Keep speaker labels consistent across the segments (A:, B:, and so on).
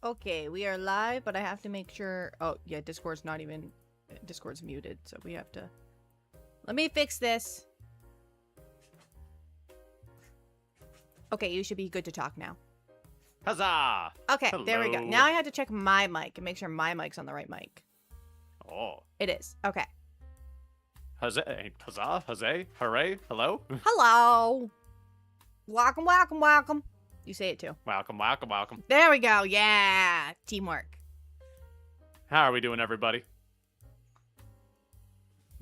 A: Okay, we are live, but I have to make sure... Oh, yeah, Discord's not even... Discord's muted, so we have to... Let me fix this. Okay, you should be good to talk now.
B: Huzzah!
A: Okay,
B: Hello.
A: there we go. Now I have to check my mic and make sure my mic's on the right mic.
B: Oh.
A: It is. Okay.
B: Huzzah! Huzzah! Huzzah! Hooray! Hello!
A: Hello! Welcome, welcome, welcome. You say it too.
B: Welcome, welcome, welcome.
A: There we go. Yeah. Teamwork.
B: How are we doing, everybody?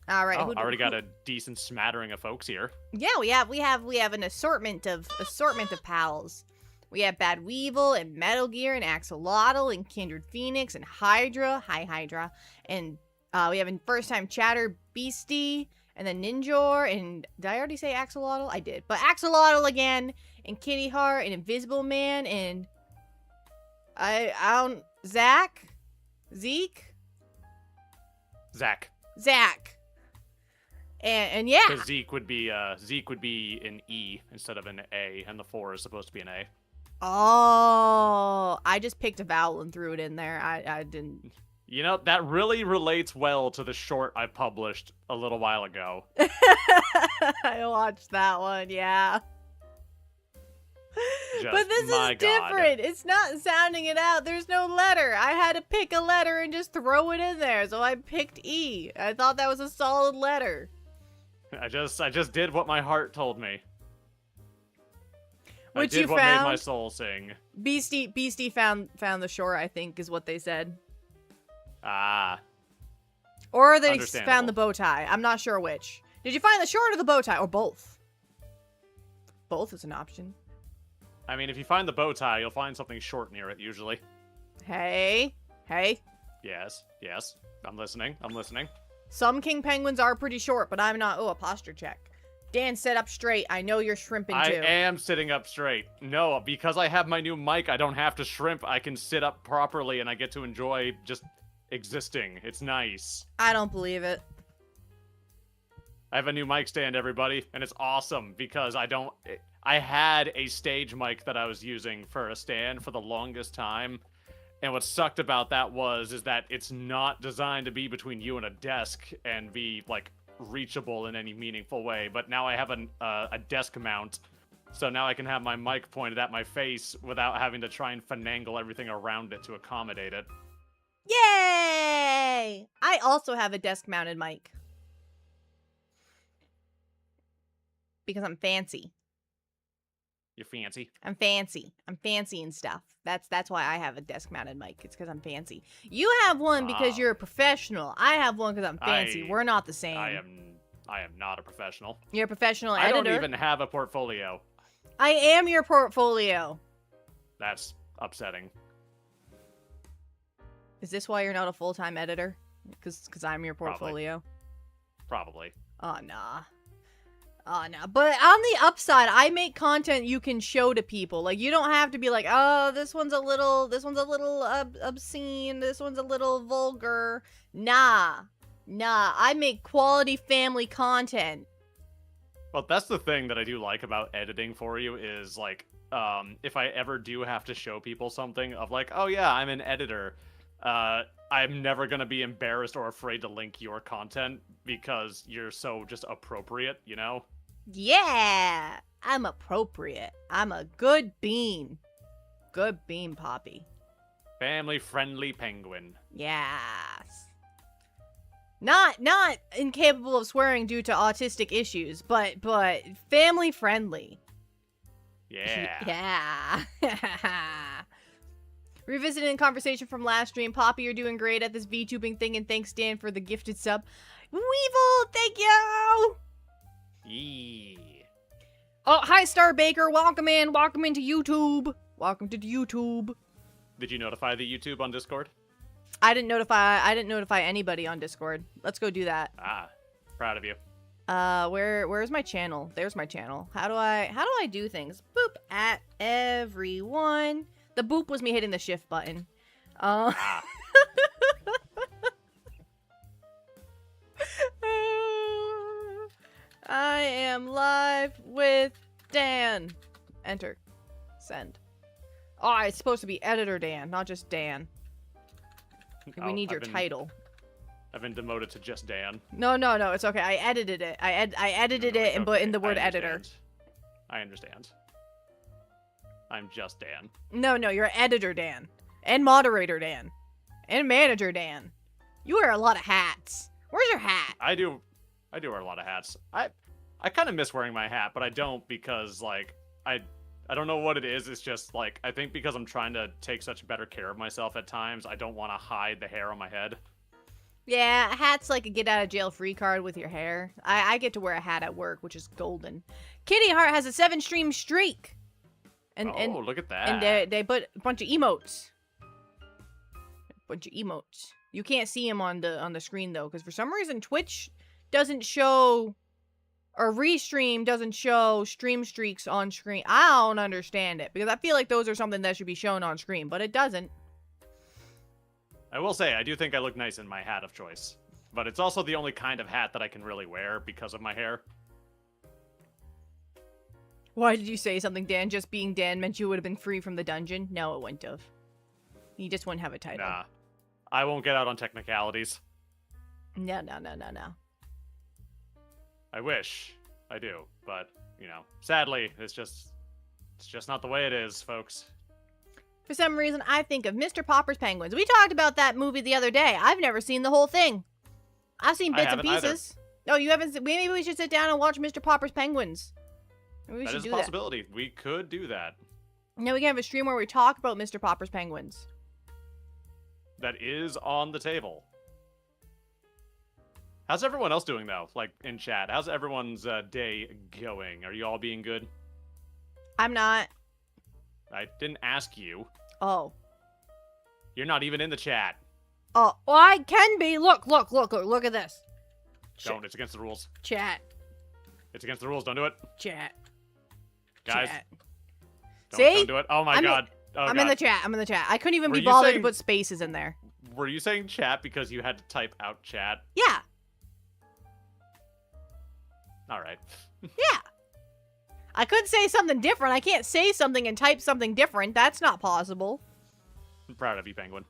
A: All right.
B: Oh, already got a decent smattering of folks here.
A: Yeah, we have an assortment of pals. We have Bad Weevil and Metal Gear and Axolotl and Kindred Phoenix and Hydra. Hi, Hydra. And we have a first-time chatter Beastie and then Ninjor and did I already say Axolotl? I did. But Axolotl again and Kitty Heart and Invisible Man and I don't Zeke. Zach. And yeah.
B: Because Zeke would be an E instead of an A, and the 4 is supposed to be an A.
A: Oh, I just picked a vowel and threw it in there. I didn't.
B: You know, that really relates well to the short I published a little while ago.
A: I watched that one, yeah. But this is different. It's not sounding it out. There's no letter. I had to pick a letter and just throw it in there, so I picked E. I thought that was a solid letter.
B: I just did what my heart told me.
A: What
B: I did
A: you
B: what
A: found?
B: made my soul sing.
A: Beastie found the shore, I think, is what they said.
B: Ah.
A: Or they found the bow tie. I'm not sure which. Did you find the short or the bow tie? Or both? Both is an option.
B: I mean, if you find the bow tie, you'll find something short near it, usually.
A: Hey.
B: Yes. I'm listening.
A: Some king penguins are pretty short, but I'm not. Oh, a posture check. Dan, sit up straight. I know you're shrimping too.
B: I am sitting up straight. No, because I have my new mic, I don't have to shrimp. I can sit up properly, and I get to enjoy just existing. It's nice.
A: I don't believe it.
B: I have a new mic stand, everybody, and it's awesome because I had a stage mic that I was using for a stand for the longest time, and what sucked about that is that it's not designed to be between you and a desk and be, like, reachable in any meaningful way, but now I have a desk mount, so now I can have my mic pointed at my face without having to try and finagle everything around it to accommodate it.
A: Yay! I also have a desk-mounted mic. Because I'm fancy.
B: You're fancy.
A: I'm fancy. I'm fancy and stuff. That's why I have a desk-mounted mic. It's because I'm fancy. You have one because you're a professional. I have one because I'm fancy. We're not the same.
B: I am not a professional.
A: You're a professional editor.
B: I don't even have a portfolio.
A: I am your portfolio.
B: That's upsetting.
A: Is this why you're not a full-time editor? Because I'm your portfolio?
B: Probably.
A: Oh, nah. Oh, no. But on the upside, I make content you can show to people. Like, you don't have to be like, oh, this one's a little obscene, this one's a little vulgar. Nah. I make quality family content.
B: Well, that's the thing that I do like about editing for you is, like, if I ever do have to show people something of like, oh yeah, I'm an editor, I'm never gonna be embarrassed or afraid to link your content because you're so just appropriate, you know?
A: Yeah, I'm appropriate. I'm a good bean. Good bean, Poppy.
B: Family-friendly penguin.
A: Yes. Not incapable of swearing due to autistic issues, but family-friendly.
B: Yeah.
A: Yeah. Revisiting conversation from last stream. Poppy, you're doing great at this VTubing thing, and thanks, Dan, for the gifted sub. Weevil, thank you!
B: Yee.
A: Oh, hi, Star Baker. Welcome in. Welcome into YouTube. Welcome to YouTube.
B: Did you notify the YouTube on Discord?
A: I didn't notify anybody on Discord. Let's go do that.
B: Ah, proud of you.
A: Where's my channel? There's my channel. How do I do things? Boop at everyone. The boop was me hitting the shift button.
B: Ah.
A: I am live with Dan. Enter. Send. Oh, it's supposed to be Editor Dan, not just Dan. We need your title.
B: I've been demoted to just Dan.
A: No, it's okay. I edited it. I edited it and put in the word editor.
B: I understand. I'm just Dan.
A: No, you're Editor Dan. And Moderator Dan. And Manager Dan. You wear a lot of hats. Where's your hat?
B: I do wear a lot of hats. I kind of miss wearing my hat, but I don't because, like, I don't know what it is. It's just, like, I think because I'm trying to take such better care of myself at times, I don't want to hide the hair on my head.
A: Yeah, a hat's like a get-out-of-jail-free card with your hair. I get to wear a hat at work, which is golden. Kitty Heart has a 7-stream streak. And
B: look at that.
A: And they put a bunch of emotes. You can't see them on the screen, though, because for some reason Twitch doesn't show... Or Restream doesn't show stream streaks on screen. I don't understand it, because I feel like those are something that should be shown on screen, but it doesn't.
B: I will say, I do think I look nice in my hat of choice. But it's also the only kind of hat that I can really wear because of my hair.
A: Why did you say something, Dan? Just being Dan meant you would have been free from the dungeon? No, it wouldn't have. You just wouldn't have a title.
B: Nah. I won't get out on technicalities.
A: No.
B: I wish. I do. But, you know, sadly, it's just not the way it is, folks.
A: For some reason, I think of Mr. Popper's Penguins. We talked about that movie the other day. I've never seen the whole thing. I've seen bits and pieces. No, you haven't. Maybe we should sit down and watch Mr. Popper's Penguins. Maybe we should do that.
B: That is a possibility. We could do that.
A: Now we can have a stream where we talk about Mr. Popper's Penguins.
B: That is on the table. How's everyone else doing, though? Like, in chat. How's everyone's day going? Are you all being good?
A: I'm not.
B: I didn't ask you.
A: Oh.
B: You're not even in the chat.
A: Oh, well, I can be. Look at this.
B: Don't. It's against the rules.
A: Chat.
B: It's against the rules. Don't do it.
A: Chat.
B: Guys.
A: Chat.
B: Don't do it. Oh my God.
A: I'm in the chat. I couldn't even be bothered to put spaces in there.
B: Were you saying chat because you had to type out chat?
A: Yeah.
B: All right.
A: Yeah. I could say something different. I can't say something and type something different. That's not possible.
B: I'm proud of you, Penguin.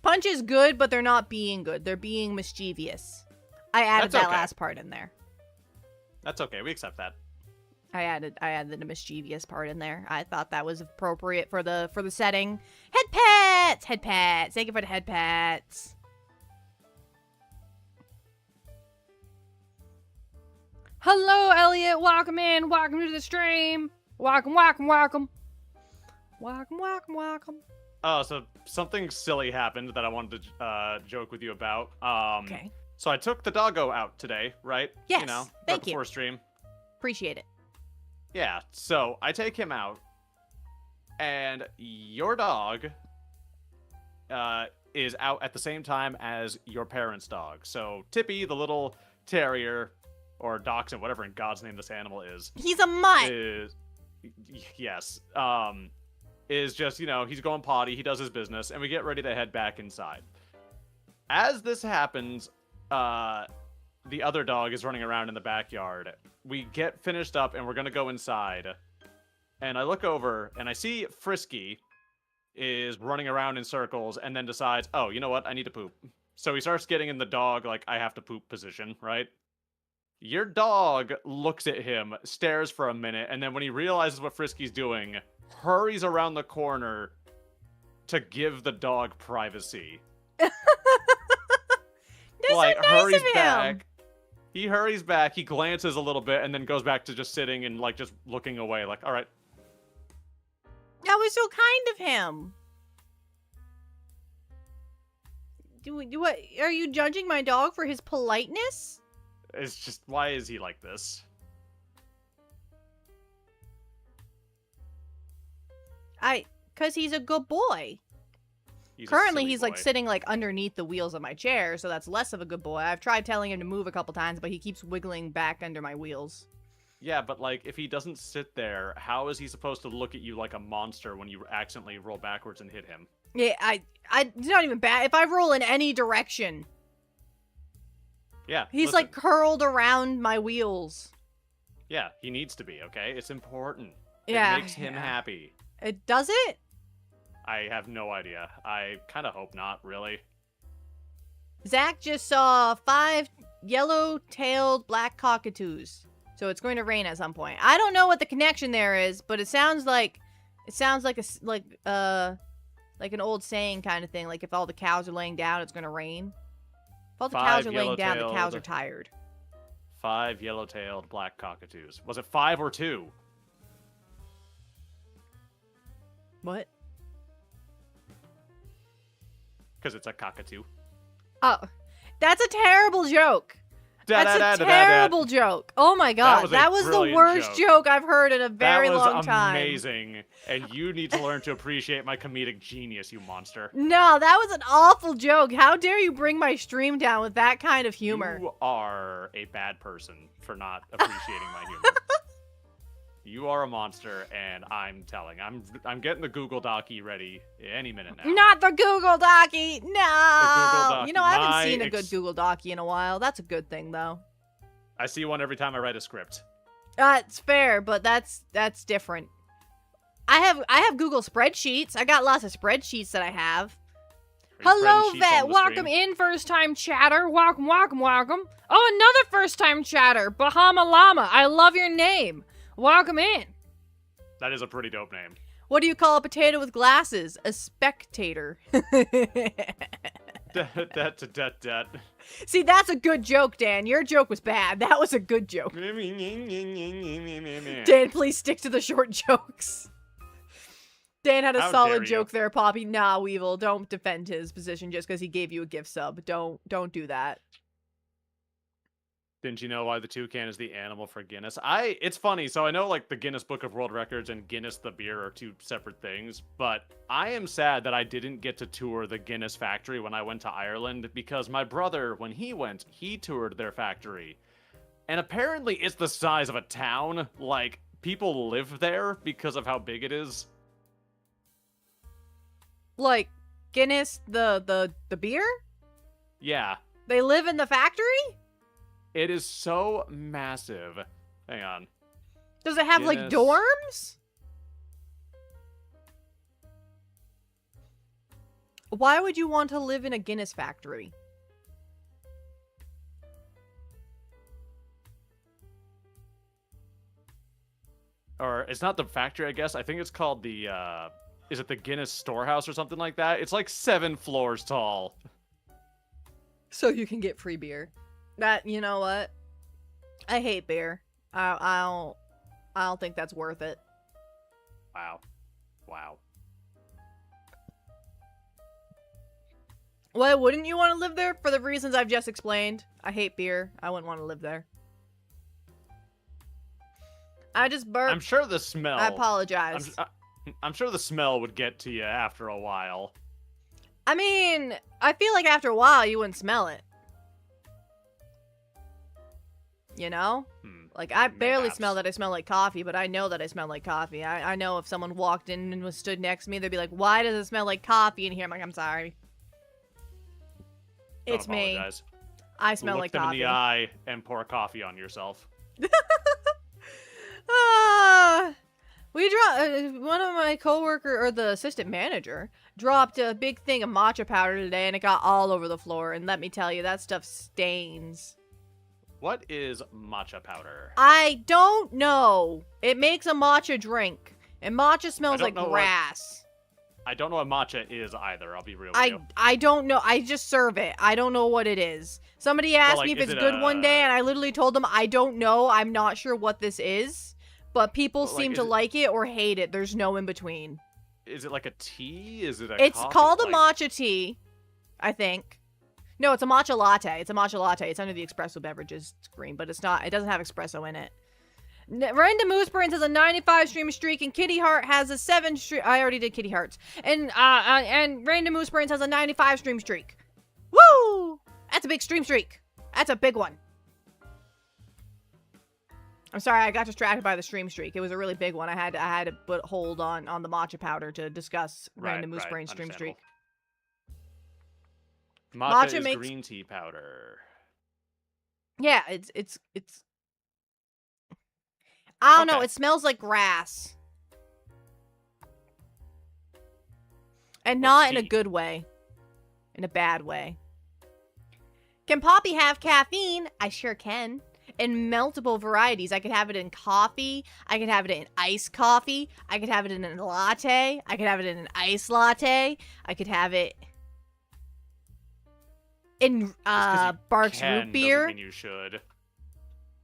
A: Punch is good, but they're not being good. They're being mischievous. I added that last part in there.
B: That's okay. We accept that.
A: I added the mischievous part in there. I thought that was appropriate for the setting. Head pats. Thank you for the head pats. Hello, Elliot. Welcome in. Welcome to the stream. Welcome.
B: Oh, so something silly happened that I wanted to joke with you about.
A: Okay.
B: So I took the doggo out today, right?
A: Yes.
B: You know,
A: Thank you.
B: Before stream.
A: Appreciate it.
B: Yeah. So I take him out, and your dog is out at the same time as your parents' dog. So Tippy, the little terrier, or dachshund, whatever in God's name this animal is.
A: He's a mutt.
B: Yes. Is just, you know, he's going potty, he does his business, and we get ready to head back inside. As this happens, the other dog is running around in the backyard. We get finished up, and we're gonna go inside. And I look over, and I see Frisky is running around in circles, and then decides, oh, you know what, I need to poop. So he starts getting in the dog, like, I have to poop position, right? Your dog looks at him, stares for a minute, and then when he realizes what Frisky's doing, hurries around the corner to give the dog privacy.
A: That's
B: like,
A: so nice of him.
B: Back. He hurries back, he glances a little bit, and then goes back to just sitting and, like, just looking away, like, all right.
A: That was so kind of him. What? Are you judging my dog for his politeness?
B: It's just, why is he like this?
A: Because he's a good boy. Currently, he's like sitting like underneath the wheels of my chair, so that's less of a good boy. I've tried telling him to move a couple times, but he keeps wiggling back under my wheels.
B: Yeah, but like, if he doesn't sit there, how is he supposed to look at you like a monster when you accidentally roll backwards and hit him?
A: Yeah, it's not even bad. If I roll in any direction...
B: Yeah,
A: he's like curled around my wheels.
B: Yeah, he needs to be, okay? It's important.
A: Yeah.
B: It makes him happy.
A: Does it?
B: I have no idea. I kind of hope not, really.
A: Zach just saw 5 yellow-tailed black cockatoos. So it's going to rain at some point. I don't know what the connection there is, but it sounds like like an old saying kind of thing. Like if all the cows are laying down, it's going to rain. If all the cows are laying down, the cows are tired.
B: 5 yellow-tailed black cockatoos. Was it 5 or 2?
A: What?
B: Because it's a cockatoo.
A: Oh, that's a terrible joke. That's a terrible joke. Oh my god, that was the worst joke I've heard in a very long time.
B: That was amazing, and you need to learn to appreciate my comedic genius, you monster.
A: No, that was an awful joke. How dare you bring my stream down with that kind of humor?
B: You are a bad person for not appreciating my humor. You are a monster, and I'm telling. I'm getting the Google Docky ready any minute now.
A: Not the Google Docky! No!
B: The Google Docky.
A: You know, I haven't seen a good Google Docky in a while. That's a good thing, though.
B: I see one every time I write a script.
A: It's fair, but that's different. I have Google spreadsheets. I got lots of spreadsheets that I have. Hello, Vet. Welcome in, first-time chatter. Welcome, welcome, welcome. Oh, another first-time chatter. Bahama Llama. I love your name. Welcome in.
B: That is a pretty dope name.
A: What do you call a potato with glasses? A spectator. See, that's a good joke, Dan. Your joke was bad. That was a good joke. Dan, please stick to the short jokes. Dan had a solid joke there, Poppy. Nah, Weevil, don't defend his position just because he gave you a gift sub. Don't do that.
B: Didn't you know why the toucan is the animal for Guinness? It's funny. So I know like the Guinness Book of World Records and Guinness the beer are two separate things, but I am sad that I didn't get to tour the Guinness factory when I went to Ireland because my brother, when he went, he toured their factory. And apparently it's the size of a town. Like, people live there because of how big it is.
A: Like, Guinness, the beer?
B: Yeah.
A: They live in the factory?
B: It is so massive. Hang on.
A: Does it have, like, dorms? Why would you want to live in a Guinness factory?
B: Or, it's not the factory, I guess. I think it's called the, is it the Guinness Storehouse or something like that? It's like 7 floors tall.
A: So you can get free beer. That, you know what? I hate beer. I don't think that's worth it.
B: Wow. Wow.
A: Why wouldn't you want to live there? For the reasons I've just explained. I hate beer. I wouldn't want to live there. I just burped.
B: I'm sure the smell...
A: I apologize.
B: I'm sure the smell would get to you after a while.
A: I mean, I feel like after a while you wouldn't smell it. You know? Like, I barely smell that I smell like coffee, but I know that I smell like coffee. I know if someone walked in and was stood next to me, they'd be like, why does it smell like coffee in here? I'm like, I'm sorry. It's me. I smell like coffee. Look them in the
B: eye and pour coffee on yourself.
A: One of my coworker, or the assistant manager, dropped a big thing of matcha powder today, and it got all over the floor. And let me tell you, that stuff stains.
B: What is matcha powder?
A: I don't know. It makes a matcha drink, and matcha smells like grass.
B: I don't know what matcha is either. I'll be real with you.
A: I don't know. I just serve it. I don't know what it is. Somebody asked me if it's good one day, and I literally told them I don't know. I'm not sure what this is. But people seem to like it or hate it. There's no in between.
B: Is it like a tea? Is it a
A: It's called a matcha tea, I think. No, it's a matcha latte. It's a matcha latte. It's under the espresso beverages screen, but it's not. It doesn't have espresso in it. Random Moose Brains has a 95 stream streak, and Kitty Heart has a 7 stream. I already did Kitty Hearts. And Random Moose Brains has a 95 stream streak. Woo! That's a big stream streak. That's a big one. I'm sorry, I got distracted by the stream streak. It was a really big one. I had to put hold on the matcha powder to discuss Random Moose Brain stream streak.
B: Matcha makes green tea powder.
A: Yeah, I don't know.
B: Okay.
A: It smells like grass. And not in a
B: tea?
A: good way. In a bad way. Can Poppy have caffeine? I sure can. In multiple varieties. I could have it in coffee. I could have it in iced coffee. I could have it in a latte. I could have it in an iced latte. I could have it in Barks root beer.
B: Doesn't mean you should.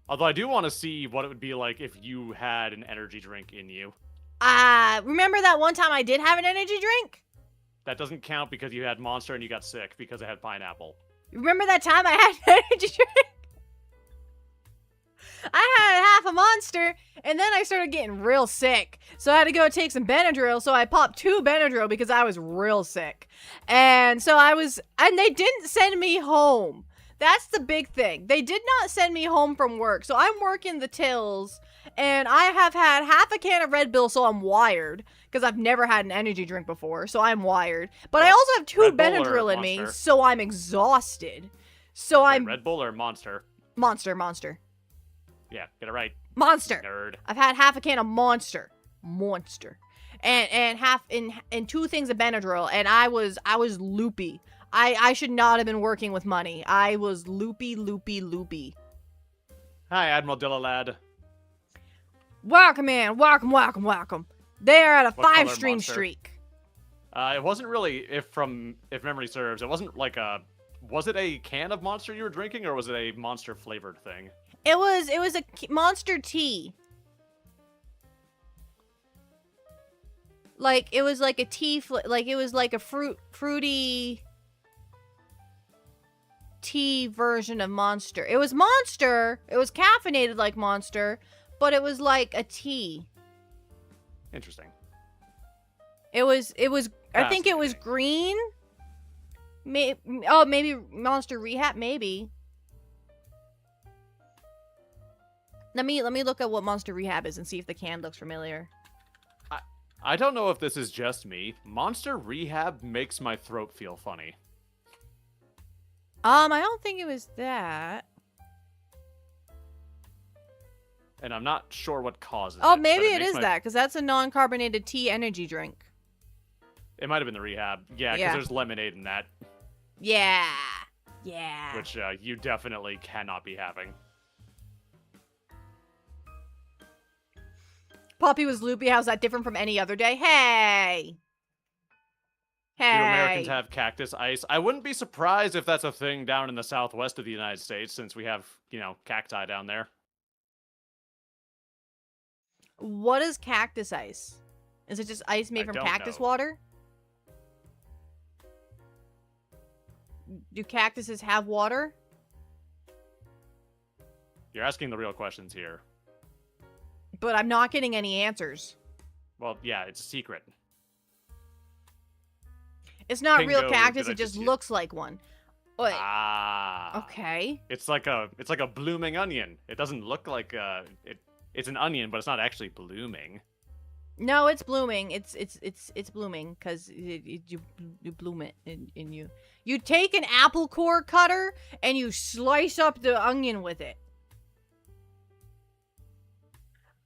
B: Although I do want to see what it would be like if you had an energy drink in you.
A: Remember that one time I did have an energy drink?
B: That doesn't count because you had Monster and you got sick because it had pineapple.
A: Remember that time I had an energy drink? I had half a Monster, and then I started getting real sick. So I had to go take some Benadryl, so I popped 2 Benadryl because I was real sick. And so and they didn't send me home. That's the big thing. They did not send me home from work. So I'm working the tills, and I have had half a can of Red Bull, so I'm wired. Because I've never had an energy drink before, so I'm wired. But I also have 2
B: Red Bull or
A: Benadryl in me,
B: Monster?
A: so I'm exhausted. So
B: Wait,
A: I'm...
B: Red Bull or Monster?
A: Monster.
B: Yeah, get it right.
A: Monster.
B: Nerd.
A: I've had half a can of Monster. And half and 2 things of Benadryl, and I was loopy. I should not have been working with money. I was loopy.
B: Hi, Admiral Dillalad.
A: Welcome in. Welcome. They are at a
B: What color
A: 5-stream
B: Monster?
A: streak.
B: It wasn't really, if memory serves, it wasn't like was it a can of Monster you were drinking, or was it a Monster flavored thing?
A: It was a Monster tea. Like, it was like a tea, like, it was like a fruity tea version of Monster. It was Monster. It was caffeinated like Monster, but it was like a tea.
B: Interesting.
A: It was, I think it was green. Maybe Monster Rehab, maybe. Let me look at what Monster Rehab is and see if the can looks familiar.
B: I don't know if this is just me. Monster Rehab makes my throat feel funny.
A: I don't think it was that.
B: And I'm not sure what causes
A: Oh,
B: it.
A: maybe
B: but
A: it is that, because that's a non-carbonated tea energy drink.
B: It might have been the Rehab. Yeah, because there's lemonade in that.
A: Yeah.
B: Which you definitely cannot be having.
A: Poppy was loopy. How's that different from any other day? Hey.
B: Do Americans have cactus ice? I wouldn't be surprised if that's a thing down in the southwest of the United States, since we have, cacti down there.
A: What is cactus ice? Is it just ice made
B: I
A: from
B: don't
A: cactus
B: know.
A: water? Do cactuses have water?
B: You're asking the real questions here.
A: But I'm not getting any answers.
B: Well, yeah, it's a secret.
A: It's not
B: Bingo,
A: to real cactus,
B: did I
A: it just
B: just-
A: looks like one. Wait.
B: Ah.
A: Okay.
B: It's like a blooming onion. It doesn't look like it's an onion, but it's not actually blooming.
A: No, it's blooming. It's blooming because you bloom it in you. You take an apple core cutter and you slice up the onion with it.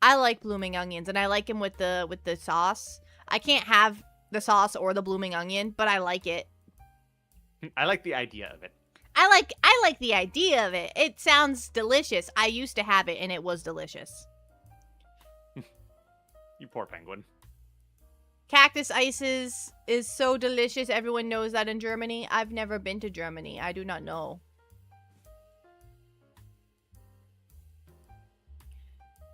A: I like blooming onions, and I like them with the sauce. I can't have the sauce or the blooming onion, but I like it.
B: I like the idea of it.
A: I like the idea of it. It sounds delicious. I used to have it, and it was delicious.
B: You poor penguin.
A: Cactus ices is so delicious. Everyone knows that in Germany. I've never been to Germany. I do not know.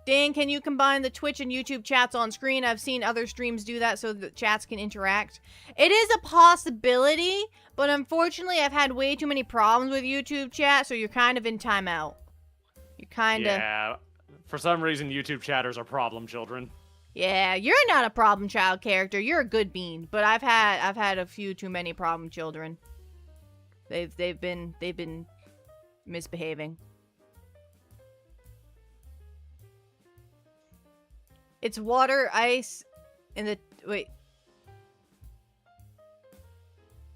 A: Dan, can you combine the Twitch and YouTube chats on screen? I've seen other streams do that so that chats can interact. It is a possibility, but unfortunately I've had way too many problems with YouTube chat, so you're kind of in timeout. You're kind of...
B: Yeah, for some reason YouTube chatters are problem children.
A: Yeah, you're not a problem child character. You're a good bean, but I've had a few too many problem children. They've been misbehaving. It's water, ice, and the... Wait.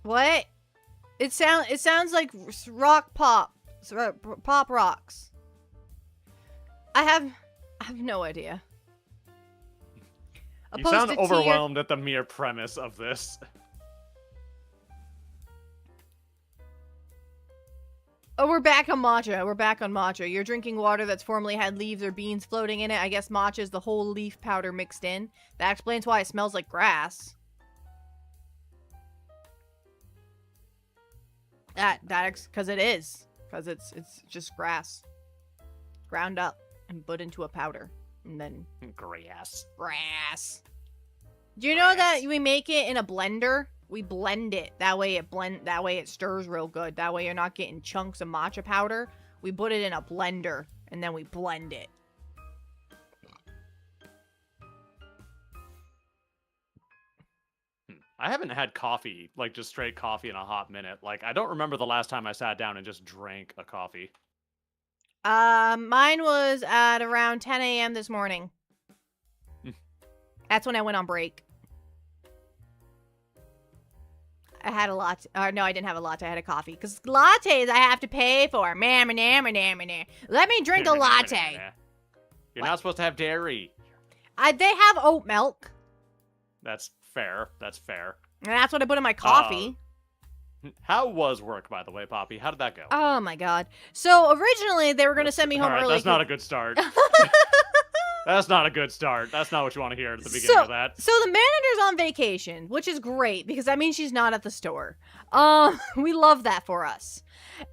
A: What? It sounds like rock pop. Pop rocks. I I have no idea.
B: You sound overwhelmed at the mere premise of this.
A: Oh, we're back on matcha. We're back on matcha. You're drinking water that's formerly had leaves or beans floating in it. I guess matcha is the whole leaf powder mixed in. That explains why it smells like grass. That's because it is. Because it's just grass. Ground up and put into a powder. And then...
B: Grass.
A: Grass. Do you know that we make it in a blender? We blend it. That way it stirs real good. That way you're not getting chunks of matcha powder. We put it in a blender and then we blend it.
B: I haven't had coffee, like just straight coffee in a hot minute. Like, I don't remember the last time I sat down and just drank a coffee.
A: Mine was at around 10 a.m. this morning. That's when I went on break. I had a latte. No, I didn't have a latte. I had a coffee. Because lattes I have to pay for. Let me drink a latte.
B: You're not supposed to have dairy.
A: They have oat milk.
B: That's fair. That's fair.
A: And that's what I put in my coffee.
B: How was work, by the way, Poppy? How did that go?
A: Oh, my God. So, originally, they were going to send me home early.
B: That's not a good start. That's not a good start. That's not what you want to hear at the beginning of that.
A: So, the manager's on vacation, which is great, because that means she's not at the store. We love that for us.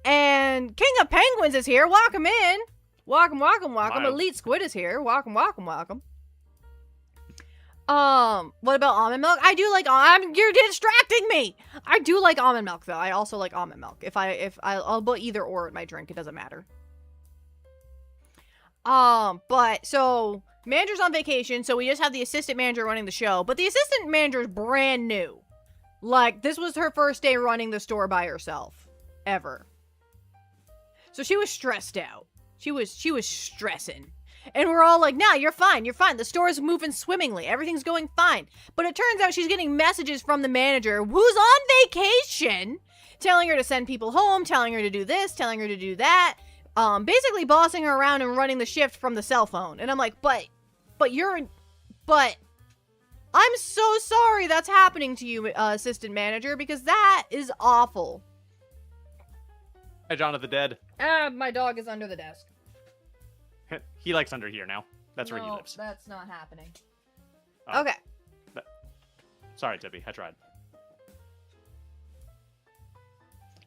A: And King of Penguins is here. Welcome in. Welcome. Elite Squid is here. Welcome. What about almond milk? I do like you're distracting me. I do like almond milk though. I also like almond milk. I'll put either or in my drink, it doesn't matter. But so manager's on vacation, so we just have the assistant manager running the show, but the assistant manager is brand new. Like, this was her first day running the store by herself ever. So she was stressed out. She was stressing. And we're all like, nah, you're fine. The store is moving swimmingly. Everything's going fine. But it turns out she's getting messages from the manager who's on vacation, telling her to send people home, telling her to do this, telling her to do that. Basically bossing her around and running the shift from the cell phone. And I'm like, but I'm so sorry that's happening to you, assistant manager, because that is awful.
B: Hey, John of the Dead.
A: My dog is under the desk.
B: He likes under here now. That's where he lives.
A: That's not happening.
B: Oh.
A: Okay.
B: Sorry, Tippy. I tried.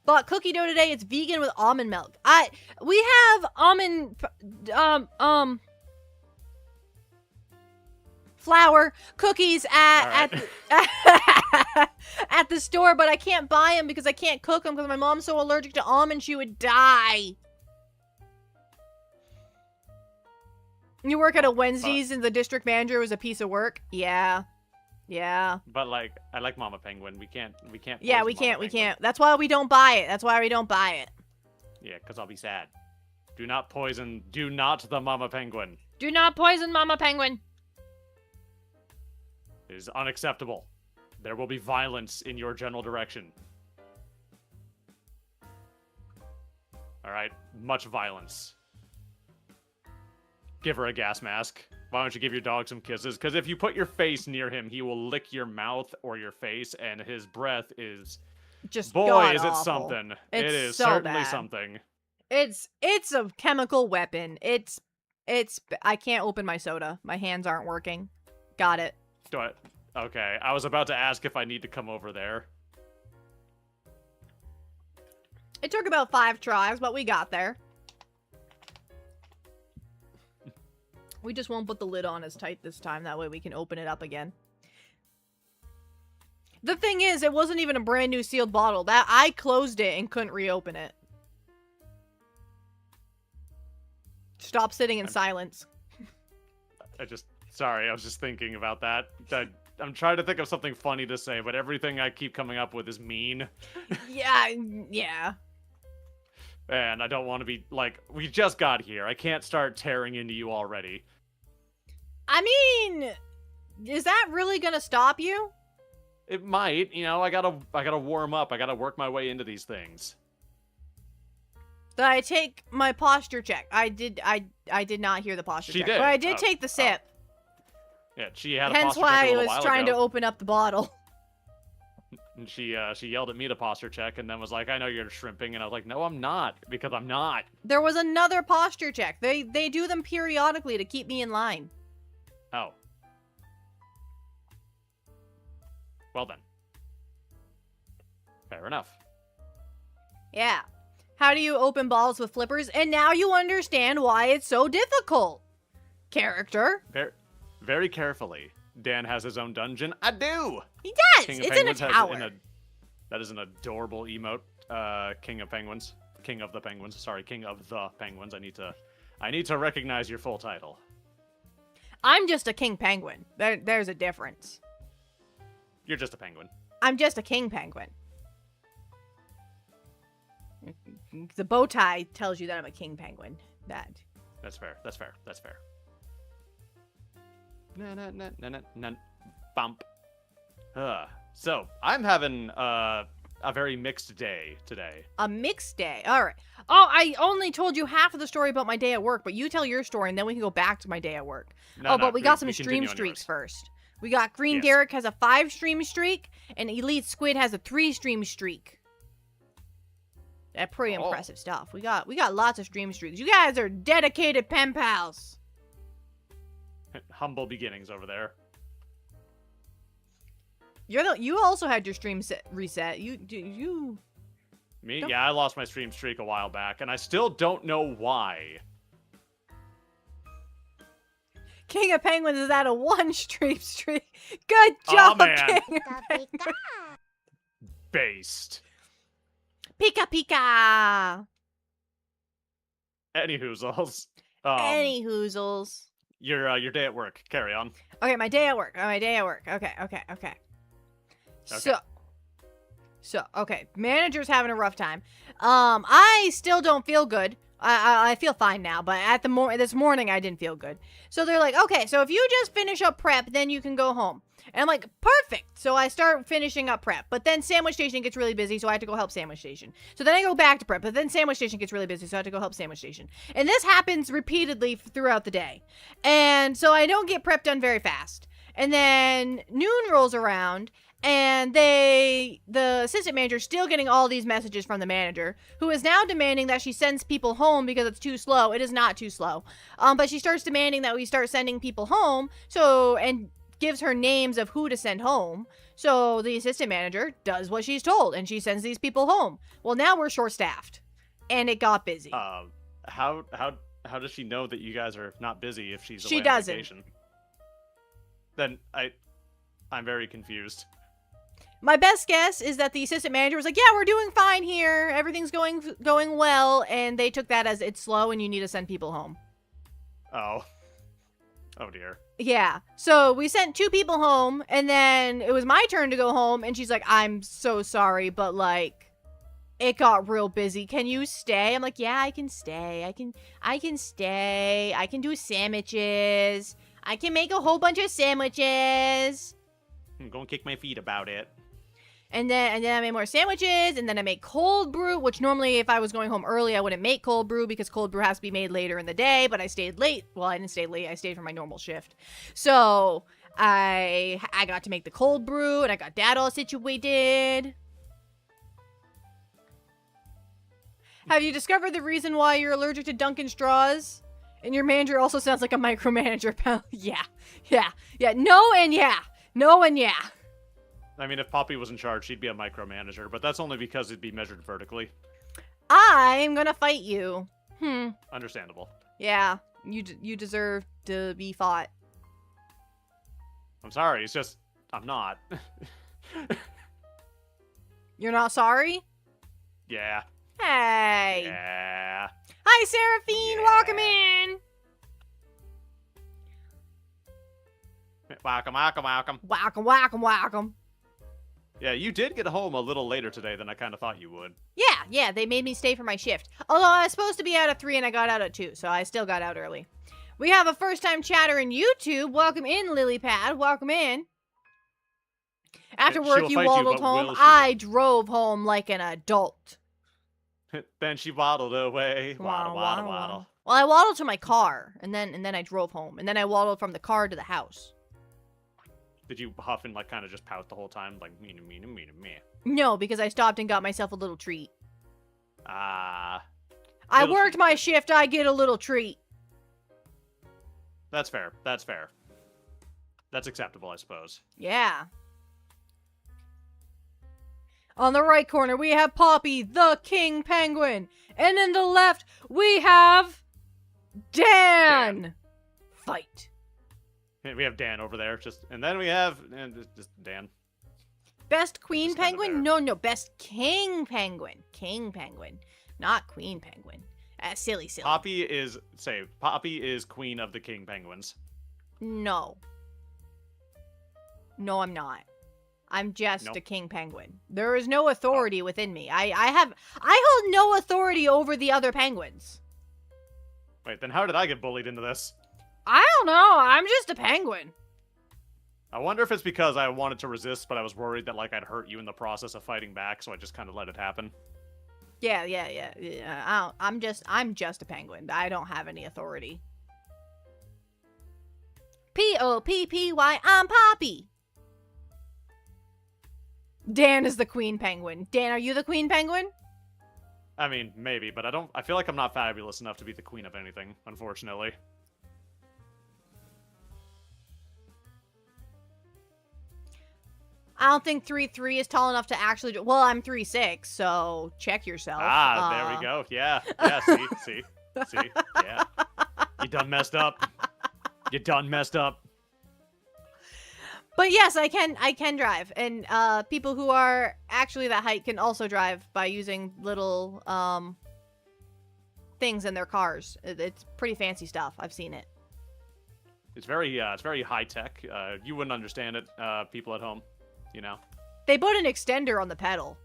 A: Bought cookie dough today. It's vegan with almond milk. We have almond flour cookies at the store, but I can't buy them because I can't cook them because my mom's so allergic to almonds she would die. You work at a Wednesdays and the district manager was a piece of work? Yeah.
B: But like, I like Mama Penguin. We can't.
A: Yeah, we can't. That's why we don't buy it.
B: Yeah, because I'll be sad. Do not the Mama Penguin.
A: Do not poison Mama Penguin.
B: It is unacceptable. There will be violence in your general direction. Alright, much violence. Give her a gas mask. Why don't you give your dog some kisses? Because if you put your face near him, he will lick your mouth or your face, and his breath is...
A: just
B: boy, is it something. It is
A: so
B: certainly
A: bad.
B: something.
A: It's a chemical weapon. I can't open my soda. My hands aren't working. Got it.
B: Okay, I was about to ask if I need to come over there.
A: It took about 5 tries, but we got there. We just won't put the lid on as tight this time. That way we can open it up again. The thing is, it wasn't even a brand new sealed bottle. That I closed it and couldn't reopen it. Stop sitting in silence.
B: Sorry, I was just thinking about that. I'm trying to think of something funny to say, but everything I keep coming up with is mean.
A: Yeah.
B: And I don't want to be, like, we just got here. I can't start tearing into you already.
A: I mean, is that really gonna stop you?
B: It might. You know, I gotta warm up. I gotta work my way into these things.
A: Did I take my posture check? I did not hear the posture
B: She
A: check.
B: did.
A: But I did
B: Oh,
A: take the sip.
B: Yeah, she had a
A: Hence
B: posture
A: why
B: check a
A: I
B: little
A: was
B: while
A: trying to
B: ago.
A: open up the bottle.
B: And she yelled at me to posture check and then was like, I know you're shrimping. And I was like, no, I'm not. Because I'm not.
A: There was another posture check. They do them periodically to keep me in line.
B: Oh. Well then. Fair enough.
A: Yeah. How do you open balls with flippers? And now you understand why it's so difficult. Character.
B: Very, very carefully. Dan has his own dungeon. I do!
A: He does!
B: King of
A: It's in a
B: Penguins has
A: tower.
B: that is an adorable emote. King of Penguins. King of the Penguins. Sorry, King of the Penguins. I need to recognize your full title.
A: I'm just a king penguin. There's a difference.
B: You're just a penguin.
A: I'm just a king penguin. The bow tie tells you that I'm a king penguin.
B: That's fair. That's fair. That's fair. Na bump. So I'm having a very mixed day today.
A: A mixed day. All right. Oh, I only told you half of the story about my day at work, but you tell your story and then we can go back to my day at work. But we got some stream streaks first. We got Green
B: Yes.
A: Derek has a 5 stream streak and Elite Squid has a 3 stream streak. That's pretty impressive stuff. We got lots of stream streaks. You guys are dedicated pen pals.
B: Humble beginnings over there.
A: You also had your stream reset.
B: Me?
A: Don't-
B: Yeah, I lost my stream streak a while back, and I still don't know why.
A: King of Penguins is at a 1 stream streak. Good job,
B: man.
A: King.
B: Based.
A: Pika pika.
B: Any hoozles.
A: Any hoozles.
B: Your day at work. Carry on.
A: Okay, my day at work. Okay. So, okay. Manager's having a rough time. I still don't feel good. I feel fine now, but at this morning I didn't feel good. So they're like, okay, so if you just finish up prep, then you can go home. And I'm like, perfect. So I start finishing up prep, but then Sandwich Station gets really busy, so I have to go help Sandwich Station. So then I go back to prep, but then Sandwich Station gets really busy, so I have to go help Sandwich Station. And this happens repeatedly throughout the day. And so I don't get prep done very fast. And then noon rolls around, and the assistant manager is still getting all these messages from the manager, who is now demanding that she sends people home because it's too slow. It is not too slow. But she starts demanding that we start sending people home, and gives her names of who to send home. So the assistant manager does what she's told, and she sends these people home. Well, now we're short-staffed, and it got busy.
B: How does she know that you guys are not busy if she's away
A: She
B: on
A: doesn't.
B: vacation? Then I'm very confused.
A: My best guess is that the assistant manager was like, yeah, we're doing fine here. Everything's going well. And they took that as it's slow and you need to send people home.
B: Oh dear.
A: Yeah. So we sent 2 people home and then it was my turn to go home. And she's like, I'm so sorry, but like, it got real busy. Can you stay? I'm like, yeah, I can stay. I can stay. I can do sandwiches. I can make a whole bunch of sandwiches.
B: I'm gonna kick my feet about it.
A: And then I made more sandwiches, and then I made cold brew, which normally if I was going home early, I wouldn't make cold brew because cold brew has to be made later in the day, but I stayed late. Well, I didn't stay late. I stayed for my normal shift. So I got to make the cold brew, and I got that all situated. Have you discovered the reason why you're allergic to Dunkin' straws? And your manager also sounds like a micromanager, pal. Yeah. No and yeah.
B: I mean, if Poppy was in charge, she'd be a micromanager, but that's only because it'd be measured vertically.
A: I'm gonna fight you.
B: Understandable.
A: Yeah, you deserve to be fought.
B: I'm sorry, it's just, I'm not.
A: You're not sorry?
B: Yeah.
A: Hey.
B: Yeah.
A: Hi, Seraphine.
B: Yeah.
A: Welcome in. Welcome.
B: Yeah, you did get home a little later today than I kind of thought you would.
A: Yeah, they made me stay for my shift. Although I was supposed to be out at 3 and I got out at 2, so I still got out early. We have a first-time chatter in YouTube. Welcome in, Lilypad. Welcome in. After work,
B: She'll
A: you
B: fight you,
A: waddled
B: but
A: home.
B: will she
A: I drove home like an adult.
B: Then she waddled away. Waddle,
A: Waddle,
B: waddle,
A: waddle,
B: waddle.
A: waddle. Well, I waddled to my car, and then I drove home, and then I waddled from the car to the house.
B: Did you huff and like kind of just pout the whole time, like me?
A: No, because I stopped and got myself a little treat.
B: Ah,
A: I
B: little
A: worked
B: treat.
A: my shift. I get a little treat.
B: that's fair. That's fair. That's acceptable, I suppose.
A: Yeah. On the right corner, we have Poppy, the king penguin. And in the left, we have Dan. Fight.
B: And we have Dan over there, and then we have just Dan.
A: Best queen
B: Just kinda
A: penguin?
B: there.
A: No, best king penguin. King penguin, not queen penguin. Silly.
B: Poppy is queen of the king penguins.
A: No. No, I'm not. I'm just
B: Nope.
A: a king penguin. There is no authority within me. I hold no authority over the other penguins.
B: Wait, then how did I get bullied into this?
A: I don't know. I'm just a penguin.
B: I wonder if it's because I wanted to resist, but I was worried that like I'd hurt you in the process of fighting back, so I just kind of let it happen.
A: Yeah. I'm just a penguin. I don't have any authority. Poppy. I'm Poppy. Dan is the queen penguin. Dan, are you the queen penguin?
B: I mean, maybe, but I feel like I'm not fabulous enough to be the queen of anything, unfortunately.
A: I don't think 3'3" is tall enough to actually do. Well, I'm 3'6", so check yourself.
B: There we go. Yeah, see, yeah. You done messed up.
A: But yes, I can drive, and people who are actually that height can also drive by using little things in their cars. It's pretty fancy stuff. I've seen it.
B: It's very high tech. You wouldn't understand it, people at home. You know.
A: They put an extender on the pedal.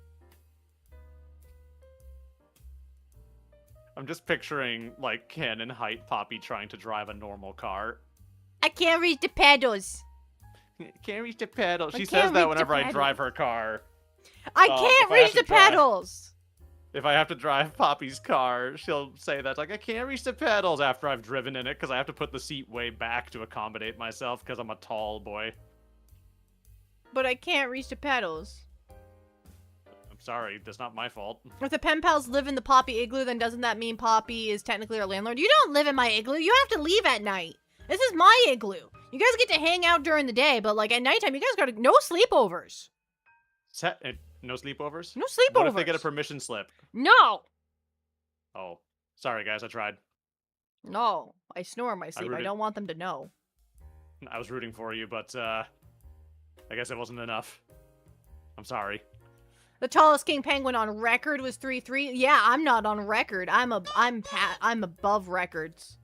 B: I'm just picturing like cannon height Poppy trying to drive a normal car.
A: I can't reach the pedals.
B: Can't reach the pedal.
A: I
B: She
A: can't
B: says that
A: reach
B: whenever
A: the
B: I
A: pedal.
B: drive her car.
A: I
B: if
A: can't
B: I have
A: reach
B: to
A: the
B: drive-
A: pedals.
B: If I have to drive Poppy's car, she'll say that like I can't reach the pedals after I've driven in it because I have to put the seat way back to accommodate myself because I'm a tall boy.
A: But I can't reach the pedals.
B: I'm sorry, that's not my fault.
A: If the pen pals live in the Poppy igloo, then doesn't that mean Poppy is technically our landlord? You don't live in my igloo. You have to leave at night. This is my igloo. You guys get to hang out during the day, but like at nighttime, you guys got no sleepovers.
B: No sleepovers?
A: No sleepovers.
B: What if they get a permission slip?
A: No.
B: Oh, sorry guys, I tried.
A: No. I snore in my sleep. I
B: rooted-
A: don't want them to know.
B: I was rooting for you, but I guess it wasn't enough. I'm sorry.
A: The tallest king penguin on record was 3'3". Yeah, I'm not on record. I'm above records.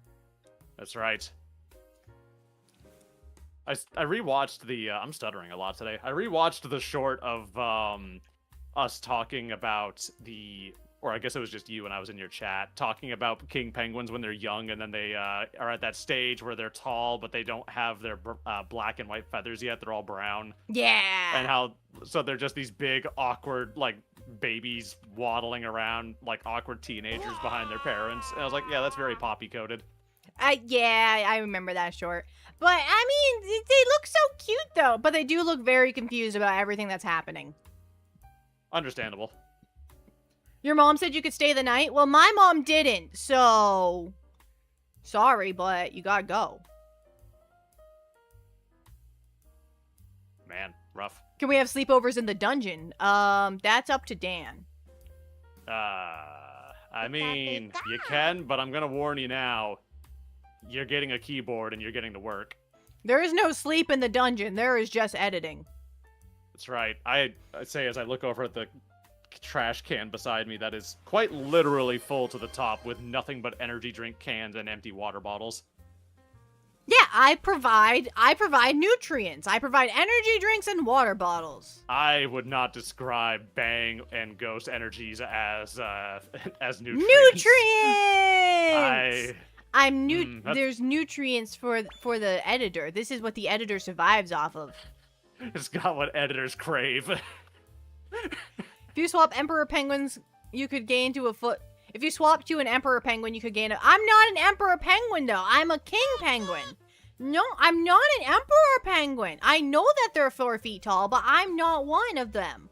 B: That's right. I rewatched the I'm stuttering a lot today. I rewatched the short of us talking about or I guess it was just you when I was in your chat talking about king penguins when they're young and then they are at that stage where they're tall but they don't have their black and white feathers yet. They're all brown.
A: Yeah.
B: And how so they're just these big awkward like babies waddling around like awkward teenagers behind their parents. And I was like, yeah, that's very Poppy coded.
A: Yeah, I remember that short. But, I mean, they look so cute, though. But they do look very confused about everything that's happening.
B: Understandable.
A: Your mom said you could stay the night? Well, my mom didn't, so... Sorry, but you gotta go.
B: Man, rough.
A: Can we have sleepovers in the dungeon? That's up to Dan.
B: I mean, you can, but I'm gonna warn you now. You're getting a keyboard and you're getting to work.
A: There is no sleep in the dungeon. There is just editing.
B: That's right. I say as I look over at the trash can beside me that is quite literally full to the top with nothing but energy drink cans and empty water bottles.
A: Yeah, I provide nutrients. I provide energy drinks and water bottles.
B: I would not describe Bang and Ghost Energies as nutrients.
A: Nutrients!
B: That's-
A: There's nutrients for the editor. This is what the editor survives off of.
B: It's got what editors crave.
A: If you swap emperor penguins you could gain to a foot. If you swap to an emperor penguin, you could gain a. I'm not an emperor penguin though. I'm a king penguin. No, I'm not an emperor penguin. I know that they're 4 feet tall, but I'm not one of them.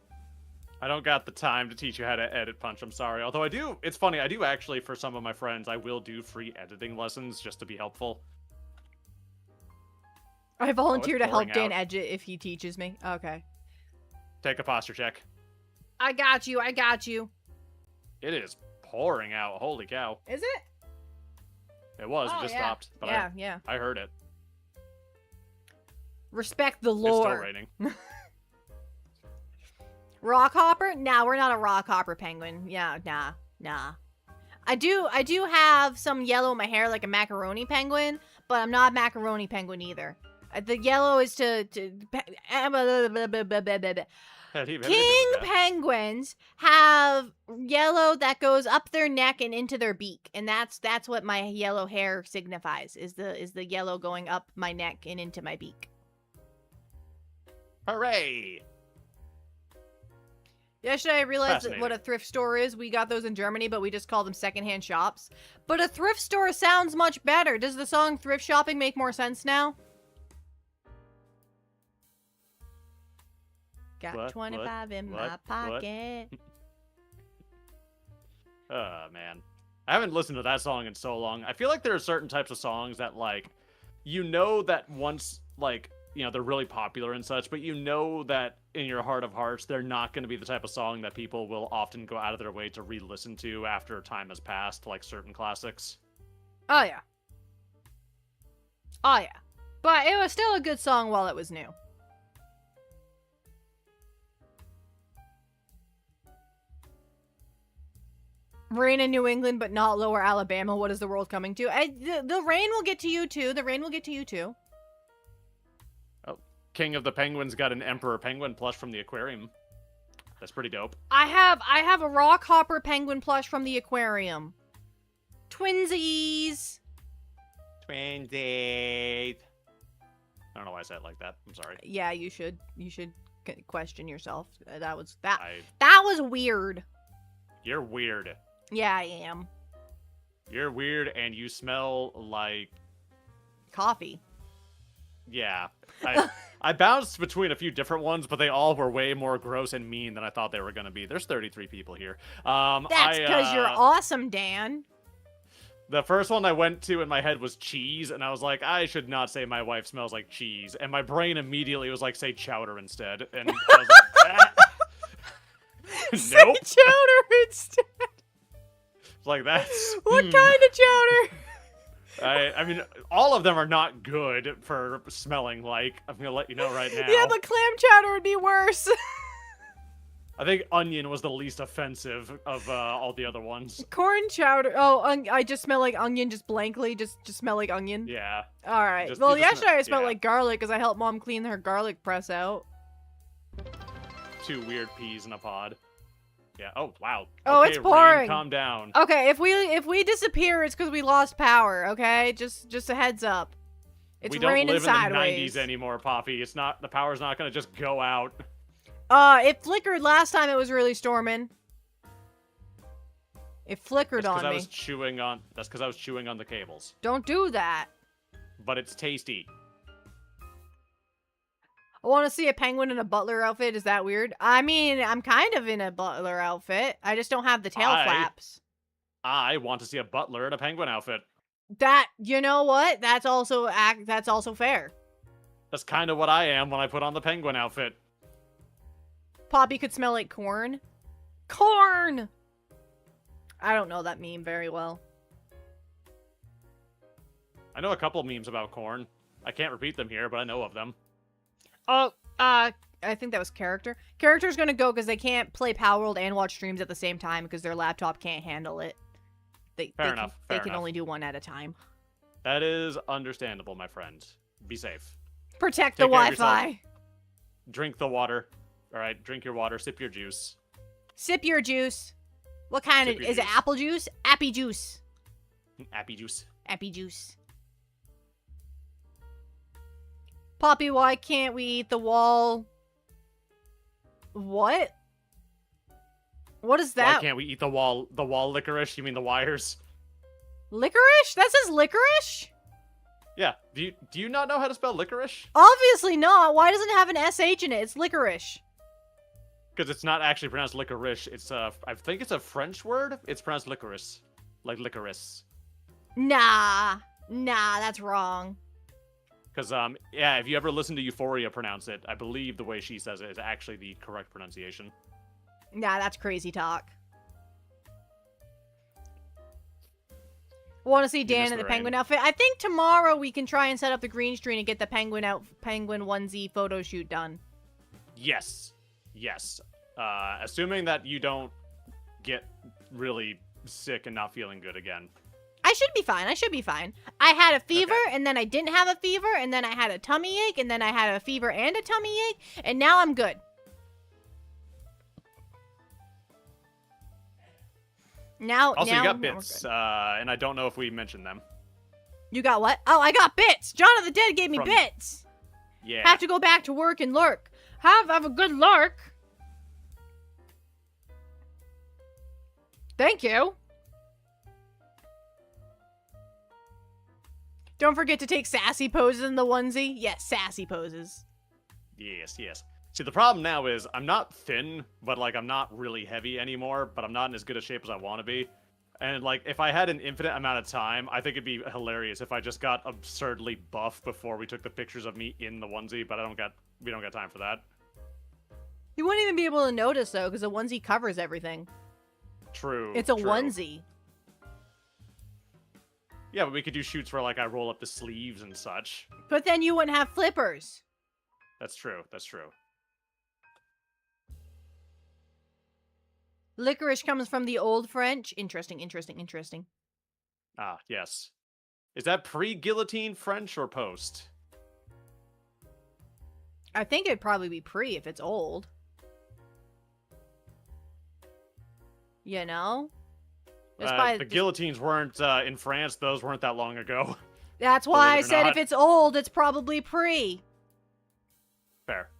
B: I don't got the time to teach you how to edit Punch, I'm sorry. Although I do, it's funny, I do actually, for some of my friends, I will do free editing lessons just to be helpful.
A: I volunteer to help Dan
B: out.
A: edge it if he teaches me. Okay.
B: Take a posture check.
A: I got you, I got you.
B: It is pouring out, holy cow.
A: Is it?
B: It was,
A: Oh,
B: it just
A: yeah.
B: stopped. But
A: Yeah.
B: I heard it.
A: Respect the
B: It's still
A: lore.
B: raining.
A: Rockhopper? Nah, we're not a rockhopper penguin. Yeah, nah. I do have some yellow in my hair like a macaroni penguin, but I'm not a macaroni penguin either. The yellow is to King penguins have yellow that goes up their neck and into their beak, and that's what my yellow hair signifies. Is the yellow going up my neck and into my beak.
B: Hooray!
A: Yesterday I realized that what a thrift store is. We got those in Germany, but we just call them secondhand shops. But a thrift store sounds much better. Does the song thrift shopping make more sense now? Got 25 in my pocket.
B: Oh, man. I haven't listened to that song in so long. I feel like there are certain types of songs that, like, you know that once, like, you know, they're really popular and such, but you know that in your heart of hearts, they're not going to be the type of song that people will often go out of their way to re-listen to after time has passed, like certain classics.
A: Oh, yeah. Oh, yeah. But it was still a good song while it was new. Rain in New England, but not lower Alabama. What is the world coming to? The rain will get to you, too. The rain will get to you, too.
B: King of the Penguins got an Emperor Penguin plush from the aquarium. That's pretty dope. I
A: have a Rockhopper Penguin plush from the aquarium. Twinsies.
B: Twinsies. I don't know why I said it like that. I'm sorry.
A: Yeah, you should question yourself. That was weird.
B: You're weird.
A: Yeah, I am.
B: You're weird and you smell like
A: coffee.
B: Yeah. I bounced between a few different ones, but they all were way more gross and mean than I thought they were going to be. There's 33 people here.
A: That's because you're awesome, Dan.
B: The first one I went to in my head was cheese, and I was like, I should not say my wife smells like cheese. And my brain immediately was like, say chowder instead. And I was like,
A: Say chowder instead.
B: Like, that's...
A: What kind of chowder?
B: I mean, all of them are not good for smelling like. I'm going to let you know right now.
A: Yeah, but clam chowder would be worse.
B: I think onion was the least offensive of all the other ones.
A: Corn chowder. Oh, I just smell like onion, just blankly. Just smell like onion.
B: Yeah.
A: All right. Well, yesterday I smelled like garlic because I helped Mom clean her garlic press out.
B: 2 weird peas in a pod. Yeah. Oh, wow.
A: Oh,
B: okay,
A: it's pouring.
B: Rain, calm down.
A: Okay, if we disappear, it's because we lost power. Okay, just a heads up. It's raining sideways.
B: We don't live in the 90s anymore, Poppy. It's not. The power's not gonna just go out.
A: It flickered last time it was really storming. It flickered on me.
B: That's because I was chewing on the cables.
A: Don't do that.
B: But it's tasty.
A: I want to see a penguin in a butler outfit. Is that weird? I mean, I'm kind of in a butler outfit. I just don't have the tail flaps.
B: I want to see a butler in a penguin outfit.
A: You know what? That's also fair.
B: That's kind of what I am when I put on the penguin outfit.
A: Poppy could smell like corn. Corn! I don't know that meme very well.
B: I know a couple memes about corn. I can't repeat them here, but I know of them.
A: Oh, I think that was Character. Character's gonna go because they can't play Power World and watch streams at the same time because their laptop can't handle it.
B: Fair enough.
A: They can only do one at a time.
B: That is understandable, my friend. Be safe.
A: Protect the Wi-Fi.
B: Drink the water. All right, drink your water. Sip your juice.
A: Sip your juice. What kind of... Is it apple juice? Appy juice.
B: Appy juice.
A: Appy juice. Poppy, why can't we eat the wall? What? What is
B: Why
A: that?
B: can't we eat the wall licorice? You mean the wires?
A: Licorice? That says licorice?
B: Yeah. Do you not know how to spell licorice?
A: Obviously not. Why doesn't it have an SH in it? It's licorice.
B: Because it's not actually pronounced licorice. It's I think it's a French word. It's pronounced licorice, like licorice.
A: Nah, that's wrong.
B: Because yeah, if you ever listen to Euphoria pronounce it, I believe the way she says it is actually the correct pronunciation.
A: Nah, that's crazy talk. Want to see Dan in the penguin outfit? I think tomorrow we can try and set up the green screen and get the penguin onesie photo shoot done.
B: Yes. Assuming that you don't get really sick and not feeling good again.
A: I should be fine. I had a fever, and then I didn't have a fever, and then I had a tummy ache, and then I had a fever and a tummy ache, and now I'm good.
B: Also, you got bits, and I don't know if we mentioned them.
A: You got what? Oh, I got bits! John of the Dead gave me bits!
B: Yeah.
A: Have to go back to work and lurk. Have a good lurk. Thank you. Don't forget to take sassy poses in the onesie. Yes, sassy poses.
B: Yes. See, the problem now is I'm not thin, but, like, I'm not really heavy anymore, but I'm not in as good a shape as I want to be. And, like, if I had an infinite amount of time, I think it'd be hilarious if I just got absurdly buff before we took the pictures of me in the onesie, but we don't got time for that.
A: You wouldn't even be able to notice, though, because the onesie covers everything.
B: True.
A: It's a onesie.
B: Yeah, but we could do shoots where, like, I roll up the sleeves and such.
A: But then you wouldn't have flippers.
B: That's true.
A: Licorice comes from the Old French. Interesting.
B: Ah, yes. Is that pre-guillotine French or post?
A: I think it'd probably be pre if it's old. You know?
B: The guillotines weren't in France. Those weren't that long ago.
A: That's why I said if it's old, it's probably pre.
B: Fair.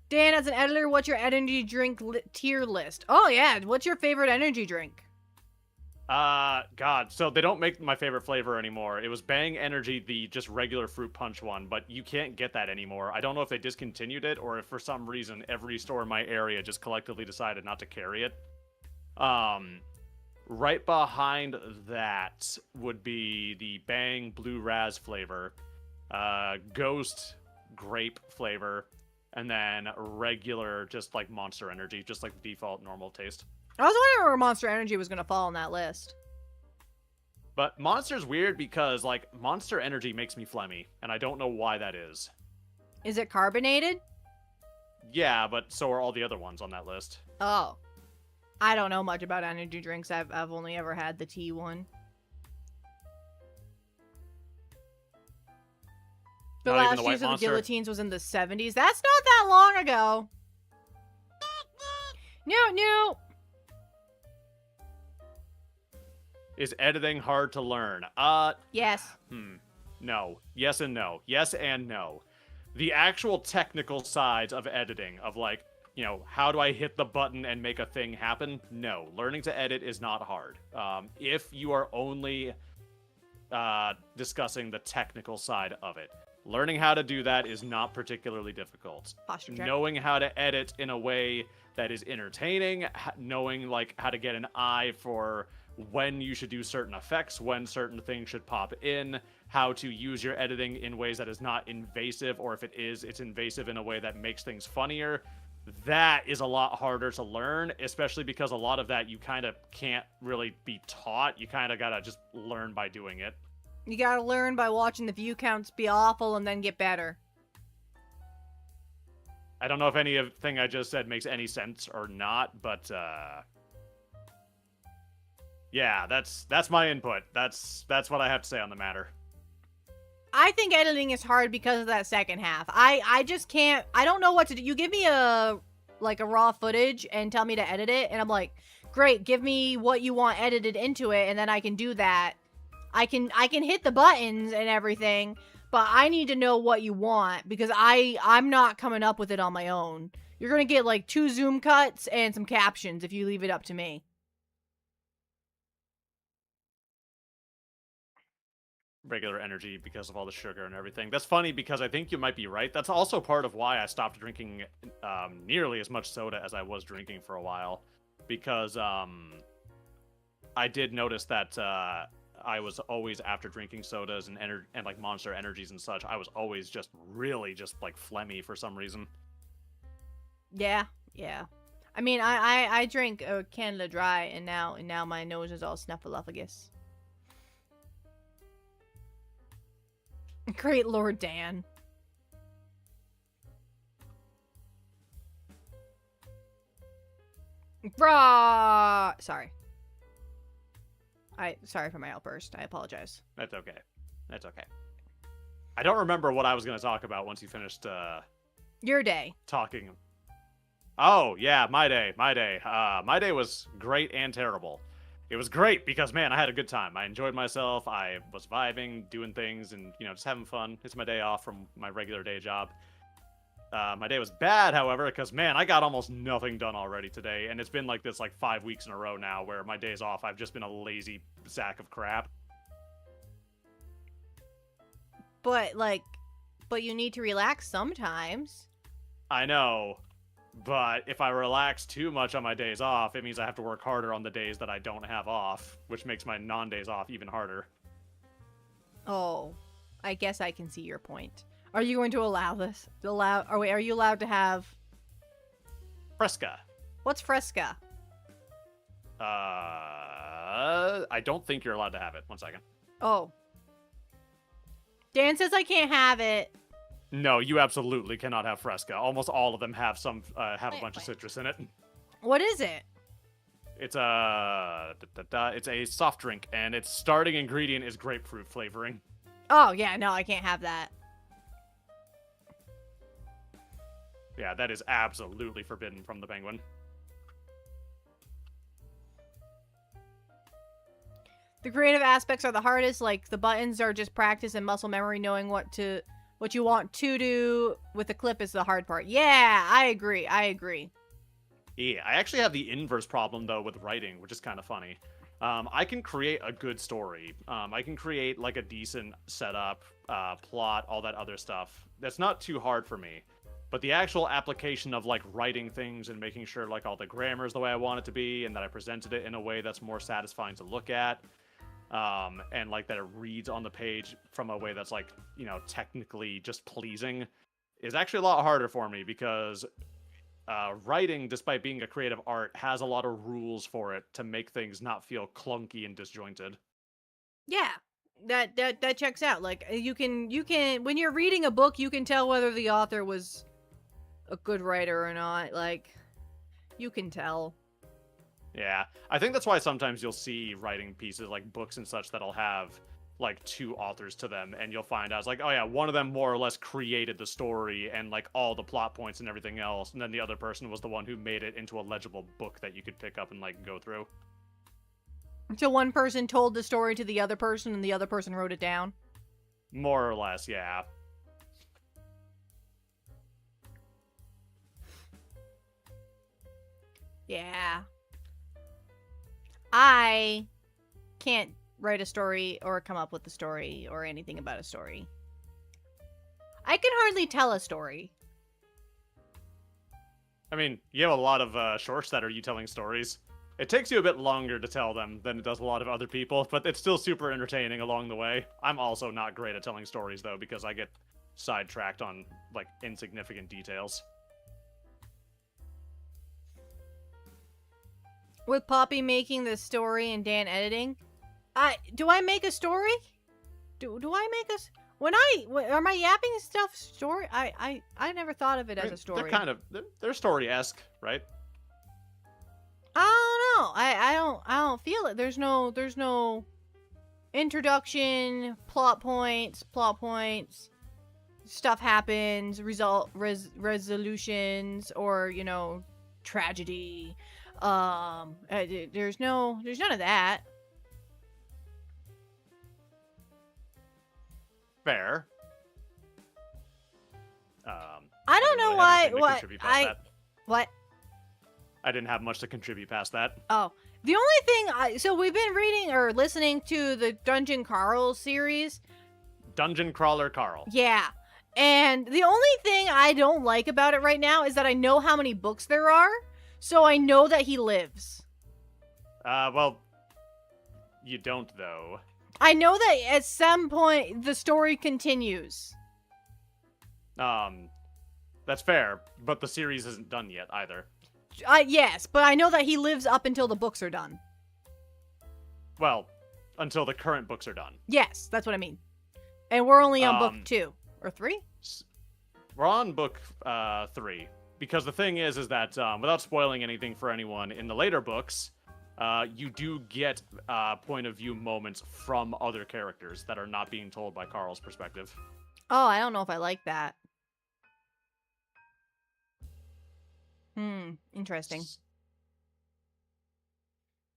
A: Dan, as an editor, what's your energy drink tier list? Oh, yeah. What's your favorite energy drink?
B: God. So they don't make my favorite flavor anymore. It was Bang Energy, the just regular fruit punch one, but you can't get that anymore. I don't know if they discontinued it or if for some reason every store in my area just collectively decided not to carry it. Right behind that would be the Bang Blue Raz flavor, Ghost Grape flavor, and then regular, just like Monster Energy, just like default normal taste.
A: I was wondering where Monster Energy was going to fall on that list.
B: But Monster's weird because, like, Monster Energy makes me phlegmy, and I don't know why that is.
A: Is it carbonated?
B: Yeah, but so are all the other ones on that list.
A: Oh. I don't know much about energy drinks. I've only ever had the tea one. The last use of the guillotines was in the 70s. That's not that long ago. No.
B: Is editing hard to learn?
A: Yes.
B: No. Yes and no. Yes and no. The actual technical sides of editing, of like, you know, how do I hit the button and make a thing happen? No. Learning to edit is not hard. If you are only discussing the technical side of it. Learning how to do that is not particularly difficult.
A: Posture check.
B: Knowing how to edit in a way that is entertaining, knowing like how to get an eye for when you should do certain effects, when certain things should pop in, how to use your editing in ways that is not invasive, or if it is, it's invasive in a way that makes things funnier. That is a lot harder to learn, especially because a lot of that you kind of can't really be taught. You kind of gotta just learn by doing it.
A: You gotta learn by watching the view counts be awful and then get better.
B: I don't know if anything I just said makes any sense or not, but yeah, that's my input. That's what I have to say on the matter.
A: I think editing is hard because of that second half. I just can't. I don't know what to do. You give me a raw footage and tell me to edit it, and I'm like, great, give me what you want edited into it, and then I can do that. I can hit the buttons and everything, but I need to know what you want because I'm not coming up with it on my own. You're gonna get like 2 zoom cuts and some captions if you leave it up to me.
B: Regular energy because of all the sugar and everything. That's funny because I think you might be right. That's also part of why I stopped drinking nearly as much soda as I was drinking for a while, because I did notice that I was always, after drinking sodas and like Monster Energies and such, I was always just really just like phlegmy for some reason.
A: Yeah. I mean, I drink Canada Dry, and now my nose is all snuffleupagus. Great Lord Dan. Brah! Sorry. Sorry for my outburst. I apologize.
B: That's okay. That's okay. I don't remember what I was going to talk about once you finished
A: Your day.
B: talking. Oh, yeah, my day. My day was great and terrible. It was great because, man, I had a good time. I enjoyed myself. I was vibing, doing things, and, just having fun. It's my day off from my regular day job. My day was bad, however, because, man, I got almost nothing done already today. And it's been like this 5 weeks in a row now where my days off, I've just been a lazy sack of crap.
A: But you need to relax sometimes.
B: I know. But if I relax too much on my days off, it means I have to work harder on the days that I don't have off, which makes my non-days off even harder.
A: Oh, I guess I can see your point. Are you going to allow this? Are you allowed to have
B: Fresca.
A: What's Fresca?
B: I don't think you're allowed to have it. 1 second.
A: Oh. Dan says I can't have it.
B: No, you absolutely cannot have Fresca. Almost all of them have a bunch of citrus in it.
A: What is it?
B: It's a soft drink, and its starting ingredient is grapefruit flavoring.
A: Oh, yeah, no, I can't have that.
B: Yeah, that is absolutely forbidden from the Penguin.
A: The creative aspects are the hardest, like the buttons are just practice and muscle memory, knowing what you want to do with the clip is the hard part. Yeah, I agree.
B: Yeah, I actually have the inverse problem, though, with writing, which is kind of funny. I can create a good story. I can create, like, a decent setup, plot, all that other stuff. That's not too hard for me. But the actual application of, like, writing things and making sure, like, all the grammar is the way I want it to be, and that I presented it in a way that's more satisfying to look at, and, like, that it reads on the page from a way that's, like, technically just pleasing, is actually a lot harder for me, because writing, despite being a creative art, has a lot of rules for it to make things not feel clunky and disjointed.
A: Yeah, that checks out. Like, you can when you're reading a book, you can tell whether the author was a good writer or not. Like, you can tell.
B: Yeah, I think that's why sometimes you'll see writing pieces, like books and such, that'll have like 2 authors to them, and you'll find out, it's like, oh yeah, one of them more or less created the story and like all the plot points and everything else, and then the other person was the one who made it into a legible book that you could pick up and like go through.
A: So one person told the story to the other person, and the other person wrote it down?
B: More or less, yeah.
A: Yeah. I can't write a story or come up with a story or anything about a story. I can hardly tell a story.
B: I mean, you have a lot of shorts that are you telling stories. It takes you a bit longer to tell them than it does a lot of other people, but it's still super entertaining along the way. I'm also not great at telling stories, though, because I get sidetracked on, like, insignificant details.
A: With Poppy making the story and Dan editing, do I make a story? Do I make am I yapping stuff story? I never thought of it as a story.
B: They're kind of they're story-esque, right?
A: I don't know. I don't feel it. There's no introduction, plot points, stuff happens, resolutions, or tragedy. There's none of that.
B: Fair.
A: I don't know why. What?
B: I didn't have much to contribute past that.
A: Oh, the only thing so we've been reading or listening to the Dungeon Carl series.
B: Dungeon Crawler Carl.
A: Yeah. And the only thing I don't like about it right now is that I know how many books there are, so I know that he lives.
B: Well, you don't, though.
A: I know that at some point the story continues.
B: That's fair, but the series isn't done yet either.
A: Yes, but I know that he lives up until the books are done.
B: Well, until the current books are done.
A: Yes, that's what I mean. And we're only on book 2 or 3.
B: We're on book 3 because the thing is that without spoiling anything for anyone, in the later books, you do get point of view moments from other characters that are not being told by Carl's perspective.
A: Oh, I don't know if I like that. Interesting.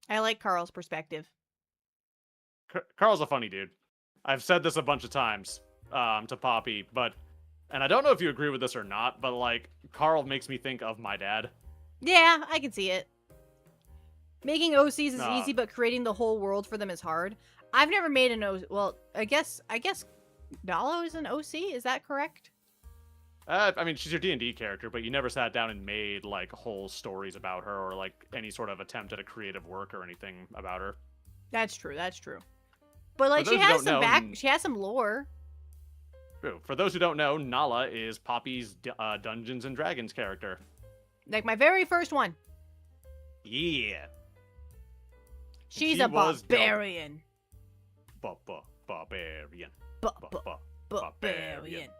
A: I like Carl's perspective.
B: Carl's a funny dude. I've said this a bunch of times to Poppy, and I don't know if you agree with this or not, but like Carl makes me think of my dad.
A: Yeah, I can see it. Making OCs is easy, but creating the whole world for them is hard. I've never made an OC. Well, I guess Nala is an OC. Is that correct?
B: I mean, she's your D&D character, but you never sat down and made like whole stories about her or like any sort of attempt at a creative work or anything about her.
A: That's true. That's true. But like, she has some she has some lore.
B: True. For those who don't know, Nala is Poppy's Dungeons and Dragons character.
A: Like my very first one.
B: Yeah.
A: She's a barbarian.
B: Barbarian.
A: Barbarian.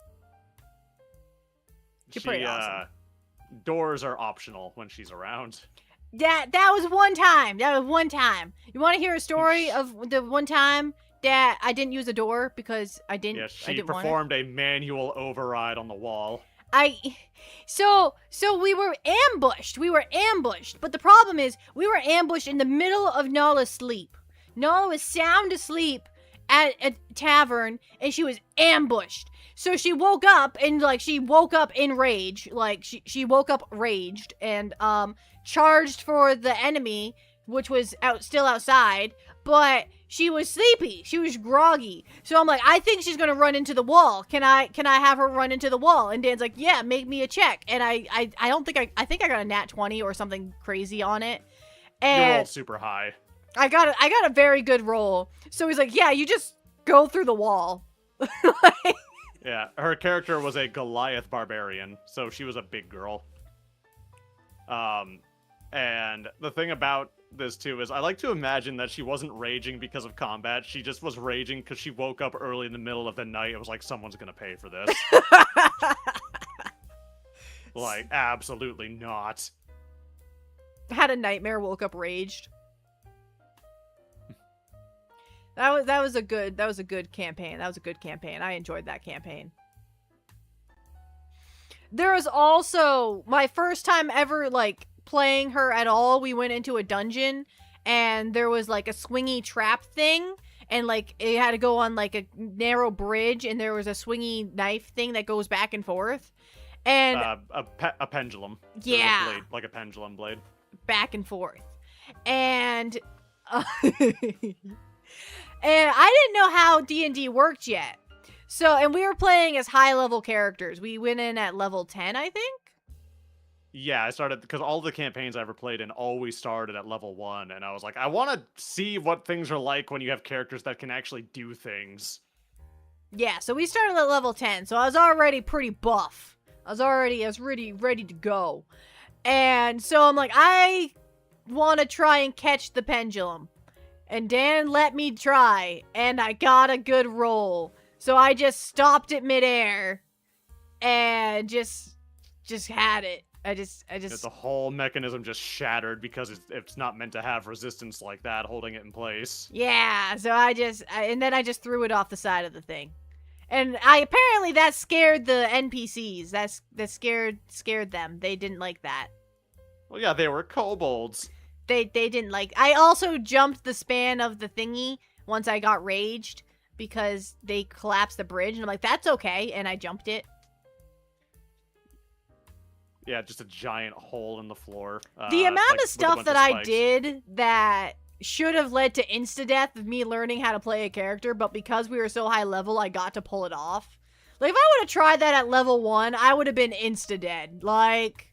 A: She's pretty awesome.
B: Doors are optional when she's around.
A: That was one time. That was one time. You want to hear a story of the one time that I didn't use a door because I didn't.
B: Yeah, she performed a manual override on the wall.
A: So we were ambushed. But the problem is we were ambushed in the middle of Nala's sleep. Nala was sound asleep at a tavern and she was ambushed. So she woke up and she woke up in rage. Like she woke up raged and charged for the enemy, which was still outside, but she was sleepy. She was groggy. So I'm like, I think she's gonna run into the wall. Can I have her run into the wall? And Dan's like, yeah, make me a check. And I think I got a nat 20 or something crazy on it. And
B: you rolled super high.
A: I got a very good roll. So he's like, yeah, you just go through the wall.
B: Yeah, her character was a Goliath barbarian, so she was a big girl. And the thing about this too is I like to imagine that she wasn't raging because of combat. She just was raging because she woke up early in the middle of the night. It was like, someone's gonna pay for this. Like, absolutely not.
A: Had a nightmare, woke up raged. That was a good campaign. That was a good campaign. I enjoyed that campaign. There was also my first time ever playing her at all. We went into a dungeon and there was a swingy trap thing and it had to go on a narrow bridge and there was a swingy knife thing that goes back and forth. And
B: a pendulum.
A: Yeah.
B: Blade, like a pendulum blade.
A: Back and forth. And and I didn't know how D&D worked yet. So, and we were playing as high-level characters. We went in at level 10, I think?
B: Yeah, I started, because all the campaigns I ever played in always started at level 1, and I was like, I want to see what things are like when you have characters that can actually do things.
A: Yeah, so we started at level 10, so I was already pretty buff. I was really ready to go. And so I'm like, I want to try and catch the pendulum. And Dan let me try, and I got a good roll. So I just stopped it midair, and just had it. I just.
B: The whole mechanism just shattered because it's not meant to have resistance like that, holding it in place.
A: Yeah. So and then I just threw it off the side of the thing, and apparently that scared the NPCs. That scared them. They didn't like that.
B: Well, yeah, they were kobolds.
A: They didn't like. I also jumped the span of the thingy once I got raged because they collapsed the bridge, and I'm like, that's okay, and I jumped it.
B: Yeah, just a giant hole in the floor.
A: The amount
B: like,
A: of stuff
B: with a bunch
A: that
B: of
A: I
B: spikes.
A: did that should have led to insta-death of me learning how to play a character, but because we were so high level, I got to pull it off. Like, if I would have tried that at level 1, I would have been insta-dead. Like...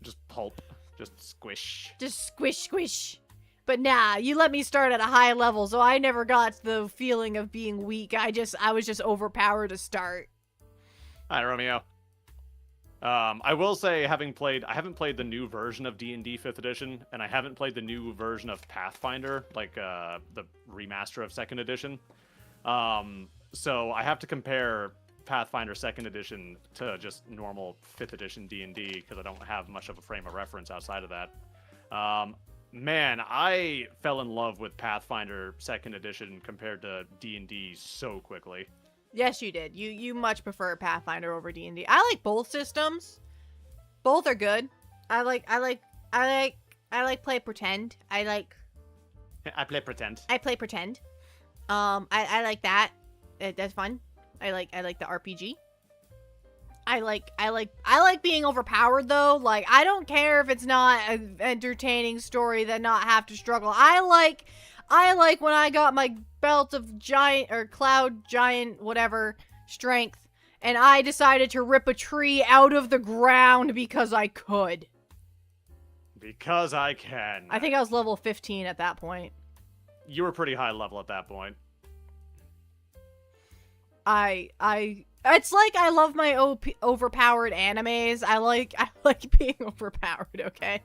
B: Just pulp. Just squish.
A: Just squish, squish. But nah, you let me start at a high level, so I never got the feeling of being weak. I was just overpowered to start.
B: Hi, Romeo. I will say, I haven't played the new version of D&D 5th edition, and I haven't played the new version of Pathfinder, like the remaster of 2nd edition. So I have to compare Pathfinder 2nd edition to just normal 5th edition D&D because I don't have much of a frame of reference outside of that. Man, I fell in love with Pathfinder 2nd edition compared to D&D so quickly.
A: Yes, you did. You much prefer Pathfinder over D&D. I like both systems. Both are good. I like play pretend.
B: I play pretend.
A: I play pretend. I like that. That's fun. I like the RPG. I like being overpowered though. Like, I don't care if it's not an entertaining story that not have to struggle. I like when I got my belt of giant or cloud giant whatever strength and I decided to rip a tree out of the ground because I could.
B: Because I can.
A: I think I was level 15 at that point.
B: You were pretty high level at that point.
A: It's like I love my overpowered animes. I like being overpowered, okay?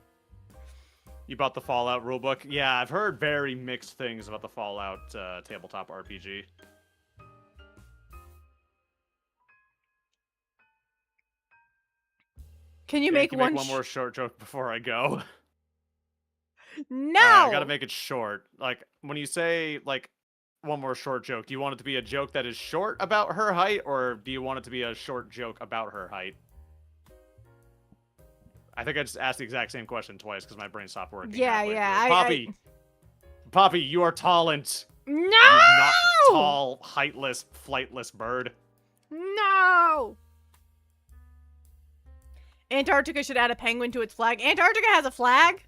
B: You bought the Fallout rulebook? Yeah, I've heard very mixed things about the Fallout tabletop RPG.
A: Can you
B: Yeah,
A: make one
B: more short joke before I go?
A: No!
B: I gotta make it short. Like, when you say, like, one more short joke, do you want it to be a joke that is short about her height, or do you want it to be a short joke about her height? I think I just asked the exact same question twice because my brain stopped working.
A: Yeah.
B: Poppy, you are tallent.
A: No!
B: You not tall, heightless, flightless bird.
A: No! Antarctica should add a penguin to its flag. Antarctica has a flag?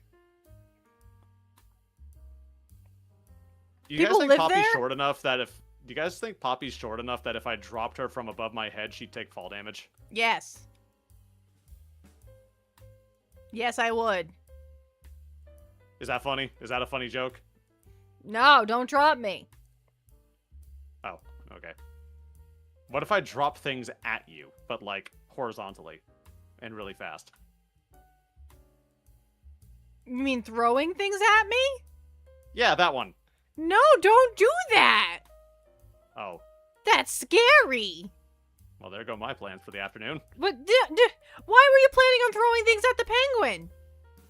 B: Do you guys
A: People
B: think
A: live
B: Poppy's
A: there?
B: short enough that if... Do you guys think Poppy's short enough that if I dropped her from above my head, she'd take fall damage?
A: Yes. Yes, I would.
B: Is that funny? Is that a funny joke?
A: No, don't drop me.
B: Oh, okay. What if I drop things at you, but, like, horizontally and really fast?
A: You mean throwing things at me?
B: Yeah, that one.
A: No, don't do that!
B: Oh.
A: That's scary!
B: Well, there go my plans for the afternoon.
A: But, why were you planning on throwing things at the penguin?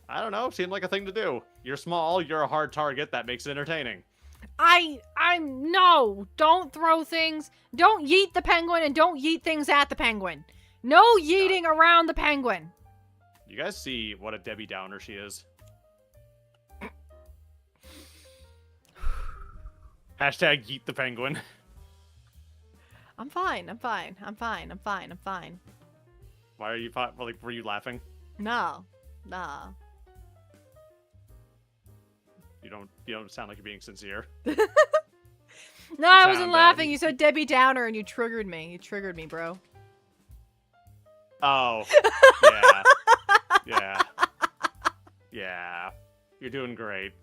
B: I don't know. Seemed like a thing to do. You're small. You're a hard target. That makes it entertaining.
A: No, don't throw things. Don't yeet the penguin and don't yeet things at the penguin. No yeeting around the penguin.
B: You guys see what a Debbie Downer she is? Hashtag yeet the penguin.
A: I'm fine.
B: Why are you, like, were you laughing?
A: No.
B: You don't sound like you're being sincere.
A: No, I wasn't
B: sound
A: laughing.
B: bad.
A: You said Debbie Downer and you triggered me. You triggered me, bro.
B: Oh. Yeah. Yeah. You're doing great.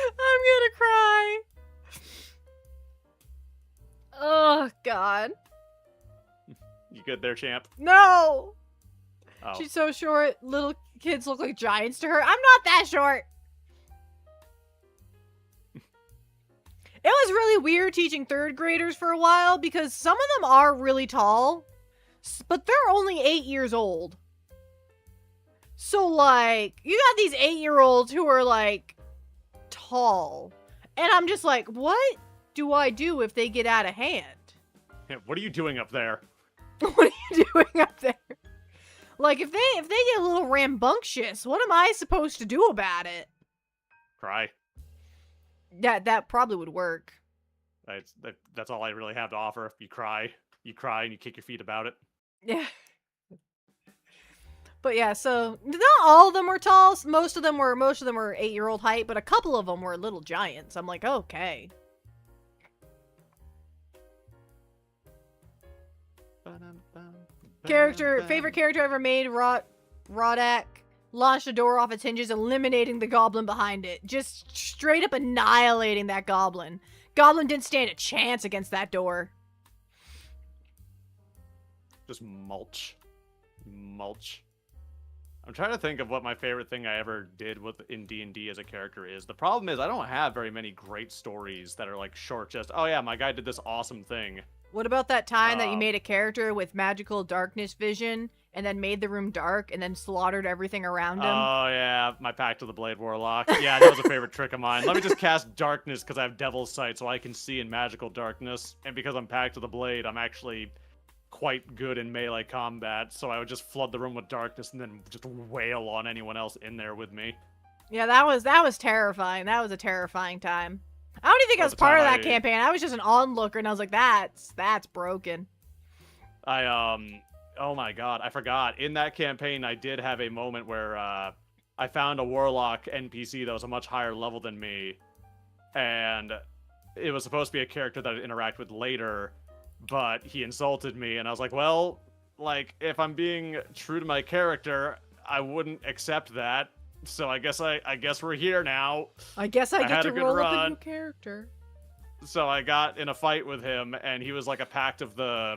A: I'm gonna cry. Oh, God.
B: You good there, champ?
A: No!
B: Oh.
A: She's so short. Little kids look like giants to her. I'm not that short. It was really weird teaching third graders for a while because some of them are really tall, but they're only 8 years old. So, like, you got these 8-year-olds who are, like, tall. And I'm just like, what do I do if they get out of hand?
B: What are you doing up there?
A: What are you doing up there? Like, if they get a little rambunctious, what am I supposed to do about it?
B: Cry.
A: That probably would work.
B: That's all I really have to offer. You cry, and you kick your feet about it.
A: Yeah. But yeah, so not all of them were tall. Most of them were 8-year-old height, but a couple of them were little giants. I'm like, okay. Favorite character I ever made, Rodak. Launched the door off its hinges, eliminating the goblin behind it. Just straight up annihilating that goblin. Goblin didn't stand a chance against that door.
B: Just mulch. I'm trying to think of what my favorite thing I ever did in D&D as a character is. The problem is I don't have very many great stories that are like short, just, oh yeah, my guy did this awesome thing.
A: What about that time that you made a character with magical darkness vision and then made the room dark and then slaughtered everything around him?
B: Oh yeah, my Pact of the Blade Warlock. Yeah, that was a favorite trick of mine. Let me just cast darkness because I have Devil's Sight so I can see in magical darkness. And because I'm Pact of the Blade, I'm actually quite good in melee combat, so I would just flood the room with darkness and then just wail on anyone else in there with me.
A: Yeah, that was terrifying. That was a terrifying time. I don't even think I was part of that campaign. I was just an onlooker, and I was like, that's broken.
B: Oh my god, I forgot. In that campaign, I did have a moment where I found a warlock NPC that was a much higher level than me, and it was supposed to be a character that I'd interact with later, but he insulted me, and I was like, well, like, if I'm being true to my character, I wouldn't accept that. So I guess we're here now.
A: I guess I get to roll up a new character.
B: So I got in a fight with him, and he was like a Pact of the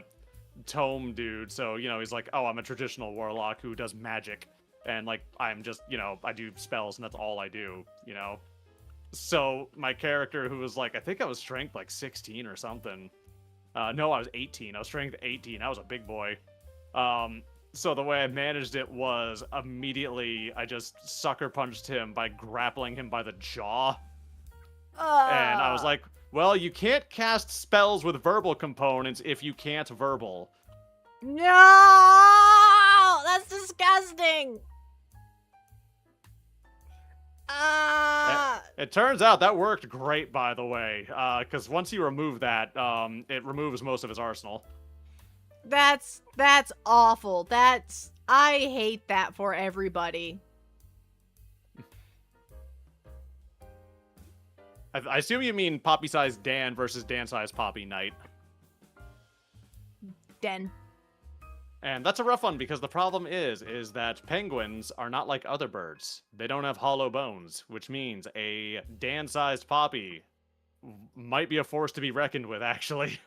B: Tome dude. So, you know, he's like, oh, I'm a traditional warlock who does magic. And, like, I'm just, you know, I do spells, and that's all I do, you know. So my character, who was like, I think I was strength like 16 or something. No, I was 18. I was strength 18. I was a big boy. So the way I managed it was immediately I just sucker punched him by grappling him by the jaw. And I was like, well, you can't cast spells with verbal components if you can't verbal.
A: No! That's disgusting!
B: It turns out that worked great, by the way. Because once you remove that, it removes most of his arsenal.
A: That's awful. I hate that for everybody.
B: I assume you mean Poppy-sized Dan versus Dan-sized Poppy Knight.
A: Den.
B: And that's a rough one because the problem is that penguins are not like other birds. They don't have hollow bones, which means a Dan-sized Poppy might be a force to be reckoned with, actually.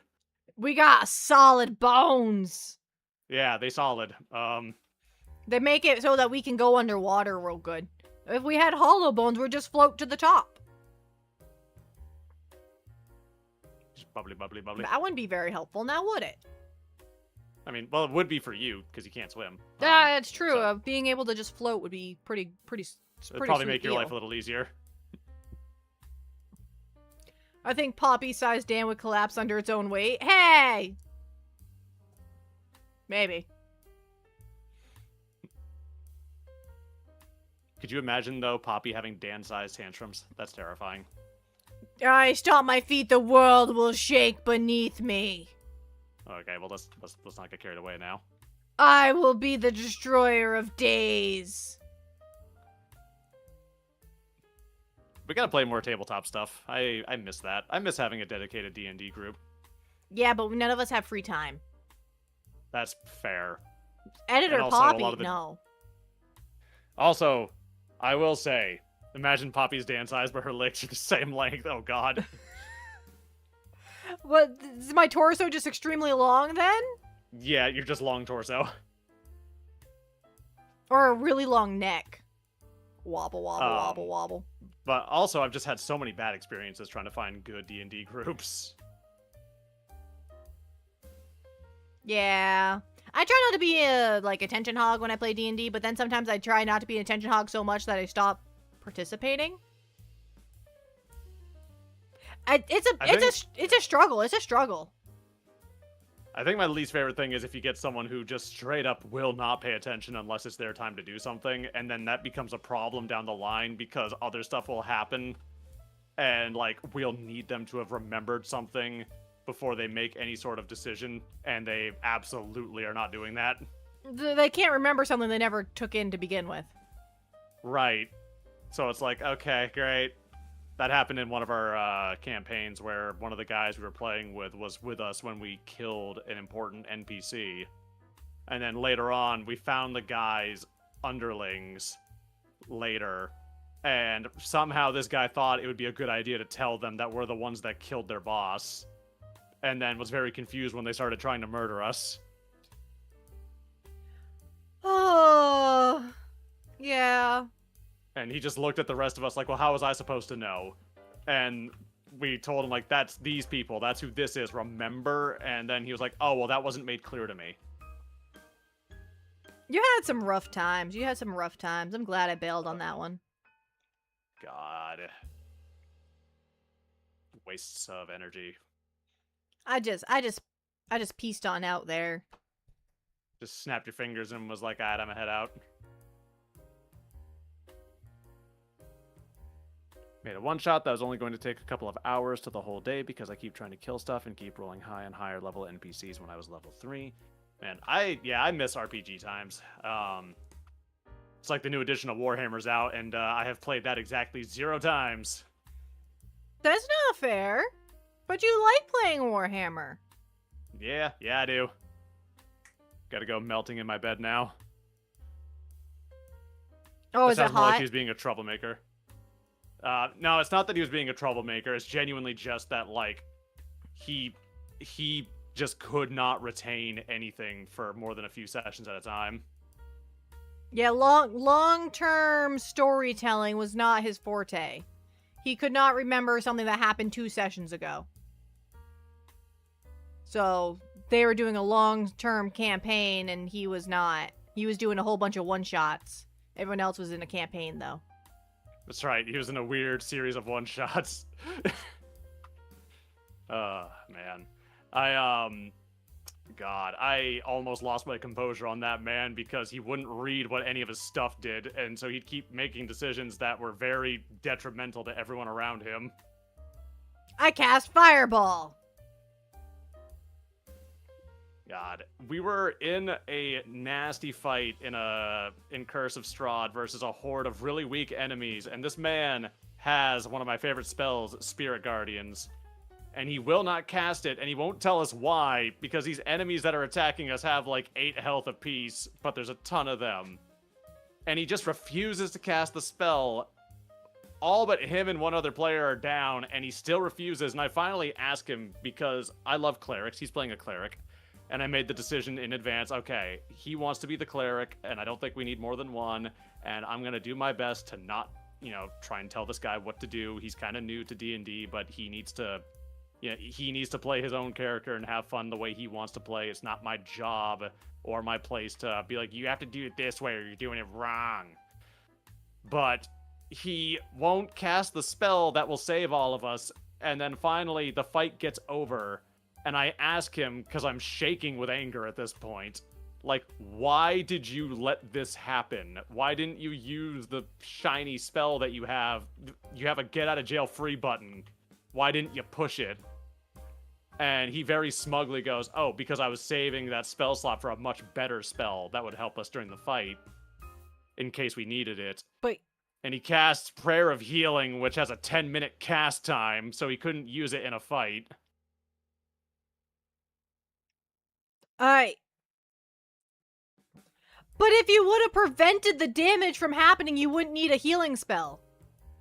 A: We got solid bones.
B: Yeah, they solid.
A: They make it so that we can go underwater real good. If we had hollow bones, we'd just float to the top.
B: Just bubbly.
A: That wouldn't be very helpful, now would it?
B: I mean, well, it would be for you, because you can't swim.
A: That's true. So being able to just float would be pretty
B: it'd probably make your life a little easier.
A: I think Poppy-sized Dan would collapse under its own weight. Hey! Maybe.
B: Could you imagine, though, Poppy having Dan-sized tantrums? That's terrifying.
A: I stomp my feet, the world will shake beneath me.
B: Okay, well, let's not get carried away now.
A: I will be the destroyer of days.
B: We gotta play more tabletop stuff. I miss that. I miss having a dedicated D&D group.
A: Yeah, but none of us have free time.
B: That's fair.
A: Editor Poppy, no.
B: Also, I will say, imagine Poppy's Dan size, but her legs are the same length. Oh, God.
A: What, is my torso just extremely long, then?
B: Yeah, you're just long torso.
A: Or a really long neck. Wobble, wobble, wobble, wobble.
B: But also, I've just had so many bad experiences trying to find good D&D groups.
A: Yeah. I try not to be a, attention hog when I play D&D, but then sometimes I try not to be an attention hog so much that I stop participating. It's a struggle. It's a struggle.
B: I think my least favorite thing is if you get someone who just straight up will not pay attention unless it's their time to do something, and then that becomes a problem down the line because other stuff will happen. and like we'll need them to have remembered something before they make any sort of decision, and they absolutely are not doing that.
A: They can't remember something they never took in to begin with.
B: Right. So it's like, okay, great. That happened in one of our campaigns where one of the guys we were playing with was with us when we killed an important NPC. And then later on, we found the guy's underlings later. And somehow this guy thought it would be a good idea to tell them that we're the ones that killed their boss. And then was very confused when they started trying to murder us.
A: Oh, yeah.
B: And he just looked at the rest of us like, well, how was I supposed to know? And we told him, like, that's these people. That's who this is. Remember? And then he was like, oh, well, that wasn't made clear to me.
A: You had some rough times. I'm glad I bailed on that one.
B: God. Wastes of energy.
A: I just pieced on out there.
B: Just snapped your fingers and was like, alright, I'm gonna head out. Made a one-shot that was only going to take a couple of hours to the whole day because I keep trying to kill stuff and keep rolling high and higher level NPCs when I was level 3. Man, I miss RPG times. It's like the new edition of Warhammer's out, and I have played that exactly 0 times.
A: That's not fair. But you like playing Warhammer.
B: Yeah, I do. Gotta go melting in my bed now.
A: Oh, is it
B: sounds more like
A: hot?
B: he was being a troublemaker. No, it's not that he was being a troublemaker. It's genuinely just that, like, he just could not retain anything for more than a few sessions at a time.
A: Yeah, long-term storytelling was not his forte. He could not remember something that happened 2 sessions ago. So, they were doing a long-term campaign, and he was not. He was doing a whole bunch of one-shots. Everyone else was in a campaign, though.
B: That's right, he was in a weird series of one-shots. Man. God, I almost lost my composure on that man because he wouldn't read what any of his stuff did, and so he'd keep making decisions that were very detrimental to everyone around him.
A: I cast Fireball!
B: God, we were in a nasty fight in Curse of Strahd versus a horde of really weak enemies, and this man has one of my favorite spells, Spirit Guardians, and he will not cast it, and he won't tell us why, because these enemies that are attacking us have like 8 health apiece, but there's a ton of them. And he just refuses to cast the spell. All but him and one other player are down, and he still refuses, and I finally ask him, because I love clerics, he's playing a cleric, and I made the decision in advance, okay, he wants to be the cleric, and I don't think we need more than one, and I'm gonna do my best to not, try and tell this guy what to do. He's kind of new to D&D, but he needs to, he needs to play his own character and have fun the way he wants to play. It's not my job or my place to be like, you have to do it this way or you're doing it wrong. But he won't cast the spell that will save all of us, and then finally the fight gets over. And I ask him, because I'm shaking with anger at this point, like, why did you let this happen? Why didn't you use the shiny spell that you have? You have a get out of jail free button. Why didn't you push it? And he very smugly goes, oh, because I was saving that spell slot for a much better spell that would help us during the fight, in case we needed it.
A: But...
B: And he casts Prayer of Healing, which has a 10-minute cast time, so he couldn't use it in a fight.
A: But if you would have prevented the damage from happening, you wouldn't need a healing spell.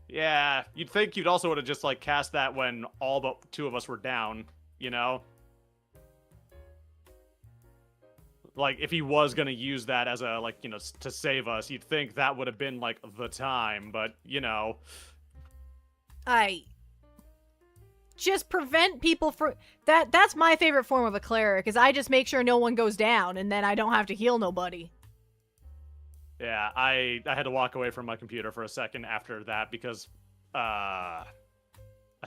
B: Yeah, you'd think you'd also would have just, like, cast that when all but 2 of us were down, Like, if he was gonna use that as a, like, to save us, you'd think that would have been, like, the time, but,
A: Just prevent people from... That's my favorite form of a cleric, is I just make sure no one goes down, and then I don't have to heal nobody.
B: Yeah, I had to walk away from my computer for a second after that because, I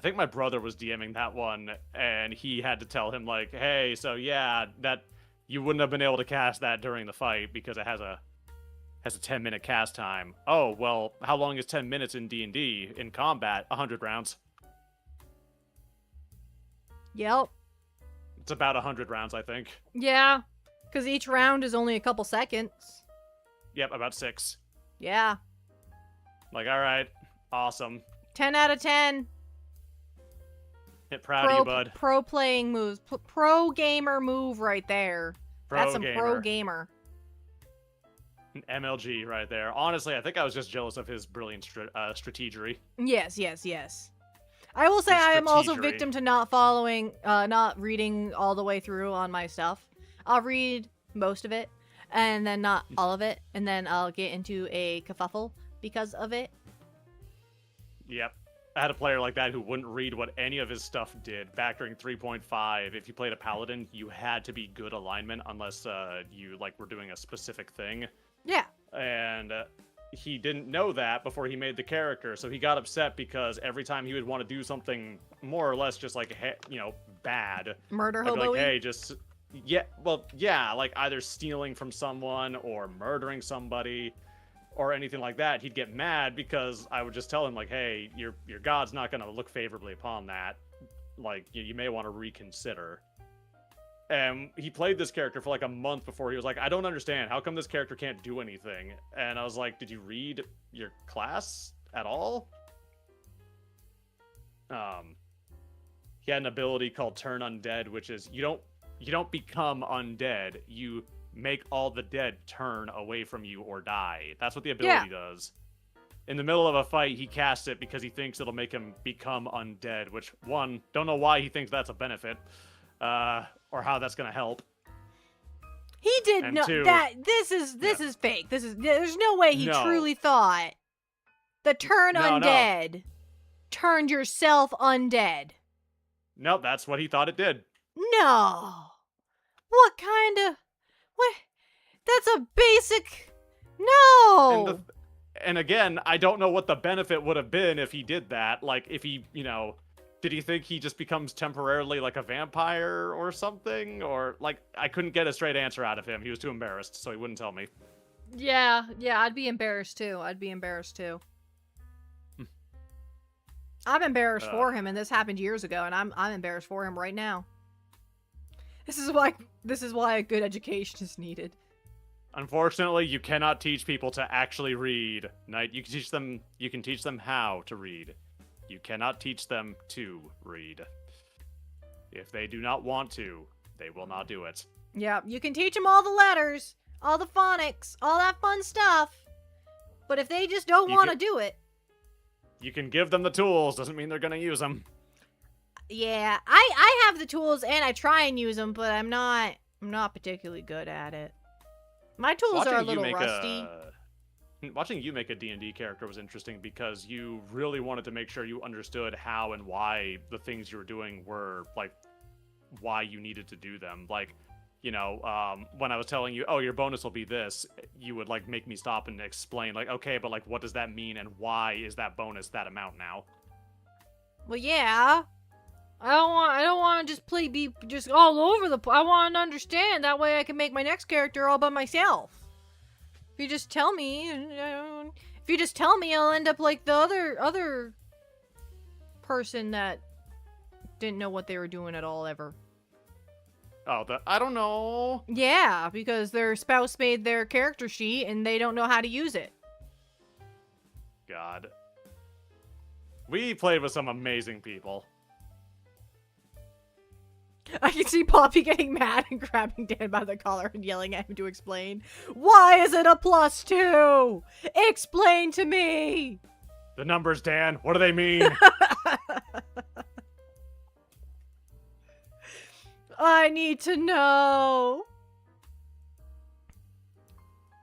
B: think my brother was DMing that one, and he had to tell him, like, hey, so yeah, that you wouldn't have been able to cast that during the fight because it has a 10-minute cast time. Oh, well, how long is 10 minutes in D&D in combat? 100 rounds.
A: Yep.
B: It's about 100 rounds, I think.
A: Yeah. Because each round is only a couple seconds.
B: Yep, about 6.
A: Yeah.
B: Like, all right, awesome.
A: 10 out of 10.
B: Proud of you, bud.
A: Pro playing moves. Pro gamer move right there. That's some pro gamer.
B: MLG right there. Honestly, I think I was just jealous of his brilliant strategery.
A: Yes. I will say I am also victim to not reading all the way through on my stuff. I'll read most of it, and then not all of it, and then I'll get into a kerfuffle because of it.
B: Yep. I had a player like that who wouldn't read what any of his stuff did. Back during 3.5, if you played a paladin, you had to be good alignment unless you were doing a specific thing.
A: Yeah.
B: And he didn't know that before he made the character, so he got upset because every time he would want to do something more or less just bad.
A: Murder
B: I'd be
A: hobo.
B: like, hey, just either stealing from someone or murdering somebody or anything like that. He'd get mad because I would just tell him hey, your god's not going to look favorably upon that. You may want to reconsider. And he played this character for a month before he was like, I don't understand. How come this character can't do anything? And I was like, did you read your class at all? He had an ability called Turn Undead, which is you don't become undead. You make all the dead turn away from you or die. That's what the ability does. In the middle of a fight, he casts it because he thinks it'll make him become undead, which, one, don't know why he thinks that's a benefit. Or how that's gonna help.
A: He did not. That this is fake. There's no way he truly thought the turn undead turned yourself undead.
B: No, that's what he thought it did.
A: No. What kind of what? That's a basic. No.
B: And again, I don't know what the benefit would have been if he did that. If he, did he think he just becomes temporarily a vampire or something? Or, I couldn't get a straight answer out of him. He was too embarrassed, so he wouldn't tell me.
A: Yeah, I'd be embarrassed too. I'm embarrassed for him, and this happened years ago, and I'm embarrassed for him right now. This is why a good education is needed.
B: Unfortunately, you cannot teach people to actually read. You can teach them how to read. You cannot teach them to read. If they do not want to, they will not do it.
A: Yeah, you can teach them all the letters, all the phonics, all that fun stuff. But if they just don't want to do it...
B: You can give them the tools, doesn't mean they're going to use them.
A: Yeah, I have the tools and I try and use them, but I'm not particularly good at it. My tools are a little rusty.
B: Watching you make a D&D character was interesting because you really wanted to make sure you understood how and why the things you were doing were, why you needed to do them. When I was telling you, oh, your bonus will be this, you would, make me stop and explain, okay, but, what does that mean and why is that bonus that amount now?
A: Well, yeah. I don't want to be all over I want to understand. That way I can make my next character all by myself. If you just tell me, I'll end up like the other person that didn't know what they were doing at all ever.
B: Oh, I don't know.
A: Yeah, because their spouse made their character sheet and they don't know how to use it.
B: God. We played with some amazing people.
A: I can see Poppy getting mad and grabbing Dan by the collar and yelling at him to explain. Why is it a +2? Explain to me!
B: The numbers, Dan. What do they mean?
A: I need to know.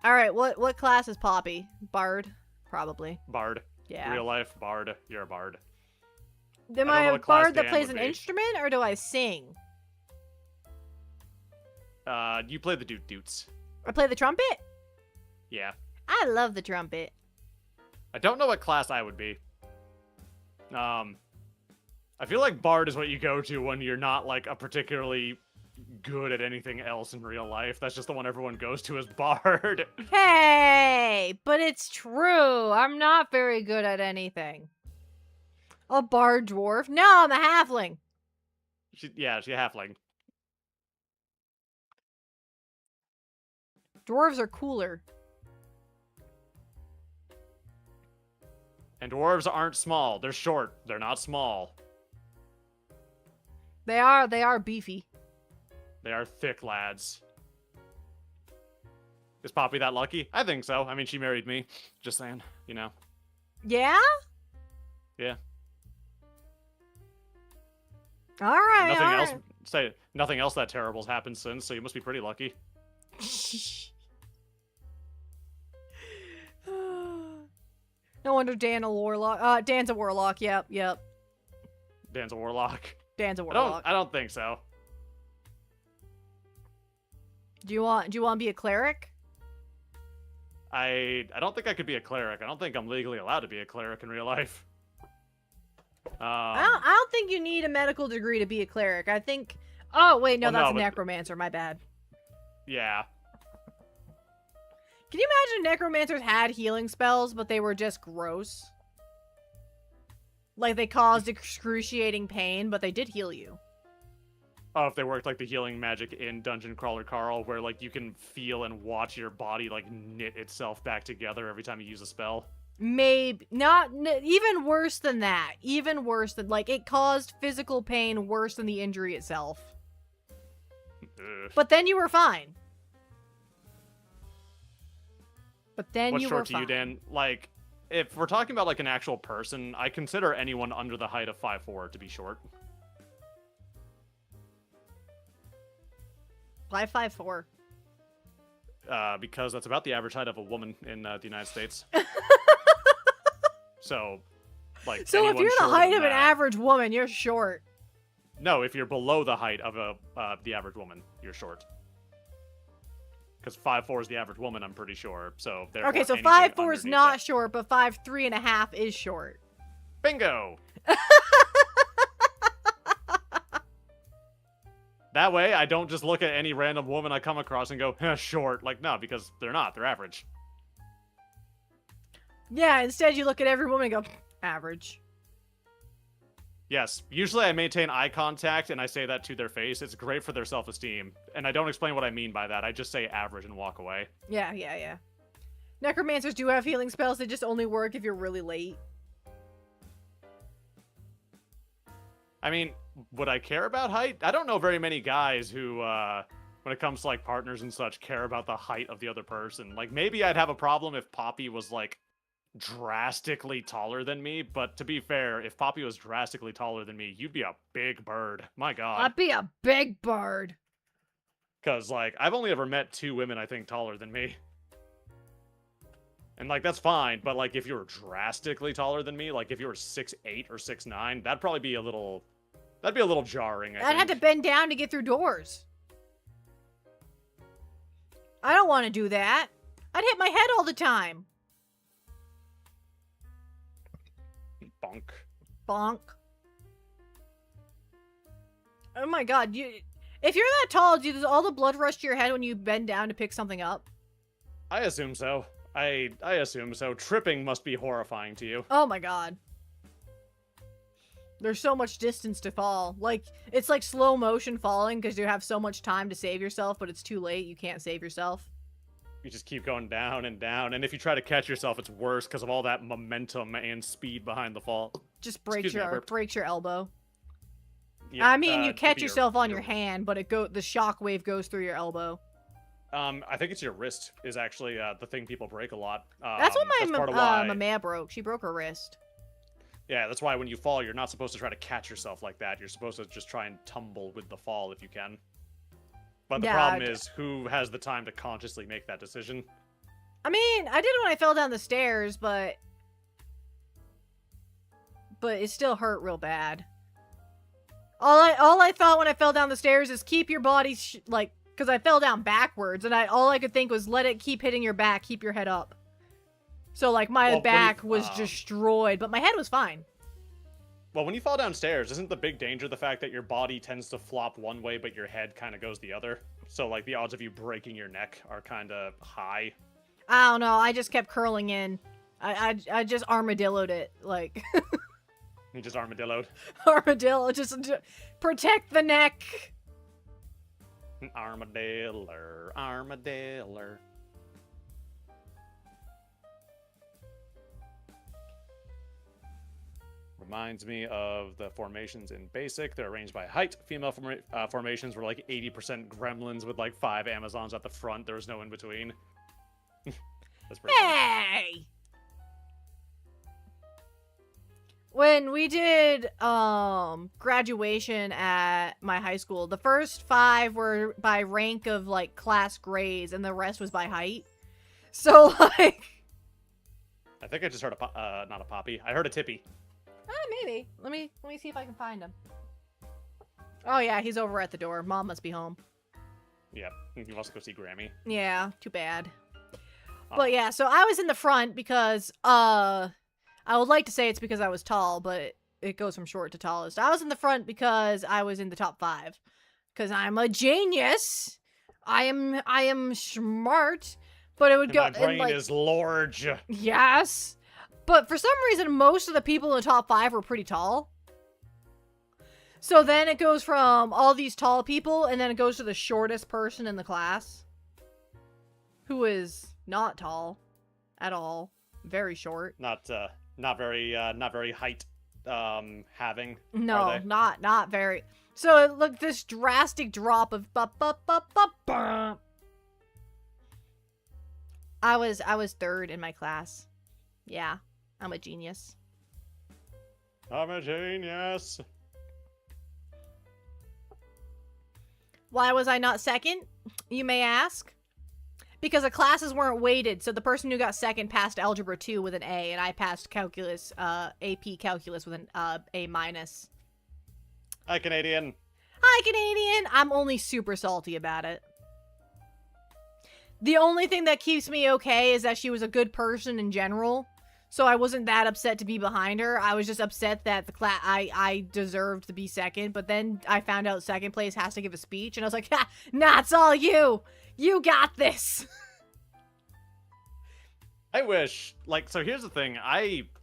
A: Alright, what class is Poppy? Bard? Probably.
B: Bard.
A: Yeah.
B: Real life Bard. You're a Bard.
A: Am I a Bard that plays an instrument, or do I sing?
B: You play the doots.
A: I play the trumpet?
B: Yeah.
A: I love the trumpet.
B: I don't know what class I would be. I feel like Bard is what you go to when you're not, a particularly good at anything else in real life. That's just the one everyone goes to as Bard.
A: Hey! But it's true. I'm not very good at anything. A Bard dwarf? No, I'm a halfling.
B: She's a halfling.
A: Dwarves are cooler.
B: And dwarves aren't small. They're short. They're not small.
A: They are beefy.
B: They are thick lads. Is Poppy that lucky? I think so. I mean, she married me. Just saying, you know.
A: Yeah?
B: Yeah.
A: All right.
B: Nothing else that terrible's happened since, so you must be pretty lucky.
A: No wonder Dan's a warlock. Dan's a warlock. Yep.
B: Dan's a warlock.
A: Dan's a warlock.
B: I don't think so.
A: Do you want to be a cleric?
B: I don't think I could be a cleric. I don't think I'm legally allowed to be a cleric in real life.
A: I don't think you need a medical degree to be a cleric. I think. Oh wait, no, that's a necromancer. My bad.
B: Yeah.
A: Can you imagine necromancers had healing spells, but they were just gross? Like they caused excruciating pain, but they did heal you.
B: Oh, if they worked like the healing magic in Dungeon Crawler Carl, where like you can feel and watch your body like knit itself back together every time you use a spell.
A: Maybe not. Even worse than that. Even worse than like it caused physical pain worse than the injury itself.
B: Ugh.
A: But then you were fine. But then
B: What's
A: you
B: short
A: were
B: to
A: fine.
B: you, Dan? Like, if we're talking about like an actual person, I consider anyone under the height of 5'4" to be short.
A: 5'4".
B: Because that's about the average height of a woman in the United States. So, like,
A: So if
B: anyone
A: you're the
B: shorter
A: height
B: than
A: of an
B: that-
A: average woman, you're short.
B: No, if you're below the height of the average woman, you're short. Because 5'4" is the average woman, I'm pretty sure. So therefore,
A: Okay, so
B: anything
A: 5'4" is
B: underneath
A: not
B: that-
A: short, but 5'3.5" is short.
B: Bingo. That way, I don't just look at any random woman I come across and go, short. Like, no, because they're not. They're average.
A: Yeah, instead you look at every woman and go, average.
B: Yes, usually I maintain eye contact and I say that to their face. It's great for their self-esteem. And I don't explain what I mean by that. I just say average and walk away.
A: Yeah. Necromancers do have healing spells. They just only work if you're really late.
B: I mean, would I care about height? I don't know very many guys who, when it comes to, like, partners and such, care about the height of the other person. Like, maybe I'd have a problem if Poppy was, like, drastically taller than me, but to be fair, if Poppy was drastically taller than me, you'd be a big bird. My god.
A: I'd be a big bird.
B: Because, like, I've only ever met 2 women, I think, taller than me. And, like, that's fine, but, like, if you were drastically taller than me, like, if you were 6'8" or 6'9", that'd probably be a little... That'd be a little jarring,
A: I'd have to bend down to get through doors. I don't want to do that. I'd hit my head all the time.
B: Bonk.
A: Bonk. Oh my god, if you're that tall, does all the blood rush to your head when you bend down to pick something up?
B: I assume so. I assume so. Tripping must be horrifying to you.
A: Oh my god. There's so much distance to fall. Like, it's like slow motion falling because you have so much time to save yourself, but it's too late. You can't save yourself.
B: You just keep going down and down, and if you try to catch yourself, it's worse because of all that momentum and speed behind the fall.
A: Just breaks
B: Excuse me, I burped.
A: your elbow.
B: Yeah,
A: I mean, you
B: it'd
A: catch
B: be
A: yourself on your hand, but the shock wave goes through your elbow.
B: I think it's your wrist is actually the thing people break a lot.
A: That's what
B: part of why-
A: my mama broke. She broke her wrist.
B: Yeah, that's why when you fall, you're not supposed to try to catch yourself like that. You're supposed to just try and tumble with the fall if you can. But the problem is, who has the time to consciously make that decision?
A: I mean, I did it when I fell down the stairs, but it still hurt real bad. All I thought when I fell down the stairs is keep your body because I fell down backwards, and all I could think was let it keep hitting your back, keep your head up. So like my back was destroyed, but my head was fine.
B: Well, when you fall downstairs, isn't the big danger the fact that your body tends to flop one way, but your head kind of goes the other? So like the odds of you breaking your neck are kind of high.
A: I don't know. I just kept curling in. I just armadilloed it, like.
B: He just armadilloed.
A: Armadillo, just protect the neck.
B: Armadillo. Armadillo. Reminds me of the formations in Basic. They're arranged by height. Female formations were like 80% gremlins with like 5 Amazons at the front. There was no in between. That's pretty funny.
A: Hey! When we did graduation at my high school, the first 5 were by rank of like class grades, and the rest was by height. So like,
B: I think I just heard not a poppy. I heard a tippy.
A: maybe. Let me see if I can find him. Oh yeah, he's over at the door. Mom must be home.
B: Yeah, he wants to go see Grammy.
A: Yeah, too bad.
B: Oh.
A: But yeah, so I was in the front because I would like to say it's because I was tall, but it goes from short to tallest. I was in the front because I was in the top 5. Because I'm a genius. I am smart. But it would go.
B: My brain
A: like,
B: is large.
A: Yes. But for some reason, most of the people in the top 5 were pretty tall. So then it goes from all these tall people, and then it goes to the shortest person in the class. Who is not tall at all. Very short.
B: Not very height having.
A: No, not very. So look, this drastic drop of I was 3rd in my class. Yeah, I'm a genius.
B: I'm a genius.
A: Why was I not 2nd? You may ask. Because the classes weren't weighted, so the person who got 2nd passed Algebra 2 with an A, and I passed Calculus, AP Calculus with an A-.
B: Hi, Canadian.
A: Hi, Canadian! I'm only super salty about it. The only thing that keeps me okay is that she was a good person in general, so I wasn't that upset to be behind her. I was just upset that the I deserved to be 2nd, but then I found out 2nd place has to give a speech, and I was like, ha! Nah, it's all you! You got this!
B: I wish, like, so here's the thing.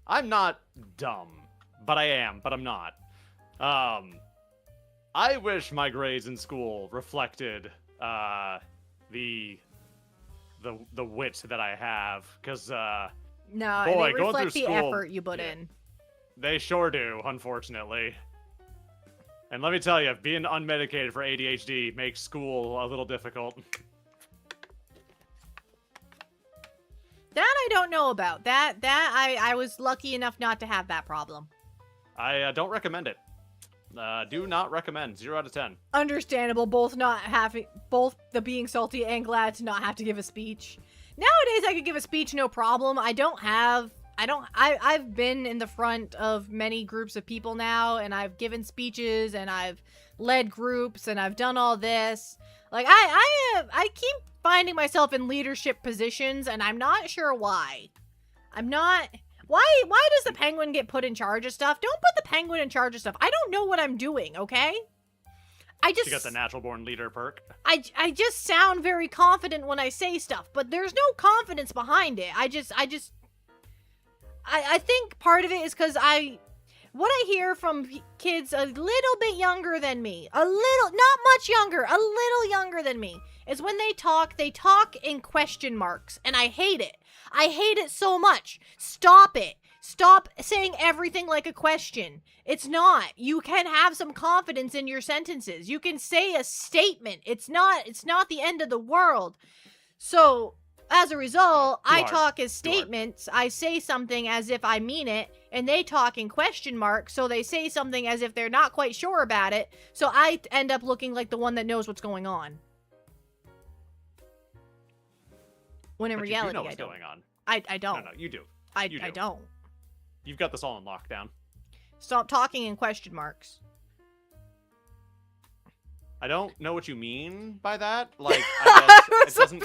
B: I'm not dumb, but I am, but I'm not. I wish my grades in school reflected, the wit that I have, because,
A: No,
B: boy,
A: they
B: going
A: reflect
B: through
A: the
B: school,
A: effort you put in.
B: They sure do, unfortunately. And let me tell you, being unmedicated for ADHD makes school a little difficult.
A: That I don't know about. That I was lucky enough not to have that problem.
B: I don't recommend it. Do not recommend. 0 out of 10.
A: Understandable, both the being salty and glad to not have to give a speech. Nowadays I could give a speech no problem. I've been in the front of many groups of people now, and I've given speeches, and I've led groups, and I've done all this. Like, I keep finding myself in leadership positions, and I'm not sure why. Why does the penguin get put in charge of stuff? Don't put the penguin in charge of stuff. I don't know what I'm doing, okay?
B: You got the natural born leader perk.
A: I just sound very confident when I say stuff, but there's no confidence behind it. I think part of it is because what I hear from kids a little bit younger than me, not much younger, a little younger than me, is when they talk in question marks, and I hate it. I hate it so much. Stop it. Stop saying everything like a question. It's not. You can have some confidence in your sentences. You can say a statement. It's not the end of the world. So, as a result, I talk as statements. I say something as if I mean it, and they talk in question marks, so they say something as if they're not quite sure about it, so I end up looking like the one that knows what's going on. When in reality,
B: you know what's
A: I don't.
B: going on.
A: I don't.
B: No, you do.
A: I
B: You do.
A: don't.
B: You've got this all in lockdown.
A: Stop talking in question marks.
B: I don't know what you mean by that. Like, I guess it doesn't...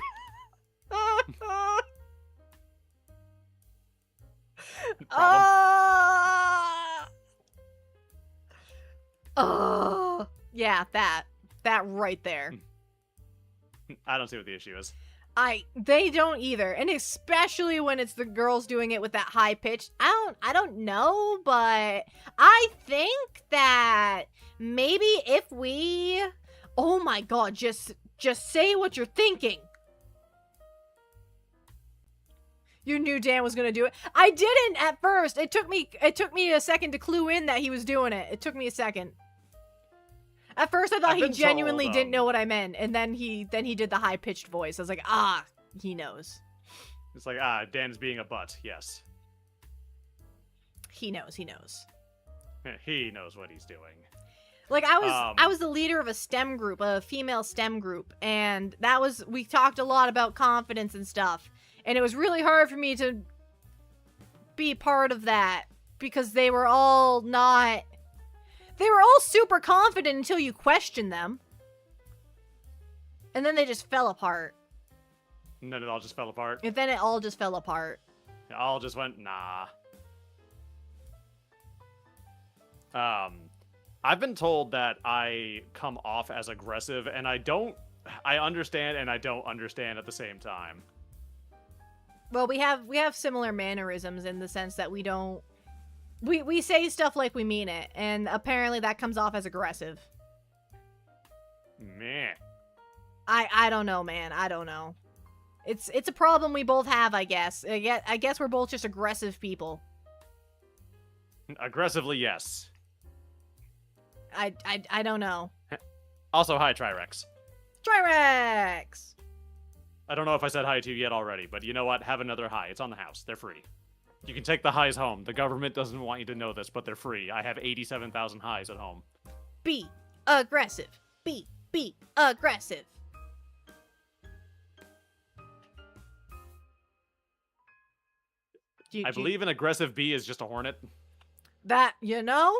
A: Yeah, that right there.
B: I don't see what the issue is.
A: They don't either, and especially when it's the girls doing it with that high pitch. I don't know, but I think that maybe if we, oh my god, just say what you're thinking. You knew Dan was gonna do it. I didn't at first. It took me a second to clue in that he was doing it. It took me a second. At first, I thought he genuinely didn't know what I meant, and then he did the high-pitched voice. I was like, ah, he knows.
B: It's like, Dan's being a butt, yes.
A: He knows.
B: He knows what he's doing.
A: Like, I was the leader of a STEM group, a female STEM group, and we talked a lot about confidence and stuff, and it was really hard for me to be part of that, because they were all super confident until you questioned them. And then they just fell apart.
B: And then it all just fell apart?
A: And then it all just fell apart.
B: It all just went, nah. I've been told that I come off as aggressive, and I understand and I don't understand at the same time.
A: Well, we have similar mannerisms in the sense that we don't... We say stuff like we mean it, and apparently that comes off as aggressive.
B: Meh.
A: I don't know, man. I don't know. It's a problem we both have, I guess. I guess we're both just aggressive people.
B: Aggressively, yes.
A: I don't know.
B: Also, hi, Trirex.
A: Trirex!
B: I don't know if I said hi to you yet already, but you know what? Have another hi. It's on the house. They're free. You can take the highs home. The government doesn't want you to know this, but they're free. I have 87,000 highs at home.
A: Be aggressive. Be aggressive.
B: I believe an aggressive bee is just a hornet.
A: That, you know?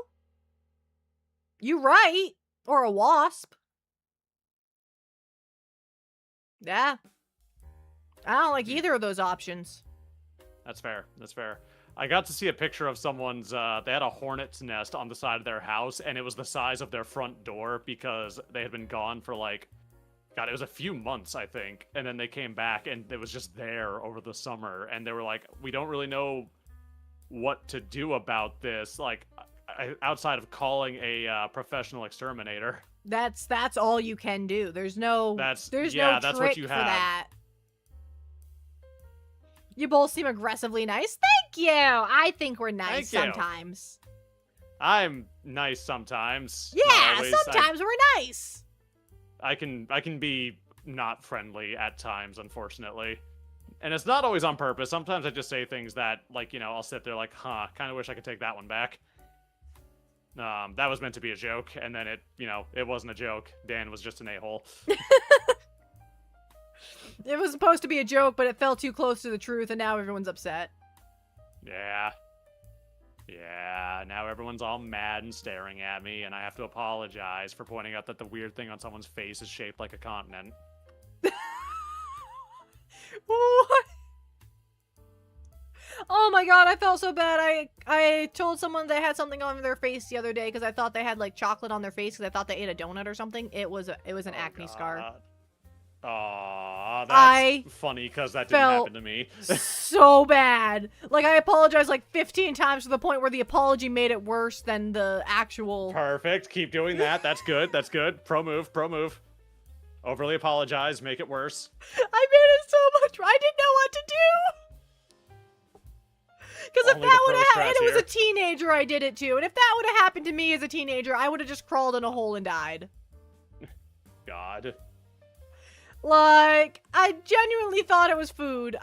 A: You right. Or a wasp. Yeah. I don't like either of those options.
B: That's fair. That's fair. I got to see a picture of someone's, they had a hornet's nest on the side of their house, and it was the size of their front door because they had been gone for, like, God, it was a few months, I think, and then they came back, and it was just there over the summer, and they were like, we don't really know what to do about this, like, outside of calling a professional exterminator.
A: That's all you can do. There's no
B: that's
A: no
B: what
A: trick
B: you
A: for
B: have.
A: that. You both seem aggressively nice. Thank you. I think we're nice sometimes.
B: I'm nice sometimes.
A: Yeah, sometimes we're nice.
B: I can be not friendly at times, unfortunately. And it's not always on purpose. Sometimes I just say things that, like, you know, I'll sit there like, huh, kind of wish I could take that one back. That was meant to be a joke, and then it, you know, it wasn't a joke. Dan was just an a-hole.
A: It was supposed to be a joke, but it fell too close to the truth, and now everyone's upset.
B: Yeah. Yeah, now everyone's all mad and staring at me, and I have to apologize for pointing out that the weird thing on someone's face is shaped like a continent.
A: What? Oh my god, I felt so bad. I told someone they had something on their face the other day because I thought they had, like, chocolate on their face because I thought they ate a donut or something. It was an acne scar.
B: Aw, that's funny because that didn't happen to me.
A: So bad. Like, I apologized like 15 times to the point where the apology made it worse than the actual...
B: Perfect. Keep doing that. That's good. That's good. Pro move. Pro move. Overly apologize. Make it worse.
A: I made it so much... I didn't know what to do. Because if that would have happened... And it was a teenager I did it to. And if that would have happened to me as a teenager, I would have just crawled in a hole and died.
B: God.
A: Like, I genuinely thought it was food.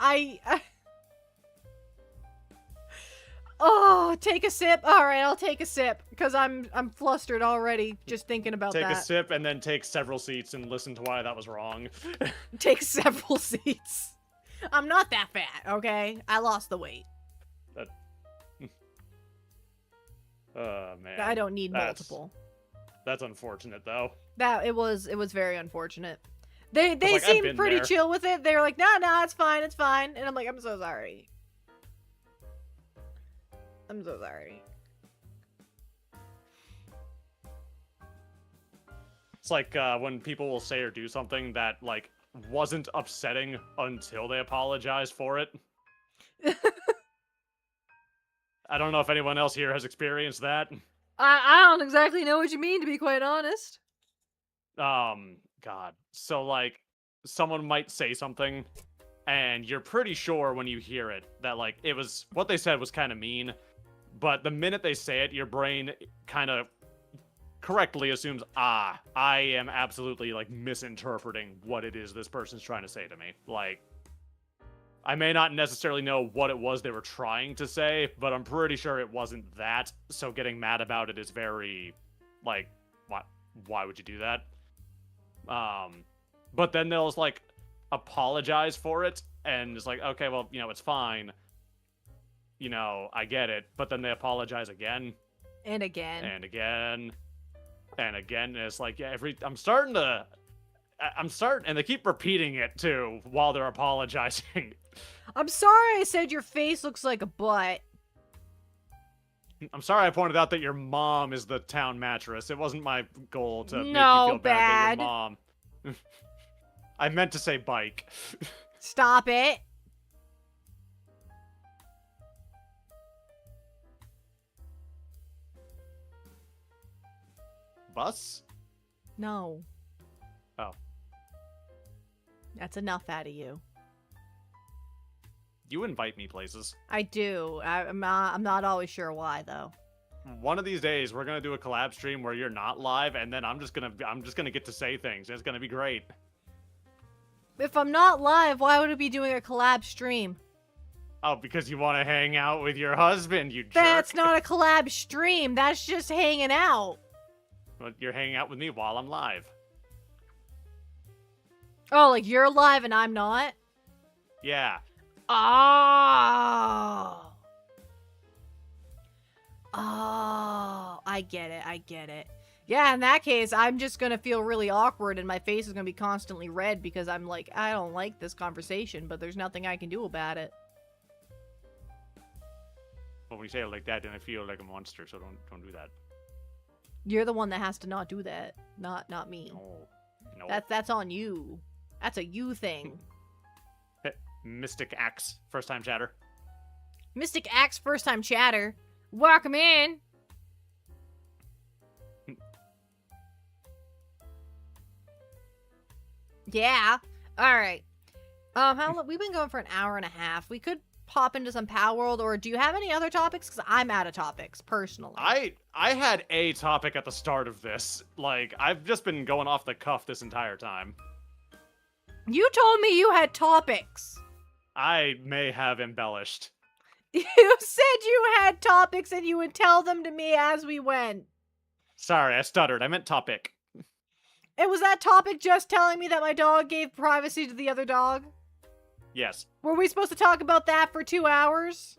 A: Oh, take a sip. All right, I'll take a sip because I'm flustered already just thinking about that.
B: Take a sip and then take several seats and listen to why that was wrong.
A: Take several seats. I'm not that fat, okay? I lost the weight.
B: Oh man.
A: I don't need multiple.
B: That's unfortunate though.
A: It was very unfortunate. They
B: like,
A: seemed pretty chill with it. They were like, nah, it's fine. And I'm like, I'm so sorry. I'm so sorry.
B: It's like when people will say or do something that, like, wasn't upsetting until they apologized for it. I don't know if anyone else here has experienced that.
C: I don't exactly know what you mean, to be quite honest.
B: God. So, like, someone might say something, and you're pretty sure when you hear it that, like, it was, what they said was kind of mean, but the minute they say it, your brain kind of correctly assumes, I am absolutely, like, misinterpreting what it is this person's trying to say to me. Like, I may not necessarily know what it was they were trying to say, but I'm pretty sure it wasn't that, so getting mad about it is very, like, why would you do that? But then they'll just, like, apologize for it, and it's like, okay, well, you know, it's fine. You know, I get it. But then they apologize again.
C: And again.
B: And again. And again. And it's like, yeah, I'm starting, and they keep repeating it, too, while they're apologizing.
C: I'm sorry I said your face looks like a butt.
B: I'm sorry I pointed out that your mom is the town mattress. It wasn't my goal to make you
C: No,
B: feel bad that your mom... I meant to say bike.
C: Stop it.
B: Bus?
C: No.
B: Oh.
C: That's enough out of you.
B: You invite me places.
C: I do. I'm not always sure why, though.
B: One of these days, we're gonna do a collab stream where you're not live, and then I'm just gonna get to say things. It's gonna be great.
C: If I'm not live, why would I be doing a collab stream?
B: Oh, because you want to hang out with your husband, you jerk.
C: That's not a collab stream. That's just hanging out.
B: Well, you're hanging out with me while I'm live.
C: Oh, like you're live and I'm not?
B: Yeah.
C: Oh. Oh, I get it. Yeah, in that case, I'm just gonna feel really awkward and my face is gonna be constantly red because I'm like, I don't like this conversation, but there's nothing I can do about it.
B: Well, when you say it like that, then I feel like a monster, so don't do that.
C: You're the one that has to not do that, not me.
B: No.
C: That's on you. That's a you thing.
B: Mystic Axe, first time chatter.
C: Mystic Axe, first time chatter. Welcome in. Yeah. All right. How long? We've been going for an hour and a half. We could pop into some Power World, or do you have any other topics? Because I'm out of topics personally.
B: I had a topic at the start of this. Like, I've just been going off the cuff this entire time.
C: You told me you had topics.
B: I may have embellished.
C: You said you had topics and you would tell them to me as we went.
B: Sorry, I stuttered. I meant topic.
C: And was that topic just telling me that my dog gave privacy to the other dog?
B: Yes.
C: Were we supposed to talk about that for 2 hours?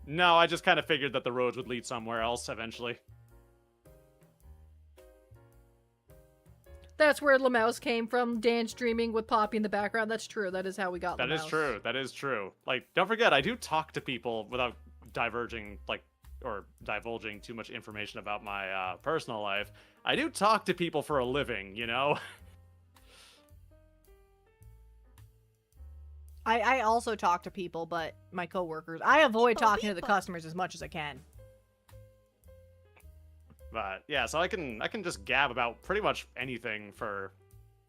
B: No, I just kind of figured that the roads would lead somewhere else eventually.
C: That's where Lamouse came from, Dan streaming with Poppy in the background. That's true. That is how we got
B: That
C: Lamouse.
B: is true. That is true. Like, don't forget, I do talk to people without diverging, like, or divulging too much information about my personal life. I do talk to people for a living, you know?
C: I also talk to people, but my coworkers. I avoid talking to the customers as much as I can.
B: But yeah, so I can just gab about pretty much anything for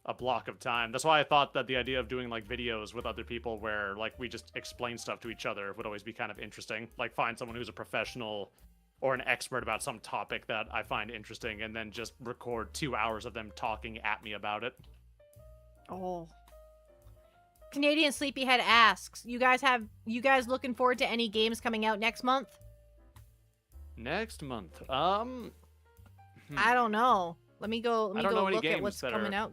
B: a block of time. That's why I thought that the idea of doing like videos with other people where like we just explain stuff to each other would always be kind of interesting. Like find someone who's a professional or an expert about some topic that I find interesting and then just record 2 hours of them talking at me about it.
C: Oh. Canadian Sleepyhead asks, you guys looking forward to any games coming out next month?
B: Next month.
C: I don't know. Let me go look at what's coming out.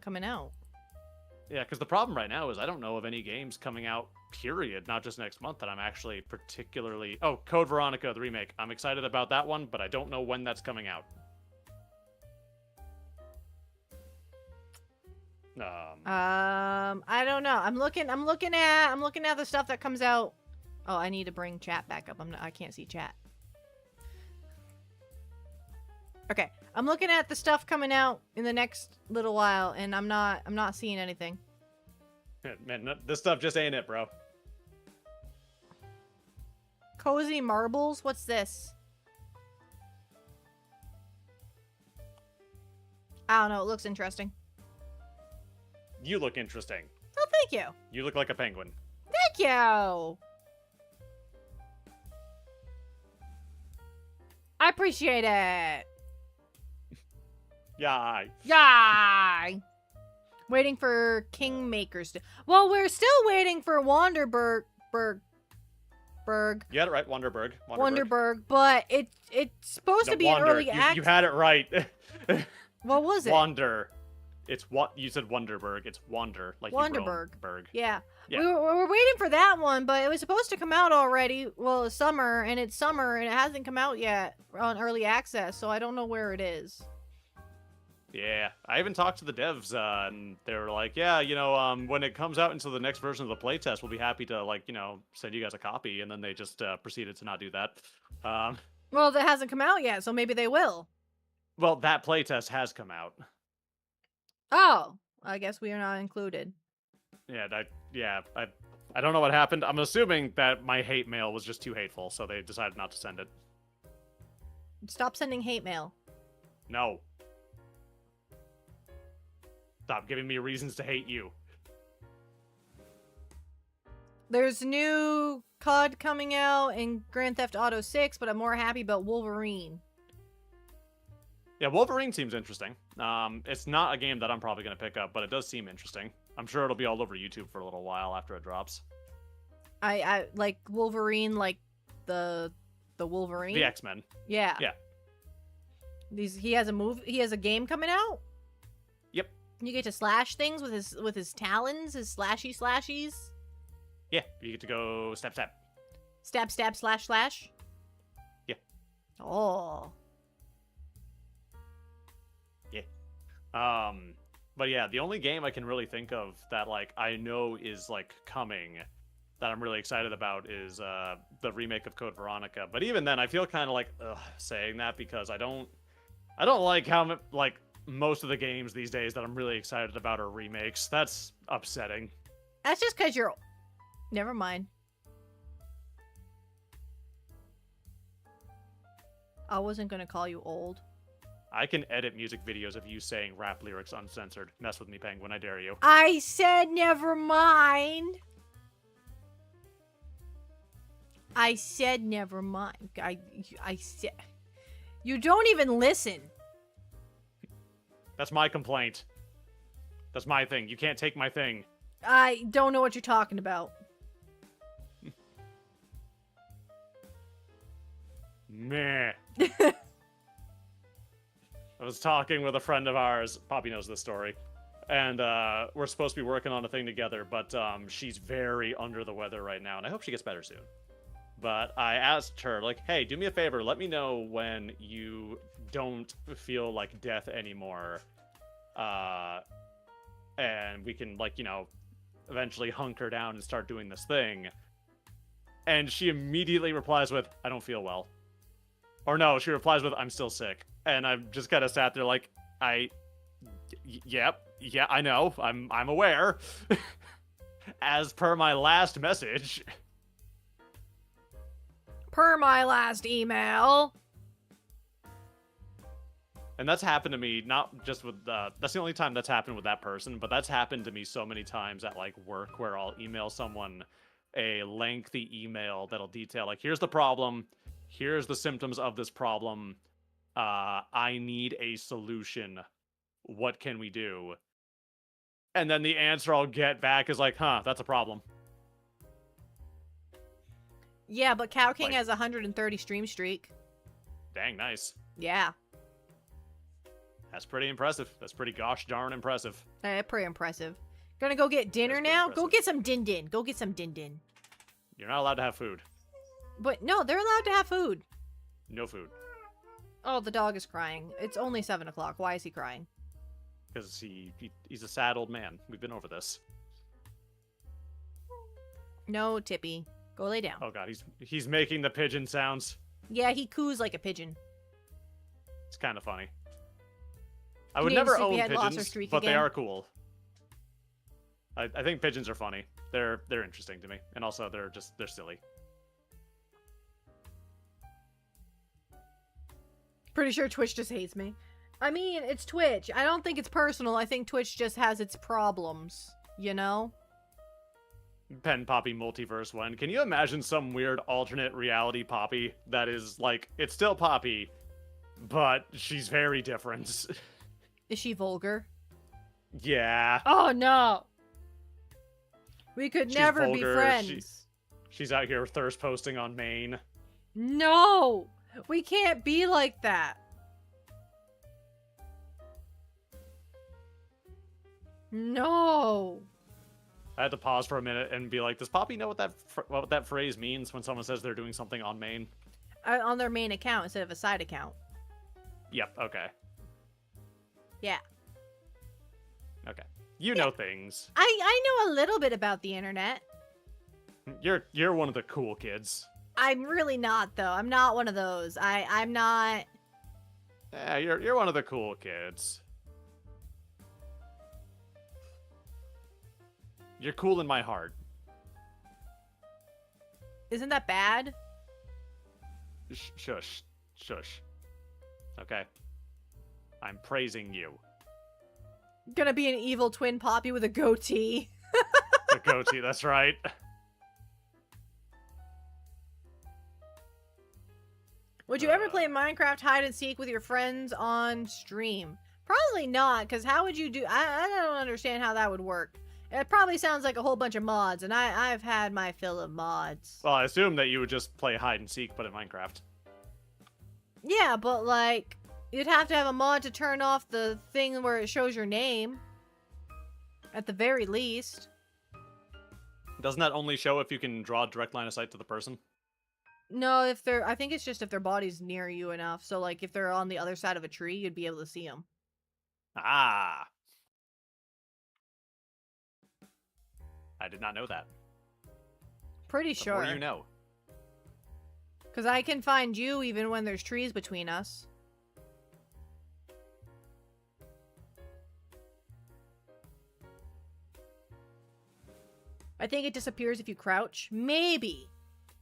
B: Yeah, because the problem right now is I don't know of any games coming out, period, not just next month, that I'm actually particularly... Oh, Code Veronica, the remake. I'm excited about that one, but I don't know when that's coming out.
C: I don't know. I'm looking at the stuff that comes out. Oh, I need to bring chat back up. I can't see chat. Okay, I'm looking at the stuff coming out in the next little while, and I'm not seeing anything.
B: Man, this stuff just ain't it, bro.
C: Cozy marbles? What's this? I don't know. It looks interesting.
B: You look interesting.
C: Oh, thank you.
B: You look like a penguin.
C: Thank you. I appreciate it.
B: Yay.
C: Yay! Waiting for Kingmakers to... Well, we're still waiting for Wanderberg...
B: You had it right, Wonderberg.
C: Wonderberg, but it's supposed to be an early access.
B: You had it right.
C: What was it?
B: Wander. It's what you said. Wonderberg. It's Wander, like
C: Wonderberg.
B: Berg.
C: Yeah.
B: Yeah.
C: We were waiting for that one, but it was supposed to come out already. Well, it's summer, and it hasn't come out yet on early access, so I don't know where it is.
B: Yeah, I even talked to the devs, and they were like, "Yeah, you know, when it comes out into the next version of the playtest, we'll be happy to, like, you know, send you guys a copy." And then they just proceeded to not do that.
C: Well, that hasn't come out yet, so maybe they will.
B: Well, that playtest has come out.
C: Oh, I guess we are not included.
B: Yeah, I don't know what happened. I'm assuming that my hate mail was just too hateful, so they decided not to send it.
C: Stop sending hate mail.
B: No. Stop giving me reasons to hate you.
C: There's new COD coming out in Grand Theft Auto 6, but I'm more happy about Wolverine.
B: Yeah, Wolverine seems interesting. It's not a game that I'm probably going to pick up, but it does seem interesting. I'm sure it'll be all over YouTube for a little while after it drops.
C: I like Wolverine, like the Wolverine.
B: The X-Men.
C: Yeah.
B: Yeah.
C: He has a game coming out?
B: Yep.
C: You get to slash things with his talons, his slashies.
B: Yeah, you get to go stab.
C: Stab, slash.
B: Yeah.
C: Oh.
B: Yeah. But yeah, the only game I can really think of that, like, I know is, like, coming that I'm really excited about is the remake of Code Veronica. But even then, I feel kind of like saying that because I don't like how, like, most of the games these days that I'm really excited about are remakes. That's upsetting.
C: That's just because you're... Never mind. I wasn't going to call you old.
B: I can edit music videos of you saying rap lyrics uncensored. Mess with me, Penguin, I dare you.
C: I said never mind. I said never mind. I said... You don't even listen.
B: That's my complaint. That's my thing. You can't take my thing.
C: I don't know what you're talking about.
B: Meh. I was talking with a friend of ours. Poppy knows this story. And we're supposed to be working on a thing together, but she's very under the weather right now, and I hope she gets better soon. But I asked her, like, hey, do me a favor, let me know when you don't feel like death anymore. And we can, like, you know, eventually hunker down and start doing this thing. And she immediately replies with, I don't feel well. Or no, she replies with, I'm still sick. And I've just kind of sat there like, yeah, I know, I'm aware. As per my last message.
C: Per my last email.
B: And that's happened to me, not just with, that's the only time that's happened with that person, but that's happened to me so many times at, like, work, where I'll email someone a lengthy email that'll detail, like, here's the problem, here's the symptoms of this problem, I need a solution, what can we do? And then the answer I'll get back is like, that's a problem.
C: Yeah, but Cow King
B: Like,
C: has a 130 stream streak.
B: Dang, nice.
C: Yeah.
B: That's pretty impressive. That's pretty gosh darn impressive.
C: Pretty impressive. Gonna go get dinner
B: pretty
C: now?
B: impressive.
C: Go get some din-din. Go get some din-din.
B: You're not allowed to have food.
C: But no, they're allowed to have food.
B: No food.
C: Oh, the dog is crying. It's only 7 o'clock. Why is he crying?
B: Because he's a sad old man. We've been over this.
C: No, Tippy. Go lay down.
B: Oh god, he's making the pigeon sounds.
C: Yeah, he coos like a pigeon.
B: It's kind of funny. I would
C: Canadian
B: never own
C: sleepyhead lost her
B: pigeons,
C: streak
B: but they
C: again.
B: are cool. I think pigeons are funny. They're interesting to me, and also they're silly.
C: Pretty sure Twitch just hates me. I mean, it's Twitch. I don't think it's personal. I think Twitch just has its problems, you know?
B: Pen Poppy Multiverse one. Can you imagine some weird alternate reality Poppy that is like, it's still Poppy, but she's very different?
C: Is she vulgar?
B: Yeah.
C: Oh no! We could
B: She's
C: never be
B: vulgar.
C: friends.
B: She's out here thirst posting on Maine.
C: No! We can't be like that. No!
B: I had to pause for a minute and be like, does Poppy know what that phrase means when someone says they're doing something on Maine?
C: On their main account instead of a side account.
B: Yep, okay.
C: Yeah.
B: Okay. You know things.
C: I know a little bit about the internet.
B: You're one of the cool kids.
C: I'm really not, though. I'm not one of those. I'm not...
B: Yeah, you're one of the cool kids. You're cool in my heart.
C: Isn't that bad?
B: Shush. Shush. Okay. I'm praising you.
C: Gonna be an evil twin Poppy with a goatee.
B: The goatee, that's right.
C: Would you ever play Minecraft hide and seek with your friends on stream? Probably not, because how would you do... I don't understand how that would work. It probably sounds like a whole bunch of mods, and I've had my fill of mods.
B: Well, I assume that you would just play hide and seek, but in Minecraft.
C: Yeah, but like, you'd have to have a mod to turn off the thing where it shows your name. At the very least.
B: Doesn't that only show if you can draw a direct line of sight to the person?
C: No, if they're... I think it's just if their body's near you enough. So like, if they're on the other side of a tree, you'd be able to see them.
B: Ah. I did not know that.
C: Pretty
B: The
C: sure.
B: more you know.
C: Because I can find you even when there's trees between us. I think it disappears if you crouch. Maybe.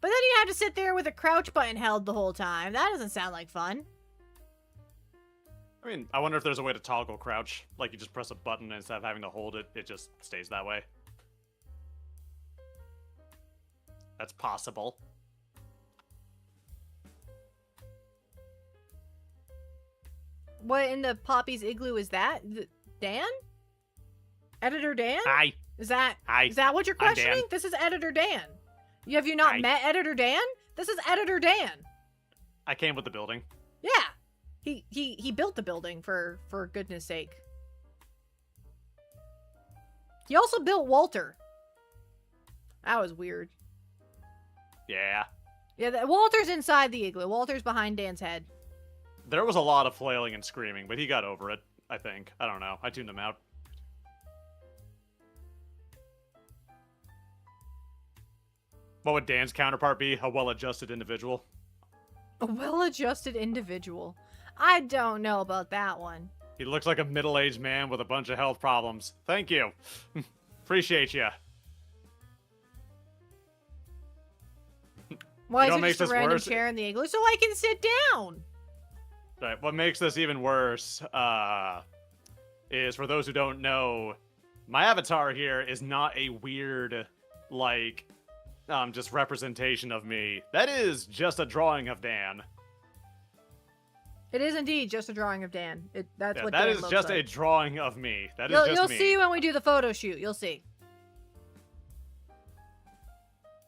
C: But then you have to sit there with a crouch button held the whole time. That doesn't sound like fun.
B: I mean, I wonder if there's a way to toggle crouch. Like, you just press a button and instead of having to hold it, it just stays that way. That's possible.
C: What in the Poppy's igloo is that? Dan? Editor Dan?
B: Hi.
C: Is that what you're
B: I'm Dan.
C: questioning? This is Editor Dan. Have you not
B: Hi.
C: met Editor Dan? This is Editor Dan.
B: I came with the building.
C: Yeah. He built the building for goodness sake. He also built Walter. That was weird.
B: Yeah.
C: Yeah, Walter's inside the igloo. Walter's behind Dan's head.
B: There was a lot of flailing and screaming, but he got over it, I think. I don't know. I tuned him out. What would Dan's counterpart be? A well-adjusted individual?
C: A well-adjusted individual. I don't know about that one.
B: He looks like a middle-aged man with a bunch of health problems. Thank you. Appreciate you.
C: Why
B: You know
C: is
B: what
C: it
B: makes
C: just a
B: this
C: random
B: worse?
C: chair in the igloo? So I can sit down!
B: Right, what makes this even worse is, for those who don't know, my avatar here is not a weird, like, just representation of me. That is just a drawing of Dan.
C: It is indeed just a drawing of Dan. That's
B: Yeah,
C: what
B: that
C: Dan
B: is
C: looks
B: just
C: like.
B: a drawing of me. That is
C: You'll
B: just me.
C: see when we do the photo shoot. You'll see.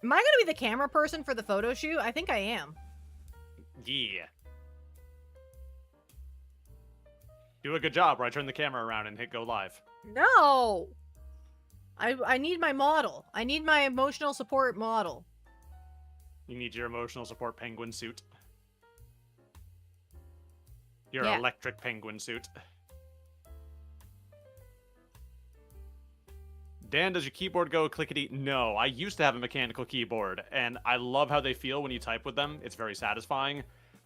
C: Am I gonna be the camera person for the photo shoot? I think I am.
B: Yeah. Do a good job, or I turn the camera around and hit go live.
C: No! I need my model. I need my emotional support model.
B: You need your emotional support penguin suit. Your
C: Yeah.
B: electric penguin suit. Dan, does your keyboard go clickety? No, I used to have a mechanical keyboard, and I love how they feel when you type with them. It's very satisfying.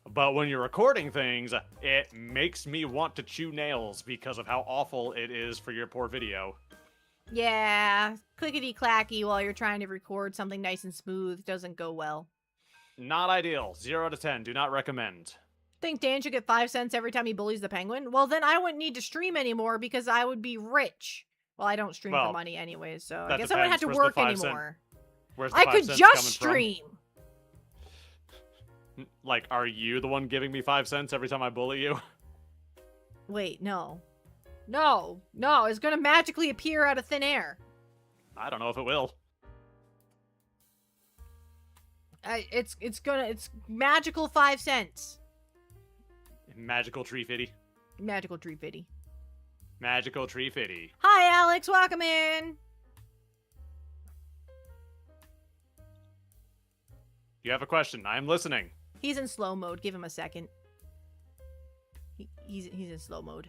B: But when you're recording things, it makes me want to chew nails because of how awful it is for your poor video.
C: Yeah, clickety-clacky while you're trying to record something nice and smooth doesn't go well.
B: Not ideal. 0 to 10. Do not recommend.
C: Think Dan should get 5 cents every time he bullies the penguin? Well, then I wouldn't need to stream anymore because I would be rich. Well, I don't stream for
B: Well,
C: money anyways, so I
B: that
C: guess I wouldn't have to
B: depends. Where's the
C: work
B: 5 cent?
C: anymore.
B: Where's the
C: I
B: 5
C: could
B: cents
C: just
B: coming
C: stream.
B: From? Like, are you the one giving me 5 cents every time I bully you?
C: Wait, no. No, it's gonna magically appear out of thin air.
B: I don't know if it will.
C: It's magical 5 cents.
B: Magical tree fitty.
C: Magical tree fitty.
B: Magical tree fitty.
C: Hi, Alex, welcome in.
B: You have a question. I am listening.
C: He's in slow mode. Give him a second. He's in slow mode.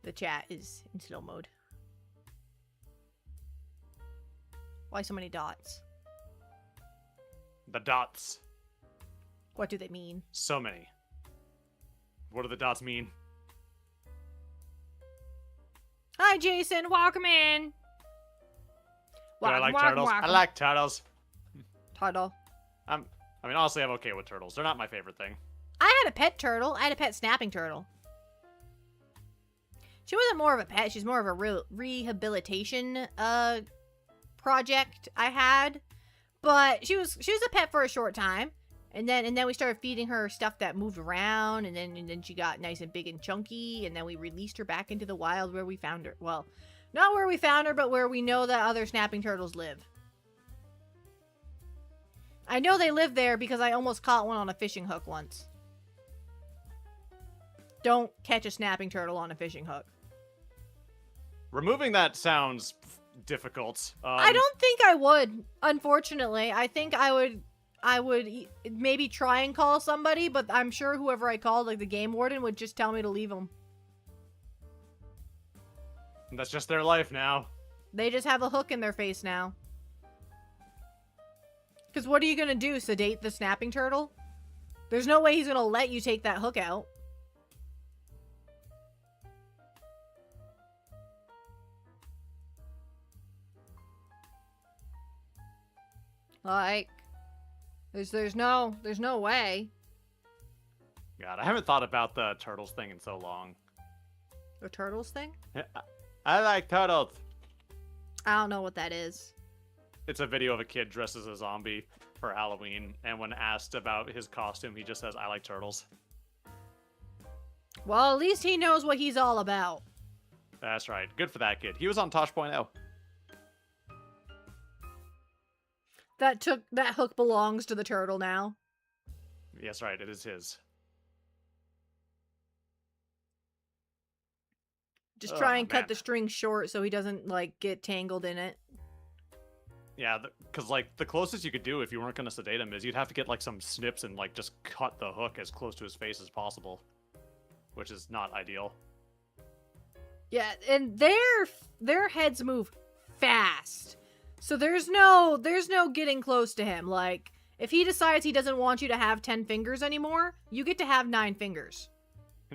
C: The chat is in slow mode. Why so many dots?
B: The dots.
C: What do they mean?
B: So many. What do the dots mean?
C: Hi, Jason. Welcome in.
B: Do I like turtles? I like turtles.
C: Turtle.
B: I mean, honestly, I'm okay with turtles. They're not my favorite thing.
C: I had a pet turtle. I had a pet snapping turtle. She wasn't more of a pet. She's more of a rehabilitation project I had. But she was a pet for a short time. And then we started feeding her stuff that moved around, and then she got nice and big and chunky, and then we released her back into the wild where we found her. Well, not where we found her, but where we know that other snapping turtles live. I know they live there because I almost caught one on a fishing hook once. Don't catch a snapping turtle on a fishing hook.
B: Removing that sounds difficult.
C: I don't think I would, unfortunately. I think I would maybe try and call somebody, but I'm sure whoever I called, like the game warden, would just tell me to leave them.
B: That's just their life now.
C: They just have a hook in their face now. Because what are you going to do, sedate the snapping turtle? There's no way he's going to let you take that hook out. Like, there's no way.
B: God, I haven't thought about the turtles thing in so long.
C: The turtles thing?
B: I like turtles.
C: I don't know what that is.
B: It's a video of a kid dressed as a zombie for Halloween, and when asked about his costume, he just says, I like turtles.
C: Well, at least he knows what he's all about.
B: That's right. Good for that kid. He was on Tosh.0.
C: That hook belongs to the turtle now.
B: Yes, right. It is his.
C: Just try and cut
B: man.
C: the string short so he doesn't, like, get tangled in it.
B: Yeah, because, like, the closest you could do if you weren't going to sedate him is you'd have to get, like, some snips and, like, just cut the hook as close to his face as possible. Which is not ideal.
C: Yeah, and their heads move fast. So there's no getting close to him. Like, if he decides he doesn't want you to have 10 fingers anymore, you get to have 9 fingers.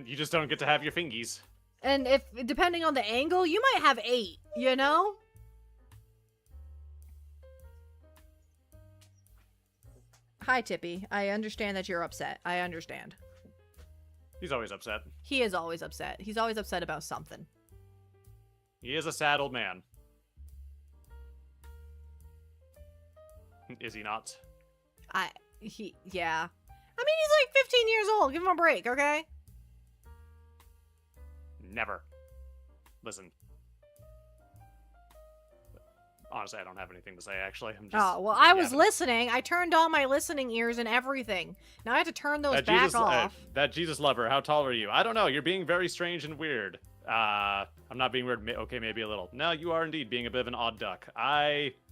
B: You just don't get to have your fingies.
C: And if, depending on the angle, you might have 8, you know? Hi, Tippy. I understand that you're upset. I understand.
B: He's always upset.
C: He is always upset. He's always upset about something.
B: He is a sad old man. Is he not?
C: Yeah. I mean, he's like 15 years old. Give him a break, okay?
B: Never. Listen. Honestly, I don't have anything to say, actually. I'm just,
C: Oh, well, I was listening. I turned on my listening ears and everything. Now I have to turn those back off.
B: That Jesus lover, how tall are you? I don't know. You're being very strange and weird. I'm not being weird. Okay, maybe a little. No, you are indeed being a bit of an odd duck.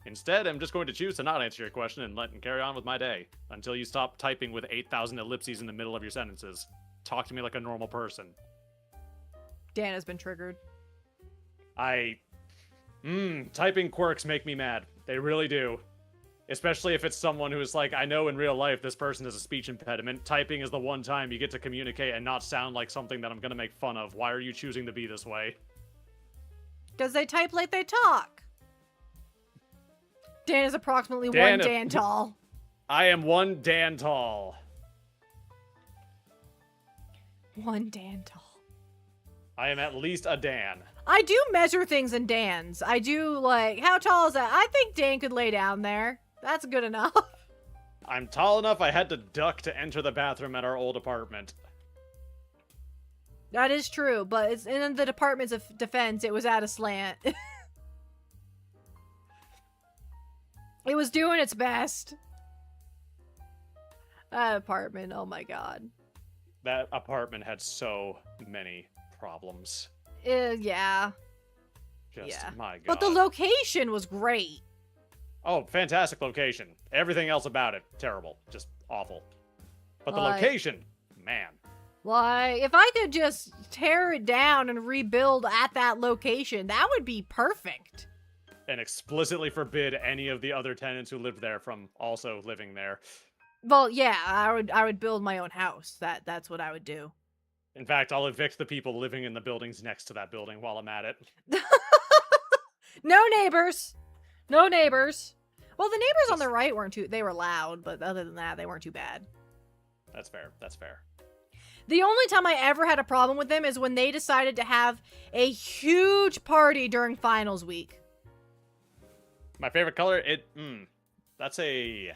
B: Instead, I'm just going to choose to not answer your question and carry on with my day. Until you stop typing with 8,000 ellipses in the middle of your sentences. Talk to me like a normal person.
C: Dan has been triggered.
B: Typing quirks make me mad. They really do. Especially if it's someone who is like, I know in real life this person has a speech impediment. Typing is the one time you get to communicate and not sound like something that I'm gonna make fun of. Why are you choosing to be this way?
C: Because they type like they talk. Dan is approximately
B: Dan-
C: one Dan tall.
B: I am 1 Dan tall.
C: 1 Dan tall.
B: I am at least a Dan.
C: I do measure things in Dans. I do, like, how tall is that? I think Dan could lay down there. That's good enough.
B: I'm tall enough I had to duck to enter the bathroom at our old apartment.
C: That is true, but it's in the Department's of Defense, it was at a slant. It was doing its best. That apartment, oh my god.
B: That apartment had so many problems.
C: Yeah.
B: Just,
C: Yeah.
B: my god.
C: But the location was great.
B: Oh, fantastic location. Everything else about it, terrible. Just awful. But the
C: Like-
B: location, man.
C: Like, if I could just tear it down and rebuild at that location, that would be perfect.
B: And explicitly forbid any of the other tenants who lived there from also living there.
C: Well, yeah, I would build my own house. That's what I would do.
B: In fact, I'll evict the people living in the buildings next to that building while I'm at it.
C: No neighbors. No neighbors. Well, the neighbors on the right weren't they were loud, but other than that, they weren't too bad.
B: That's fair. That's fair.
C: The only time I ever had a problem with them is when they decided to have a huge party during finals week.
B: My favorite color, that's a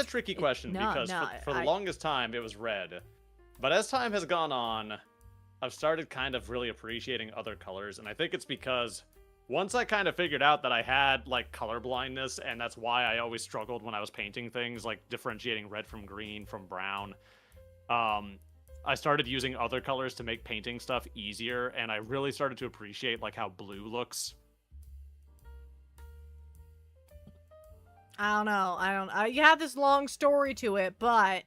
B: tricky question because for the longest time it was red. But as time has gone on, I've started kind of really appreciating other colors, and I think it's because once I kind of figured out that I had like color blindness, and that's why I always struggled when I was painting things, like differentiating red from green from brown. I started using other colors to make painting stuff easier, and I really started to appreciate like how blue looks.
C: I don't know. You have this long story to it, but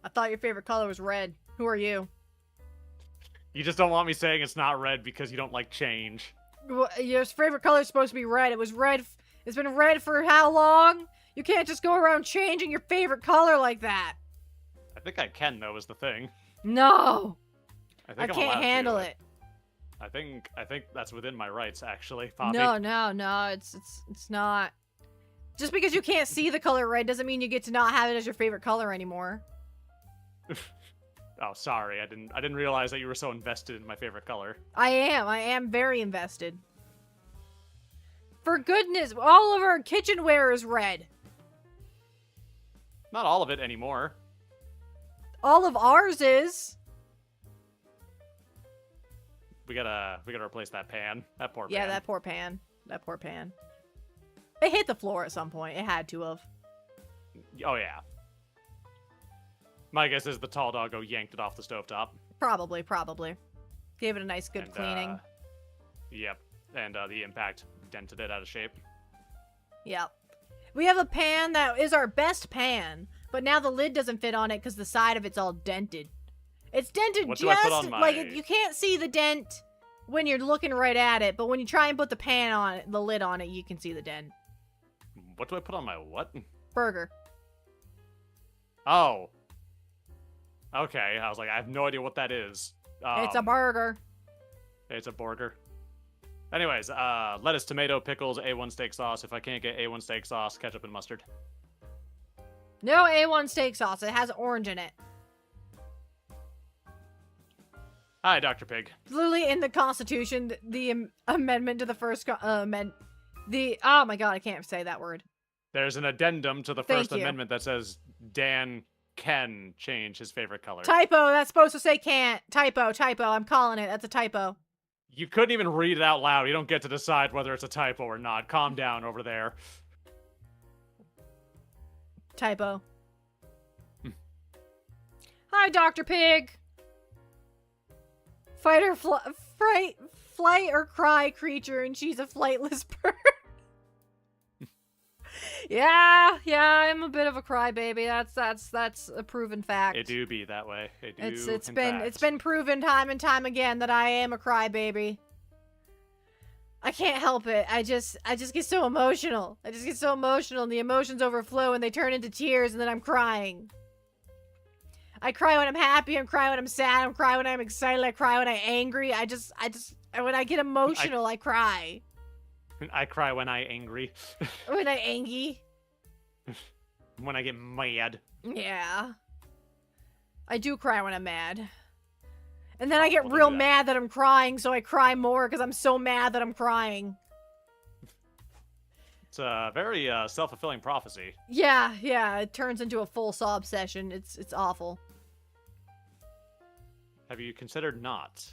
C: I thought your favorite color was red. Who are you?
B: You just don't want me saying it's not red because you don't like change.
C: Your favorite color is supposed to be red. It was red. It's been red for how long? You can't just go around changing your favorite color like that.
B: I think I can, though, is the thing.
C: No.
B: I
C: I can't handle it.
B: I think that's within my rights, actually, Poppy.
C: No. It's not. Just because you can't see the color red doesn't mean you get to not have it as your favorite color anymore.
B: Oh, sorry. I didn't realize that you were so invested in my favorite color.
C: I am very invested. For goodness, all of our kitchenware is red.
B: Not all of it anymore.
C: All of ours is.
B: We gotta replace that pan. That poor pan.
C: Yeah, that poor pan. That poor pan. It hit the floor at some point. It had to have.
B: Oh, yeah. My guess is the tall doggo yanked it off the stovetop.
C: Probably. Gave it a nice good
B: And,
C: cleaning.
B: Yep. And the impact dented it out of shape.
C: Yep. We have a pan that is our best pan, but now the lid doesn't fit on it because the side of it's all dented. It's dented
B: What do I put
C: just
B: on my-
C: like you can't see the dent when you're looking right at it, but when you try and put the pan on it, the lid on it, you can see the dent.
B: What do I put on my what?
C: Burger.
B: Oh. Okay, I was like, I have no idea what that is.
C: It's a burger.
B: It's a burger. Anyways, lettuce, tomato, pickles, A1 steak sauce. If I can't get A1 steak sauce, ketchup and mustard.
C: No A1 steak sauce. It has orange in it.
B: Hi, Dr. Pig.
C: Literally in the Constitution, the amendment to the first oh my god, I can't say that word.
B: There's an addendum to the
C: Thank
B: First
C: you.
B: Amendment that says Dan can change his favorite color.
C: Typo. That's supposed to say can't. Typo. I'm calling it. That's a typo.
B: You couldn't even read it out loud. You don't get to decide whether it's a typo or not. Calm down over there.
C: Typo. Hi, Dr. Pig. Fight or cry creature, and she's a flightless bird. yeah, I'm a bit of a crybaby. That's a proven fact.
B: It do be that way. It do.
C: It's been proven time and time again that I am a crybaby. I can't help it. I just get so emotional. And the emotions overflow and they turn into tears, and then I'm crying. I cry when I'm happy, I cry when I'm sad, I cry when I'm excited, I cry when I'm angry. When I get emotional, I cry.
B: I cry when I angry.
C: When I angry.
B: When I get mad.
C: Yeah. I do cry when I'm mad. And then I get
B: well, don't
C: real
B: do that.
C: mad that I'm crying, so I cry more because I'm so mad that I'm crying.
B: It's a very self-fulfilling prophecy.
C: Yeah, it turns into a full sob session. It's awful.
B: Have you considered not?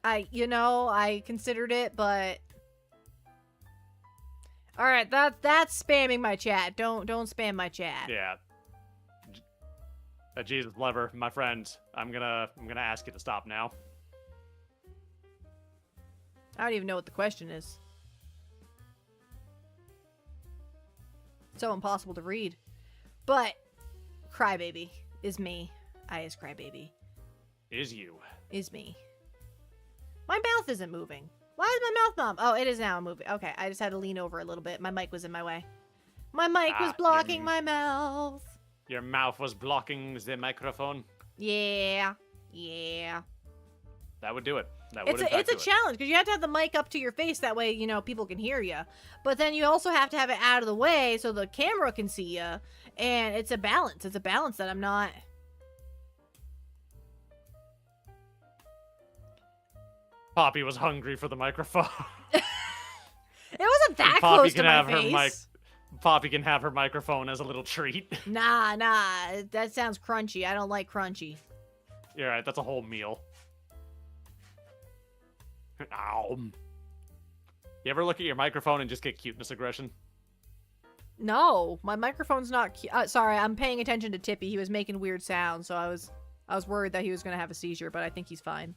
C: I considered it, but all right, that's spamming my chat. Don't spam my chat.
B: Yeah. Jesus Lever, my friend, I'm gonna ask you to stop now.
C: I don't even know what the question is. So impossible to read. But Crybaby is me. I is Crybaby.
B: Is you.
C: Is me. My mouth isn't moving. Why is my mouth numb? Oh, it is now moving. Okay, I just had to lean over a little bit. My mic was in my way. My mic was blocking my mouth.
B: Your mouth was blocking the microphone.
C: Yeah.
B: That would do it. That would
C: It's a challenge because you have to have the mic up to your face. That way, people can hear you. But then you also have to have it out of the way so the camera can see you. And it's a balance. It's a balance that I'm not.
B: Poppy was hungry for the microphone.
C: It wasn't that
B: Poppy
C: close
B: can
C: to my
B: have her
C: face.
B: Poppy can have her microphone as a little treat.
C: Nah. That sounds crunchy. I don't like crunchy.
B: You're right. That's a whole meal. Ow. You ever look at your microphone and just get cuteness aggression?
C: No, my microphone's not. Sorry, I'm paying attention to Tippy. He was making weird sounds, so I was worried that he was gonna have a seizure, but I think he's fine.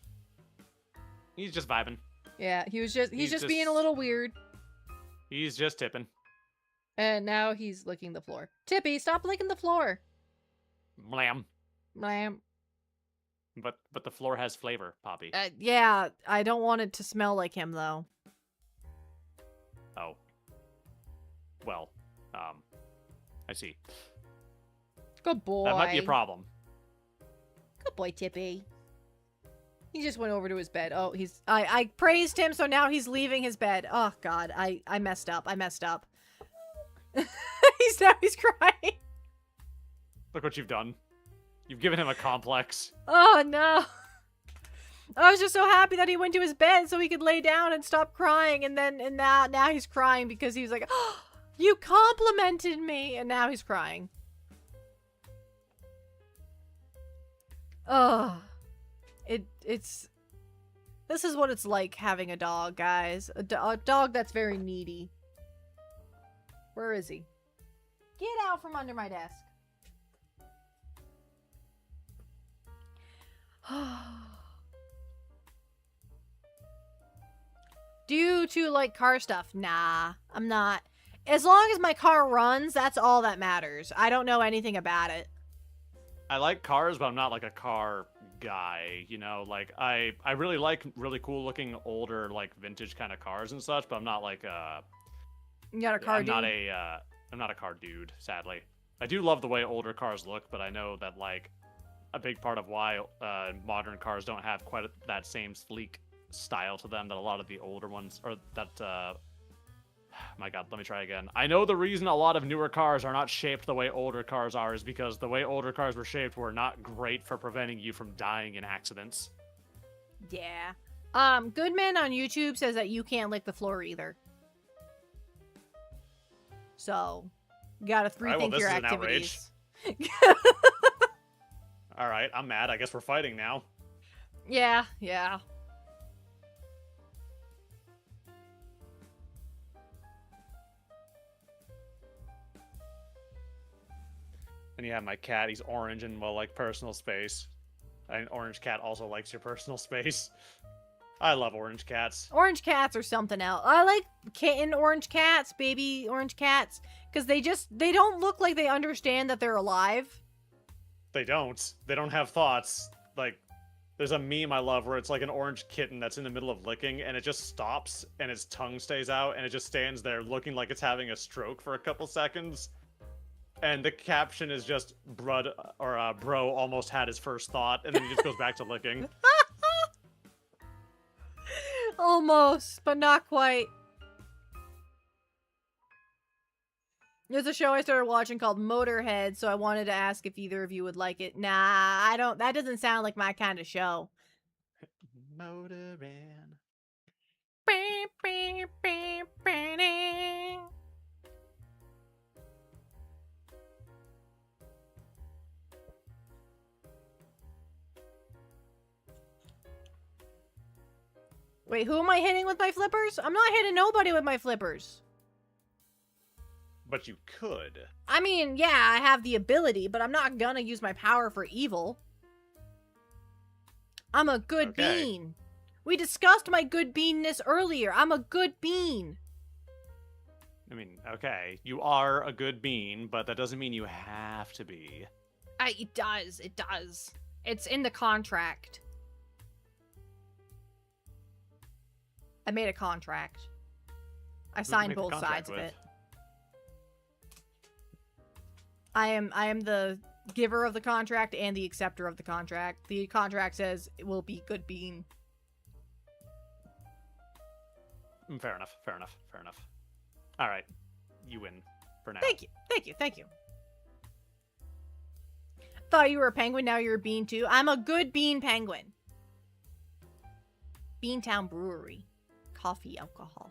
B: He's just vibing.
C: Yeah, he's just being a little weird.
B: He's just tipping.
C: And now he's licking the floor. Tippy, stop licking the floor.
B: Blam.
C: Blam.
B: But the floor has flavor, Poppy.
C: Yeah, I don't want it to smell like him though.
B: Oh. Well, I see.
C: Good boy.
B: That might be a problem.
C: Good boy, Tippy. He just went over to his bed. Oh, I praised him, so now he's leaving his bed. Oh God, I messed up. He's crying.
B: Look what you've done. You've given him a complex.
C: Oh no. I was just so happy that he went to his bed so he could lay down and stop crying, and now he's crying because he was like, oh, you complimented me, and now he's crying. Oh. This is what it's like having a dog, guys. A dog that's very needy. Where is he? Get out from under my desk. Do you two like car stuff? Nah, I'm not. As long as my car runs, that's all that matters. I don't know anything about it.
B: I like cars, but I'm not like a car guy, like I really like really cool looking older like vintage kind of cars and such, but I'm not like
C: You got a car
B: I'm
C: dude?
B: I'm not a car dude, sadly. I do love the way older cars look, but I know that like a big part of why modern cars don't have quite that same sleek style to them that a lot of the older ones, or that my God, let me try again. I know the reason a lot of newer cars are not shaped the way older cars are is because the way older cars were shaped were not great for preventing you from dying in accidents.
C: Yeah. Goodman on YouTube says that you can't lick the floor either. So, you gotta rethink your activities.
B: All right, I'm mad. I guess we're fighting now.
C: Yeah.
B: And you have my cat. He's orange and like personal space. An orange cat also likes your personal space. I love orange cats.
C: Orange cats are something else. I like kitten orange cats, baby orange cats, because they don't look like they understand that they're alive.
B: They don't. They don't have thoughts. Like, there's a meme I love where it's like an orange kitten that's in the middle of licking, and it just stops, and its tongue stays out, and it just stands there looking like it's having a stroke for a couple seconds. And the caption is just, bro almost had his first thought, and then he just goes back to licking.
C: Almost, but not quite. There's a show I started watching called Motorhead, so I wanted to ask if either of you would like it. Nah, I don't. That doesn't sound like my kind of show.
B: Motorin.
C: Wait, who am I hitting with my flippers? I'm not hitting nobody with my flippers.
B: But you could.
C: I mean, yeah, I have the ability, but I'm not gonna use my power for evil. I'm a good bean. We discussed my good beanness earlier. I'm a good bean.
B: I mean, okay, you are a good bean, but that doesn't mean you have to be.
C: It does. It does. It's in the contract. I made a contract. I
B: Who'd you
C: signed
B: make the
C: both
B: contract
C: sides of
B: with?
C: it. I am the giver of the contract and the acceptor of the contract. The contract says it will be good bean.
B: Fair enough, fair enough, fair enough. Alright, you win for now.
C: Thank you. Thank you. Thank you. Thought you were a penguin, now you're a bean too. I'm a good bean penguin. Beantown Brewery. Coffee alcohol.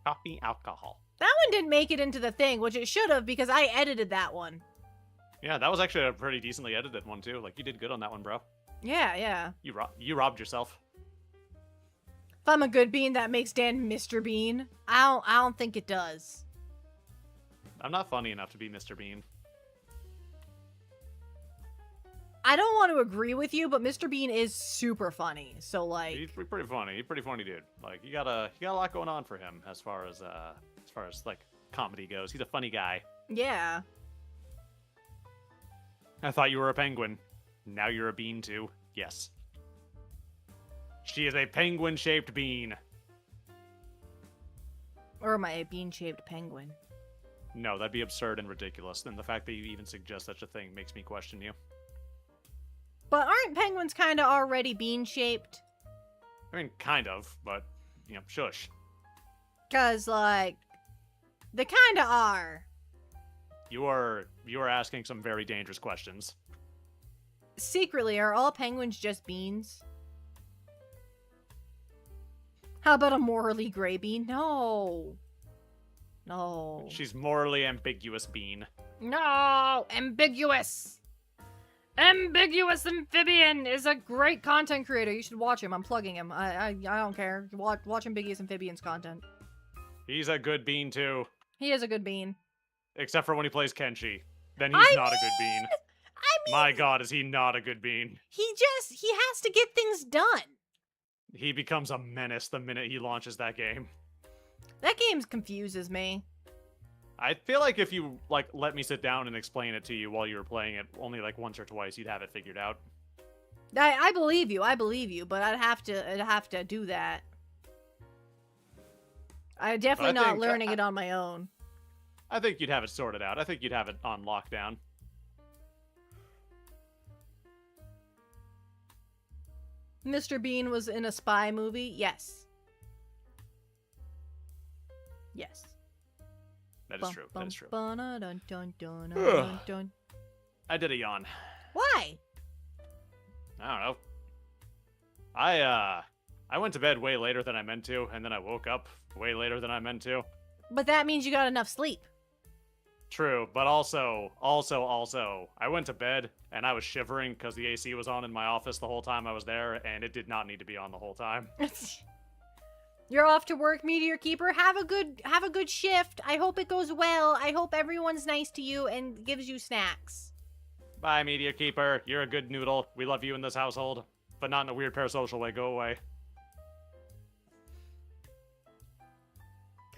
B: Coffee alcohol.
C: That one didn't make it into the thing, which it should have because I edited that one.
B: Yeah, that was actually a pretty decently edited one too. Like, you did good on that one, bro.
C: Yeah, yeah.
B: You robbed yourself.
C: If I'm a good bean, that makes Dan Mr. Bean. I don't think it does.
B: I'm not funny enough to be Mr. Bean.
C: I don't want to agree with you, but Mr. Bean is super funny. So like,
B: He's pretty funny. He's a pretty funny dude. Like, you got a lot going on for him as far as like comedy goes. He's a funny guy.
C: yeah.
B: I thought you were a penguin. Now you're a bean too. Yes. She is a penguin-shaped bean.
C: Or am I a bean-shaped penguin?
B: No, that'd be absurd and ridiculous. And the fact that you even suggest such a thing makes me question you.
C: But aren't penguins kind of already bean-shaped?
B: I mean, kind of, but, you know, shush.
C: Cause like, they kind of are.
B: You are asking some very dangerous questions.
C: Secretly, are all penguins just beans? How about a morally gray bean? No. No.
B: She's morally ambiguous bean.
C: No! Ambiguous! Ambiguous Amphibian is a great content creator. You should watch him. I'm plugging him. I don't care. Watch Ambiguous Amphibian's content.
B: He's a good bean too.
C: He is a good bean.
B: Except for when he plays Kenshi. Then he's not a good bean.
C: I mean,
B: My god, is he not a good bean.
C: he has to get things done.
B: He becomes a menace the minute he launches that game.
C: That game confuses me.
B: I feel like if you, like, let me sit down and explain it to you while you were playing it only, like, once or twice, you'd have it figured out.
C: I believe you, but I'd have to do that. I'm definitely not learning it on my own.
B: I think you'd have it sorted out. I think you'd have it on lockdown.
C: Mr. Bean was in a spy movie? Yes. Yes.
B: That is true. That is true.
C: Dun.
B: I did a yawn.
C: Why?
B: I don't know. I went to bed way later than I meant to, and then I woke up way later than I meant to.
C: But that means you got enough sleep.
B: True, but also, I went to bed and I was shivering because the AC was on in my office the whole time I was there, and it did not need to be on the whole time.
C: You're off to work, Meteor Keeper. Have a good shift. I hope it goes well. I hope everyone's nice to you and gives you snacks.
B: Bye, Meteor Keeper. You're a good noodle. We love you in this household, but not in a weird parasocial way. Go away.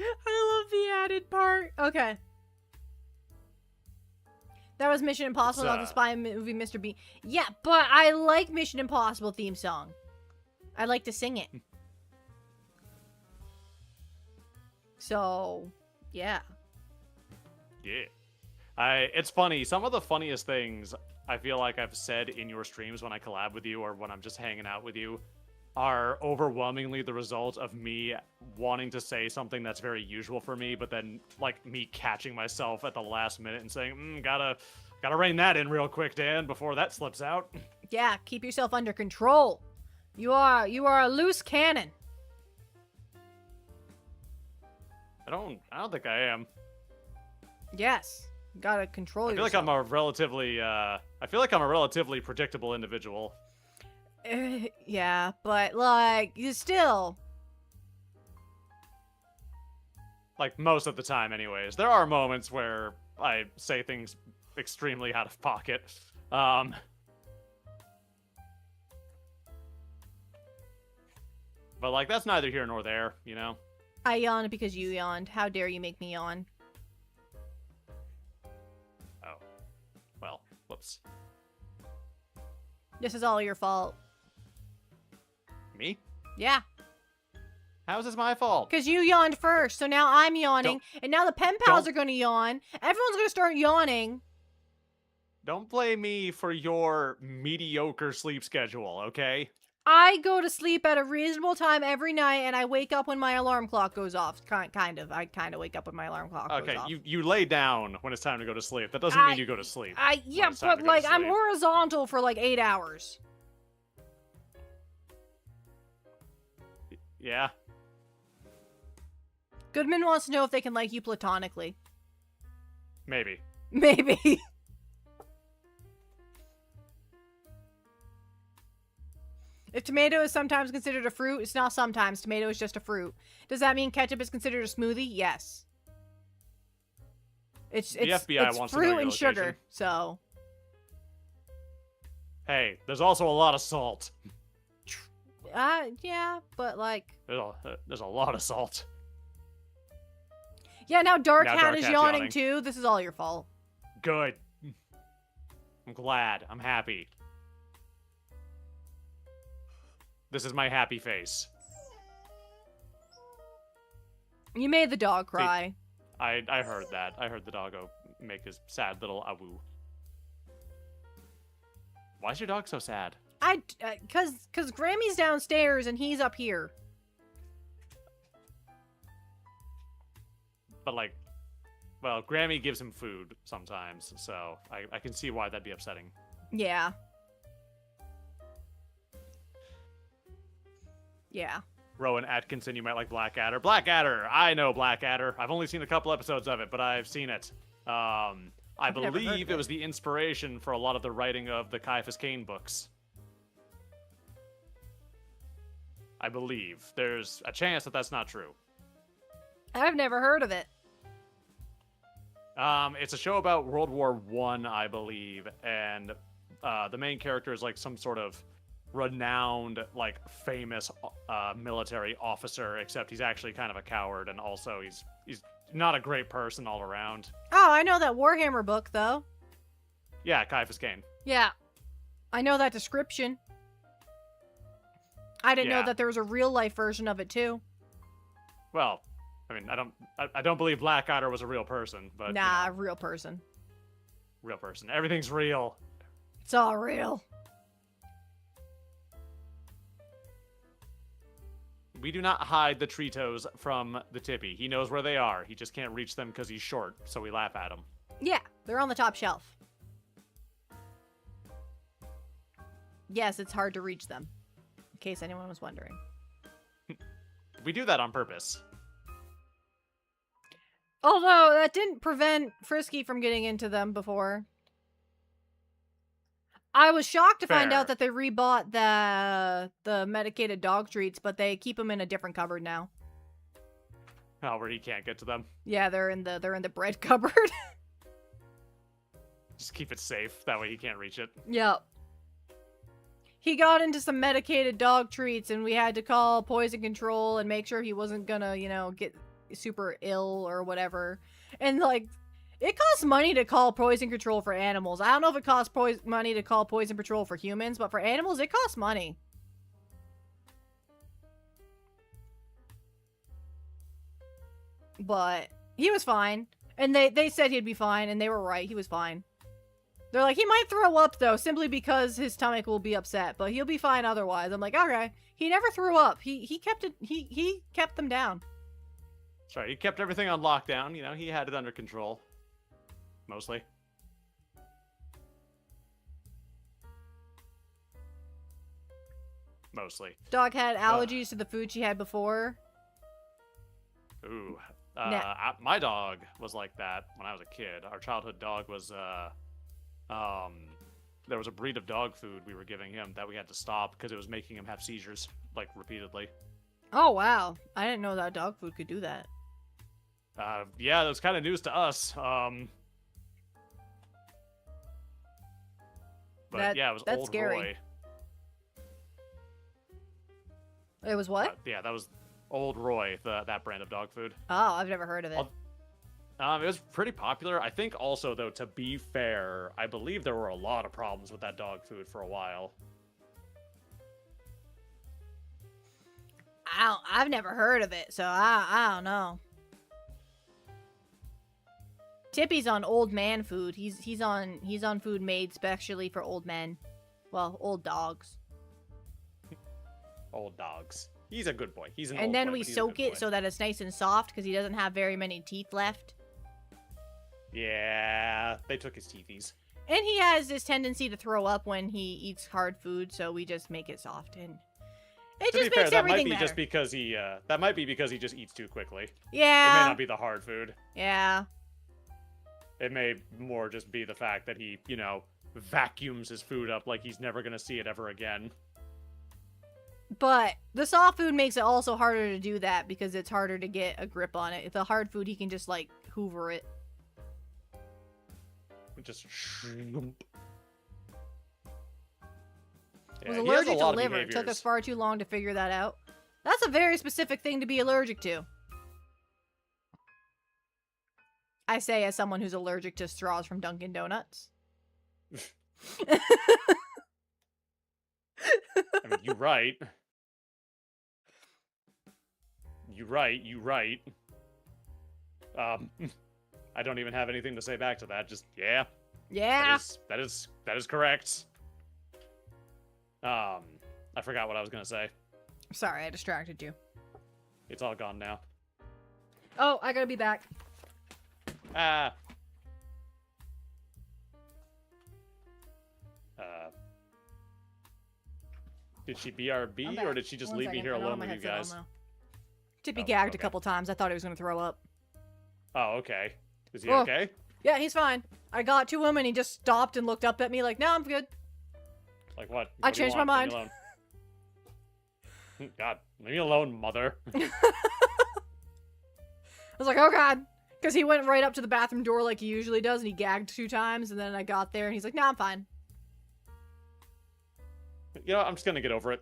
C: I love the added part. Okay. That was Mission Impossible, not the spy movie, Mr. Bean. Yeah, but I like Mission Impossible theme song. I like to sing it. So, yeah.
B: Yeah. It's funny. Some of the funniest things I feel like I've said in your streams when I collab with you or when I'm just hanging out with you are overwhelmingly the result of me wanting to say something that's very usual for me, but then like me catching myself at the last minute and saying, gotta rein that in real quick, Dan, before that slips out.
C: Yeah, keep yourself under control. You are a loose cannon.
B: I don't think I am.
C: Yes, gotta control
B: I feel
C: yourself.
B: like I'm a relatively predictable individual.
C: Yeah, but like you still.
B: Like most of the time, anyways. There are moments where I say things extremely out of pocket. But like that's neither here nor there, you know.
C: I yawned because you yawned. How dare you make me yawn?
B: Oh, well, whoops.
C: This is all your fault.
B: Me?
C: Yeah,
B: How is this my fault?
C: because you yawned first, so now I'm yawning, and now the pen pals
B: don't-
C: are gonna yawn. Everyone's gonna start yawning.
B: Don't blame me for your mediocre sleep schedule, okay?
C: I go to sleep at a reasonable time every night, and I wake up when my alarm clock goes off. Kind of. I kind of wake up when my alarm clock
B: Okay,
C: goes off.
B: you lay down when it's time to go to sleep. That doesn't mean you go to sleep.
C: Yeah,
B: it's time to
C: but
B: go to
C: like I'm
B: sleep.
C: horizontal for like 8 hours.
B: Yeah.
C: Goodman wants to know if they can like you platonically.
B: Maybe.
C: Maybe. If tomato is sometimes considered a fruit, it's not sometimes. Tomato is just a fruit. Does that mean ketchup is considered a smoothie? Yes. It's
B: FBI wants to know
C: fruit
B: your
C: and sugar,
B: location.
C: so.
B: Hey, there's also a lot of salt.
C: Yeah, but like.
B: There's a lot of salt.
C: Yeah, now Dark
B: Now
C: Hat
B: Dark
C: is
B: Hat's
C: yawning
B: yawning.
C: too. This is all your fault.
B: Good. I'm glad. I'm happy. This is my happy face.
C: You made the dog cry.
B: I heard that. I heard the doggo make his sad little awoo. Why is your dog so sad?
C: Cause Grammy's downstairs and he's up here.
B: But like, well, Grammy gives him food sometimes, so I can see why that'd be upsetting.
C: Yeah. Yeah.
B: Rowan Atkinson, you might like Blackadder. Blackadder! I know Blackadder. I've only seen a couple episodes of it, but I've seen it. I
C: I've never heard
B: believe
C: of
B: it
C: it.
B: was the inspiration for a lot of the writing of the Caiaphas Cain books. I believe. There's a chance that that's not true.
C: I've never heard of it.
B: It's a show about World War One, I believe, and the main character is like some sort of renowned, like famous military officer, except he's actually kind of a coward, and also he's not a great person all around.
C: Oh, I know that Warhammer book though.
B: Yeah, Caiaphas Cain.
C: Yeah. I know that description. I didn't know
B: Yeah.
C: that there was a real life version of it too.
B: Well, I mean, I don't believe Blackadder was a real person, but
C: Nah, real person.
B: real person. Everything's real.
C: It's all real.
B: We do not hide the Tritos from the Tippy. He knows where they are. He just can't reach them because he's short, so we laugh at him.
C: Yeah, they're on the top shelf. Yes, it's hard to reach them. In case anyone was wondering.
B: We do that on purpose.
C: Although, that didn't prevent Frisky from getting into them before. I was shocked to find
B: Fair.
C: out that they rebought the medicated dog treats, but they keep them in a different cupboard now.
B: Oh, where he can't get to them.
C: Yeah, they're in the bread cupboard.
B: Just keep it safe. That way he can't reach it.
C: Yep. He got into some medicated dog treats, and we had to call poison control and make sure he wasn't gonna, get super ill or whatever. And, like, it costs money to call poison control for animals. I don't know if it costs money to call poison control for humans, but for animals, it costs money. But he was fine. And they said he'd be fine, and they were right. He was fine. They're like, he might throw up, though, simply because his stomach will be upset, but he'll be fine otherwise. I'm like, okay. He never threw up. He kept it, he kept them down.
B: That's right. He kept everything on lockdown. You know, he had it under control. Mostly. Mostly.
C: Dog had allergies to the food she had before.
B: Ooh.
C: Nah.
B: My dog was like that when I was a kid. Our childhood dog was, there was a breed of dog food we were giving him that we had to stop because it was making him have seizures, like, repeatedly.
C: Oh, wow. I didn't know that dog food could do that.
B: Yeah, that was kind of news to us. But yeah, it was
C: that's
B: Old
C: scary.
B: Roy.
C: It was what?
B: Yeah, that was Old Roy, that brand of dog food.
C: Oh, I've never heard of it.
B: It was pretty popular. I think also, though, to be fair, I believe there were a lot of problems with that dog food for a while.
C: I've never heard of it, so I don't know. Tippy's on old man food. He's on food made specially for old men. Well, old dogs.
B: Old dogs. He's a good boy. He's an
C: And
B: old
C: then
B: boy,
C: we
B: but he's a
C: soak
B: good
C: it
B: boy.
C: so that it's nice and soft because he doesn't have very many teeth left.
B: Yeah, they took his teethies.
C: And he has this tendency to throw up when he eats hard food, so we just make it soft and it
B: To
C: just
B: be fair,
C: makes
B: that might
C: everything
B: be
C: better.
B: just because he that might be because he just eats too quickly. It may
C: Yeah.
B: not be the hard food.
C: Yeah.
B: It may more just be the fact that he, you know, vacuums his food up like he's never gonna see it ever again.
C: But the soft food makes it also harder to do that because it's harder to get a grip on it. The hard food, he can just, like, hoover it.
B: Just shroomp.
C: Was
B: Yeah, he has a
C: allergic to
B: lot of
C: liver. It took us
B: behaviors.
C: far too long to figure that out. That's a very specific thing to be allergic to. I say as someone who's allergic to straws from Dunkin' Donuts.
B: I mean, you're right. You're right. I don't even have anything to say back to that. Just, yeah.
C: Yeah.
B: That is correct. I forgot what I was gonna say.
C: Sorry, I distracted you.
B: It's all gone now.
C: Oh, I gotta be back.
B: Ah. Did she
C: I'm
B: BRB
C: back.
B: or did she just
C: One
B: leave me
C: second.
B: here
C: I don't have
B: alone
C: my
B: with you
C: headset on
B: guys?
C: now. Tippy
B: Oh,
C: gagged a
B: okay.
C: couple times. I thought he was gonna throw up.
B: Oh, okay. Is he
C: Oh.
B: okay?
C: Yeah, he's fine. I got to him and he just stopped and looked up at me like, no, I'm good.
B: Like what?
C: I
B: What do you
C: changed my
B: want? Leave me
C: mind.
B: alone. God, leave me alone, mother.
C: I was like, oh god. Because he went right up to the bathroom door like he usually does and he gagged 2 times and then I got there and he's like, no, I'm fine.
B: You know, I'm just gonna get over it.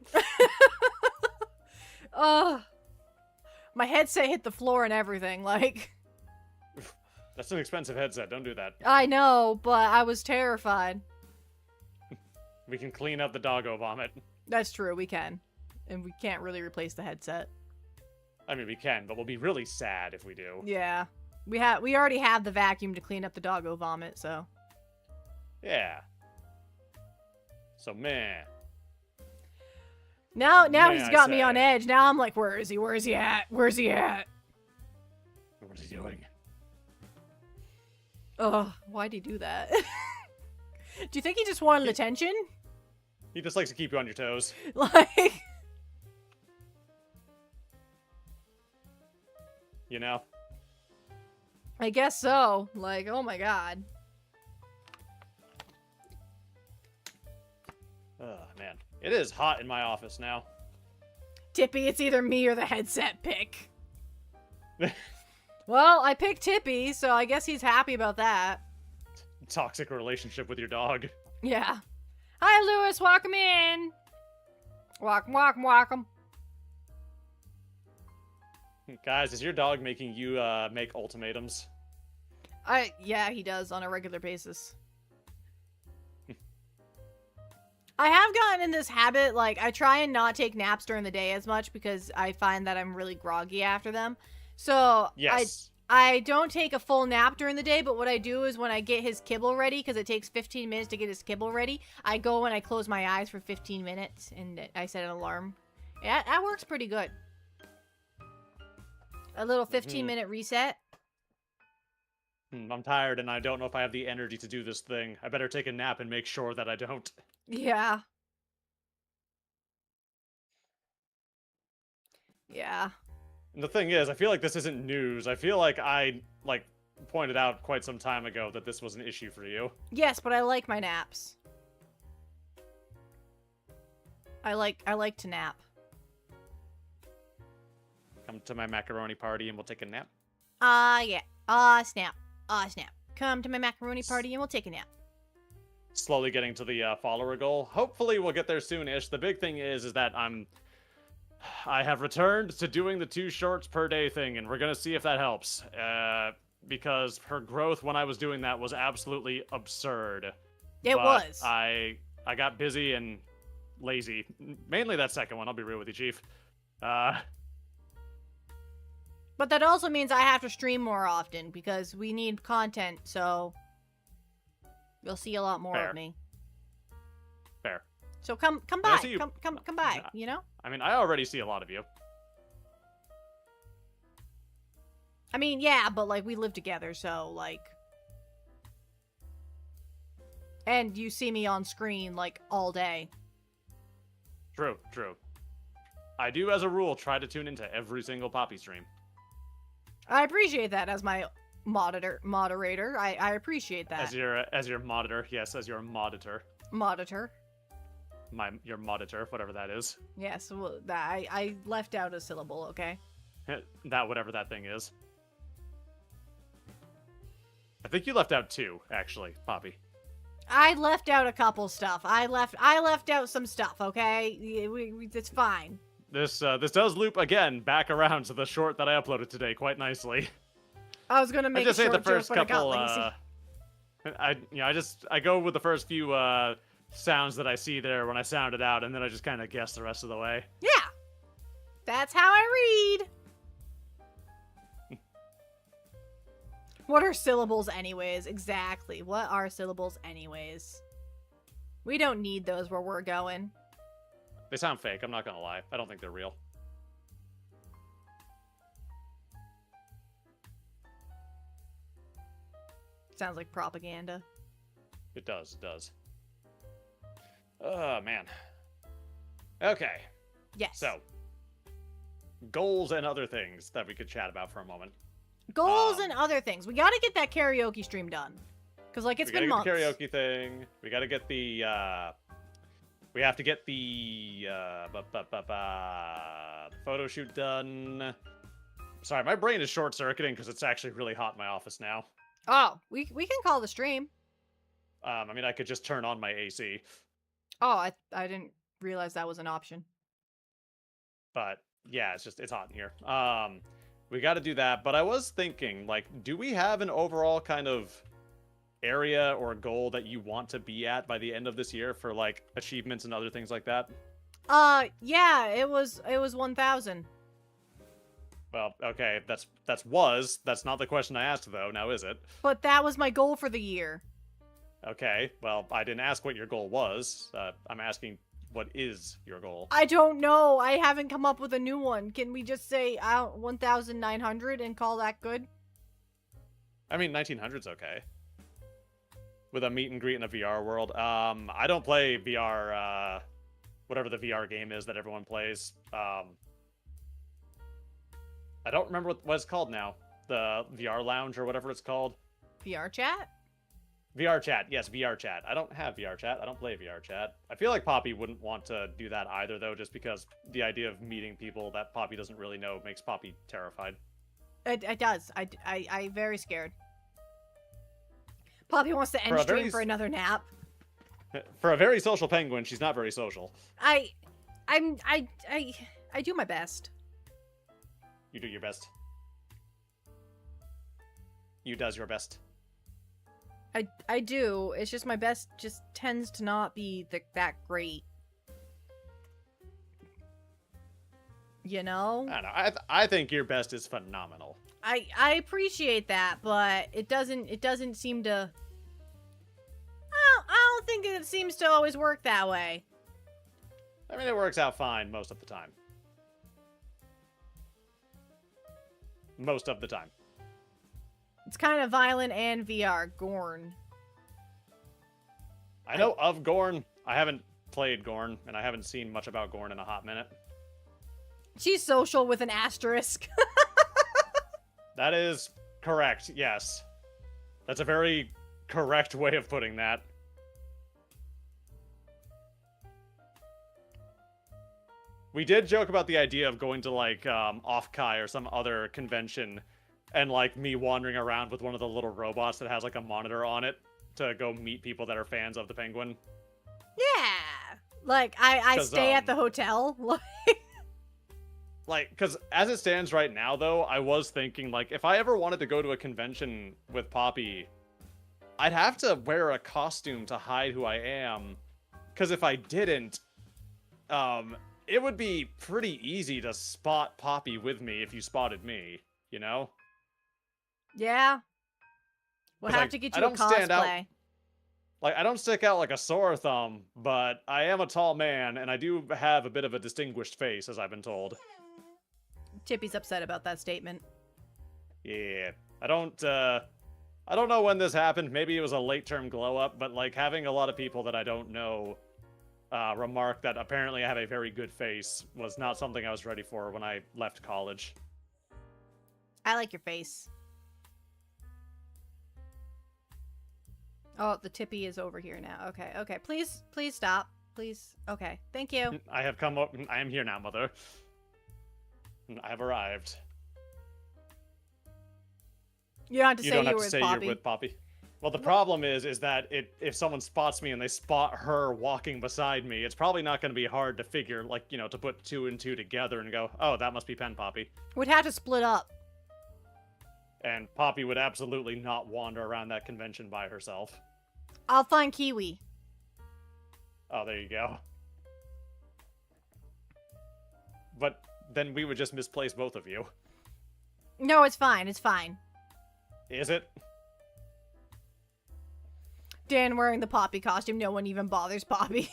C: My headset hit the floor and everything. Like,
B: That's an expensive headset. Don't do that.
C: I know, but I was terrified.
B: We can clean up the doggo vomit.
C: That's true, we can. And we can't really replace the headset.
B: I mean, we can, but we'll be really sad if we do.
C: Yeah. We already have the vacuum to clean up the doggo vomit, so.
B: Yeah. So, man.
C: Now
B: May
C: he's
B: I
C: got me on
B: say.
C: edge. Now I'm like, where is he? Where is he at? Where's he at?
B: What is he doing?
C: Ugh, why'd he do that? Do you think he just wanted attention?
B: He just likes to keep you on your toes.
C: Like,
B: You know?
C: I guess so. Like, oh my god.
B: Oh, man. It is hot in my office now.
C: Tippy, it's either me or the headset pick. Well, I picked Tippy, so I guess he's happy about that.
B: Toxic relationship with your dog.
C: Yeah. Hi, Lewis. Welcome in. Welcome.
B: Guys, is your dog making you make ultimatums?
C: Yeah, he does on a regular basis. I have gotten in this habit, like, I try and not take naps during the day as much because I find that I'm really groggy after them. So,
B: Yes.
C: I don't take a full nap during the day, but what I do is when I get his kibble ready, because it takes 15 minutes to get his kibble ready, I go and I close my eyes for 15 minutes, and I set an alarm. Yeah, that works pretty good. A little 15-minute reset.
B: I'm tired and I don't know if I have the energy to do this thing. I better take a nap and make sure that I don't.
C: Yeah. Yeah.
B: And the thing is, I feel like this isn't news. I feel like I, pointed out quite some time ago that this was an issue for you.
C: Yes, but I like my naps. I like to nap.
B: Come to my macaroni party and we'll take a nap.
C: Yeah. Snap. Snap. Come to my macaroni party and we'll take a nap.
B: Slowly getting to the follower goal. Hopefully we'll get there soon-ish. The big thing is that I have returned to doing the 2 shorts per day thing, and we're gonna see if that helps. Because her growth when I was doing that was absolutely absurd.
C: It was.
B: I got busy and lazy. Mainly that second one, I'll be real with you, Chief.
C: But that also means I have to stream more often because we need content, so you'll see a lot more
B: Fair.
C: of me.
B: Fair.
C: So come
B: I
C: by.
B: see you-
C: Come by, you know?
B: I mean, I already see a lot of you.
C: I mean, yeah, but like we live together, so like and you see me on screen like all day.
B: True, true. I do, as a rule, try to tune into every single Poppy stream.
C: I appreciate that as my moderator. I appreciate that.
B: As your monitor, yes, as your monitor.
C: Monitor.
B: Your monitor, whatever that is.
C: Yes, well, I left out a syllable, okay?
B: That whatever that thing is. I think you left out 2, actually, Poppy.
C: I left out a couple stuff. I left out some stuff, okay? It's fine.
B: This does loop again back around to the short that I uploaded today quite nicely.
C: I was gonna make
B: I just
C: a
B: say
C: short
B: the first
C: joke, but
B: couple.
C: I got lazy.
B: I go with the first few sounds that I see there when I sound it out, and then I just kind of guess the rest of the way.
C: Yeah, that's how I read. What are syllables anyways? Exactly. What are syllables anyways? We don't need those where we're going.
B: They sound fake, I'm not gonna lie. I don't think they're real.
C: Sounds like propaganda.
B: It does, it does. Oh, man. Okay,
C: Yes.
B: so. Goals and other things that we could chat about for a moment.
C: Goals and other things. We gotta get that karaoke stream done. Because, like, it's been months.
B: We gotta get the karaoke thing. We gotta get the, we have to get the, photo shoot done. Sorry, my brain is short-circuiting because it's actually really hot in my office now.
C: Oh, we can call the stream.
B: I mean, I could just turn on my AC.
C: Oh, I didn't realize that was an option.
B: But, yeah, it's hot in here. We gotta do that, but I was thinking, like, do we have an overall kind of area or goal that you want to be at by the end of this year for, like, achievements and other things like that?
C: Yeah, it was 1,000.
B: Well, okay, that's not the question I asked, though, now is it?
C: But that was my goal for the year.
B: Okay, well, I didn't ask what your goal was. I'm asking, what is your goal?
C: I don't know. I haven't come up with a new one. Can we just say 1,900 and call that good?
B: I mean, 1900's okay. With a meet and greet in a VR world. I don't play VR, whatever the VR game is that everyone plays. I don't remember what it's called now. The VR Lounge or whatever it's called.
C: VR chat?
B: VR chat, yes, VR chat. I don't have VR chat. I don't play VR chat. I feel like Poppy wouldn't want to do that either, though, just because the idea of meeting people that Poppy doesn't really know makes Poppy terrified.
C: It does. I'm very scared. Poppy wants to end stream for another nap.
B: For a very social penguin, she's not very social.
C: I do my best.
B: You do your best. You does your best.
C: I do. It's just my best just tends to not be that great. You know?
B: I don't know. I think your best is phenomenal.
C: I appreciate that, but it doesn't seem to. I don't think it seems to always work that way.
B: I mean, it works out fine most of the time. Most of the time.
C: It's kind of violent and VR. Gorn.
B: I know of Gorn. I haven't played Gorn, and I haven't seen much about Gorn in a hot minute.
C: She's social with an asterisk.
B: That is correct, yes. That's a very correct way of putting that. We did joke about the idea of going to, like, Off-Kai or some other convention and, like, me wandering around with one of the little robots that has, like, a monitor on it to go meet people that are fans of the Penguin.
C: Yeah. Like, I stay at the hotel.
B: Like, because as it stands right now, though, I was thinking, like, if I ever wanted to go to a convention with Poppy, I'd have to wear a costume to hide who I am. Because if I didn't, it would be pretty easy to spot Poppy with me if you spotted me, you know?
C: Yeah. We'll have to get you a cosplay.
B: Like, I don't stick out like a sore thumb, but I am a tall man, and I do have a bit of a distinguished face, as I've been told.
C: Chippy's upset about that statement.
B: Yeah, I don't know when this happened. Maybe it was a late-term glow-up, but, like, having a lot of people that I don't know remark that apparently I have a very good face was not something I was ready for when I left college.
C: I like your face. Oh, the Tippy is over here now. Okay. Please stop. Please. Okay. Thank you.
B: I have come up. I am here now, Mother. I have arrived.
C: You don't have to
B: You
C: say
B: don't
C: you
B: have
C: were
B: to
C: with
B: say
C: Poppy.
B: you're with Poppy. Well, the problem is that if someone spots me and they spot her walking beside me, it's probably not going to be hard to figure, like, you know, to put two and two together and go, oh, that must be Pen Poppy.
C: We'd have to split up.
B: And Poppy would absolutely not wander around that convention by herself.
C: I'll find Kiwi.
B: Oh, there you go. But then we would just misplace both of you.
C: No, it's fine. It's fine.
B: Is it?
C: Dan wearing the Poppy costume. No one even bothers Poppy.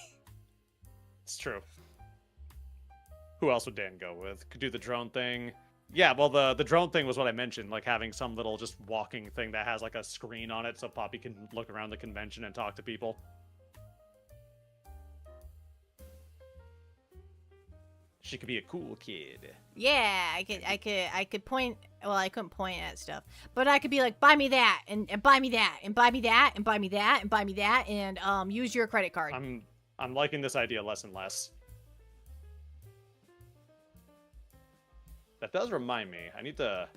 B: It's true. Who else would Dan go with? Could do the drone thing. Yeah, well, the drone thing was what I mentioned, like having some little just walking thing that has like a screen on it so Poppy can look around the convention and talk to people. She could be a cool kid.
C: Yeah, I could point. Well, I couldn't point at stuff, but I could be like, buy me that, and buy me that, and buy me that, and buy me that, and buy me that, and use your credit card.
B: I'm liking this idea less and less. That does remind me, I need to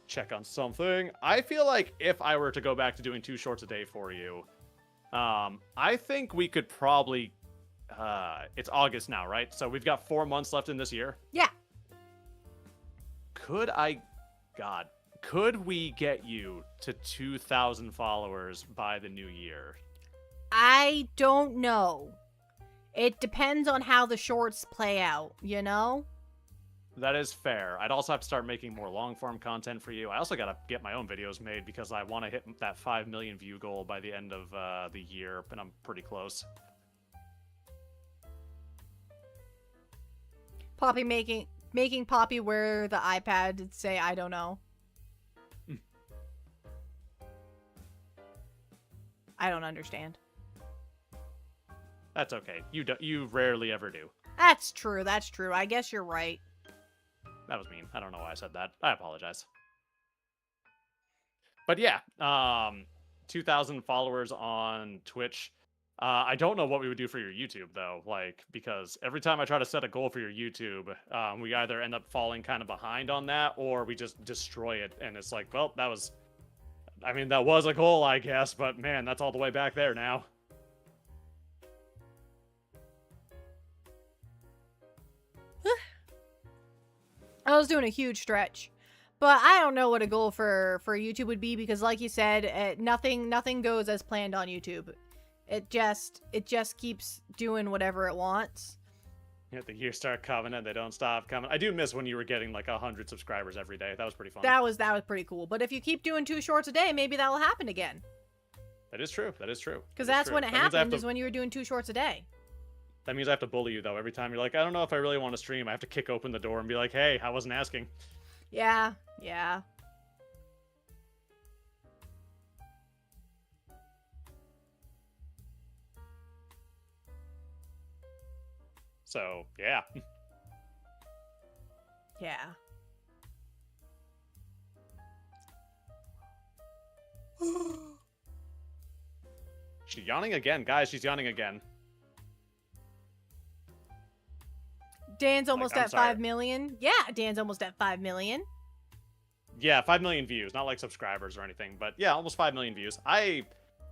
B: check on something. I feel like if I were to go back to doing 2 shorts a day for you, I think we could probably, it's August now, right? So we've got 4 months left in this year.
C: Yeah.
B: Could we get you to 2,000 followers by the new year?
C: I don't know. It depends on how the shorts play out, you know?
B: That is fair. I'd also have to start making more long-form content for you. I also gotta get my own videos made because I want to hit that 5 million view goal by the end of the year, and I'm pretty close.
C: Poppy making Poppy wear the iPad and say, I don't know. I don't understand.
B: That's okay. You rarely ever do.
C: That's true. I guess you're right.
B: That was mean. I don't know why I said that. I apologize. But yeah, 2,000 followers on Twitch. I don't know what we would do for your YouTube, though, like, because every time I try to set a goal for your YouTube, we either end up falling kind of behind on that, or we just destroy it, and it's like, well, that was a goal, I guess, but man, that's all the way back there now.
C: I was doing a huge stretch. But I don't know what a goal for YouTube would be because, like you said, nothing goes as planned on YouTube. It just keeps doing whatever it wants.
B: Yeah, the years start coming and they don't stop coming. I do miss when you were getting like 100 subscribers every day. That was pretty fun.
C: That was pretty cool. But if you keep doing 2 shorts a day, maybe that will happen again.
B: That is true. That is true.
C: Because that's when it happened, is when you were doing 2 shorts a day.
B: That means I have to bully you, though. Every time you're like, I don't know if I really want to stream, I have to kick open the door and be like, hey, I wasn't asking.
C: Yeah, yeah.
B: So, yeah.
C: Yeah.
B: She's yawning again. Guys, she's yawning again.
C: Dan's almost
B: I'm
C: at
B: sorry.
C: 5 million. Yeah, Dan's almost at 5 million.
B: Yeah, 5 million views. Not like subscribers or anything, but yeah, almost 5 million views.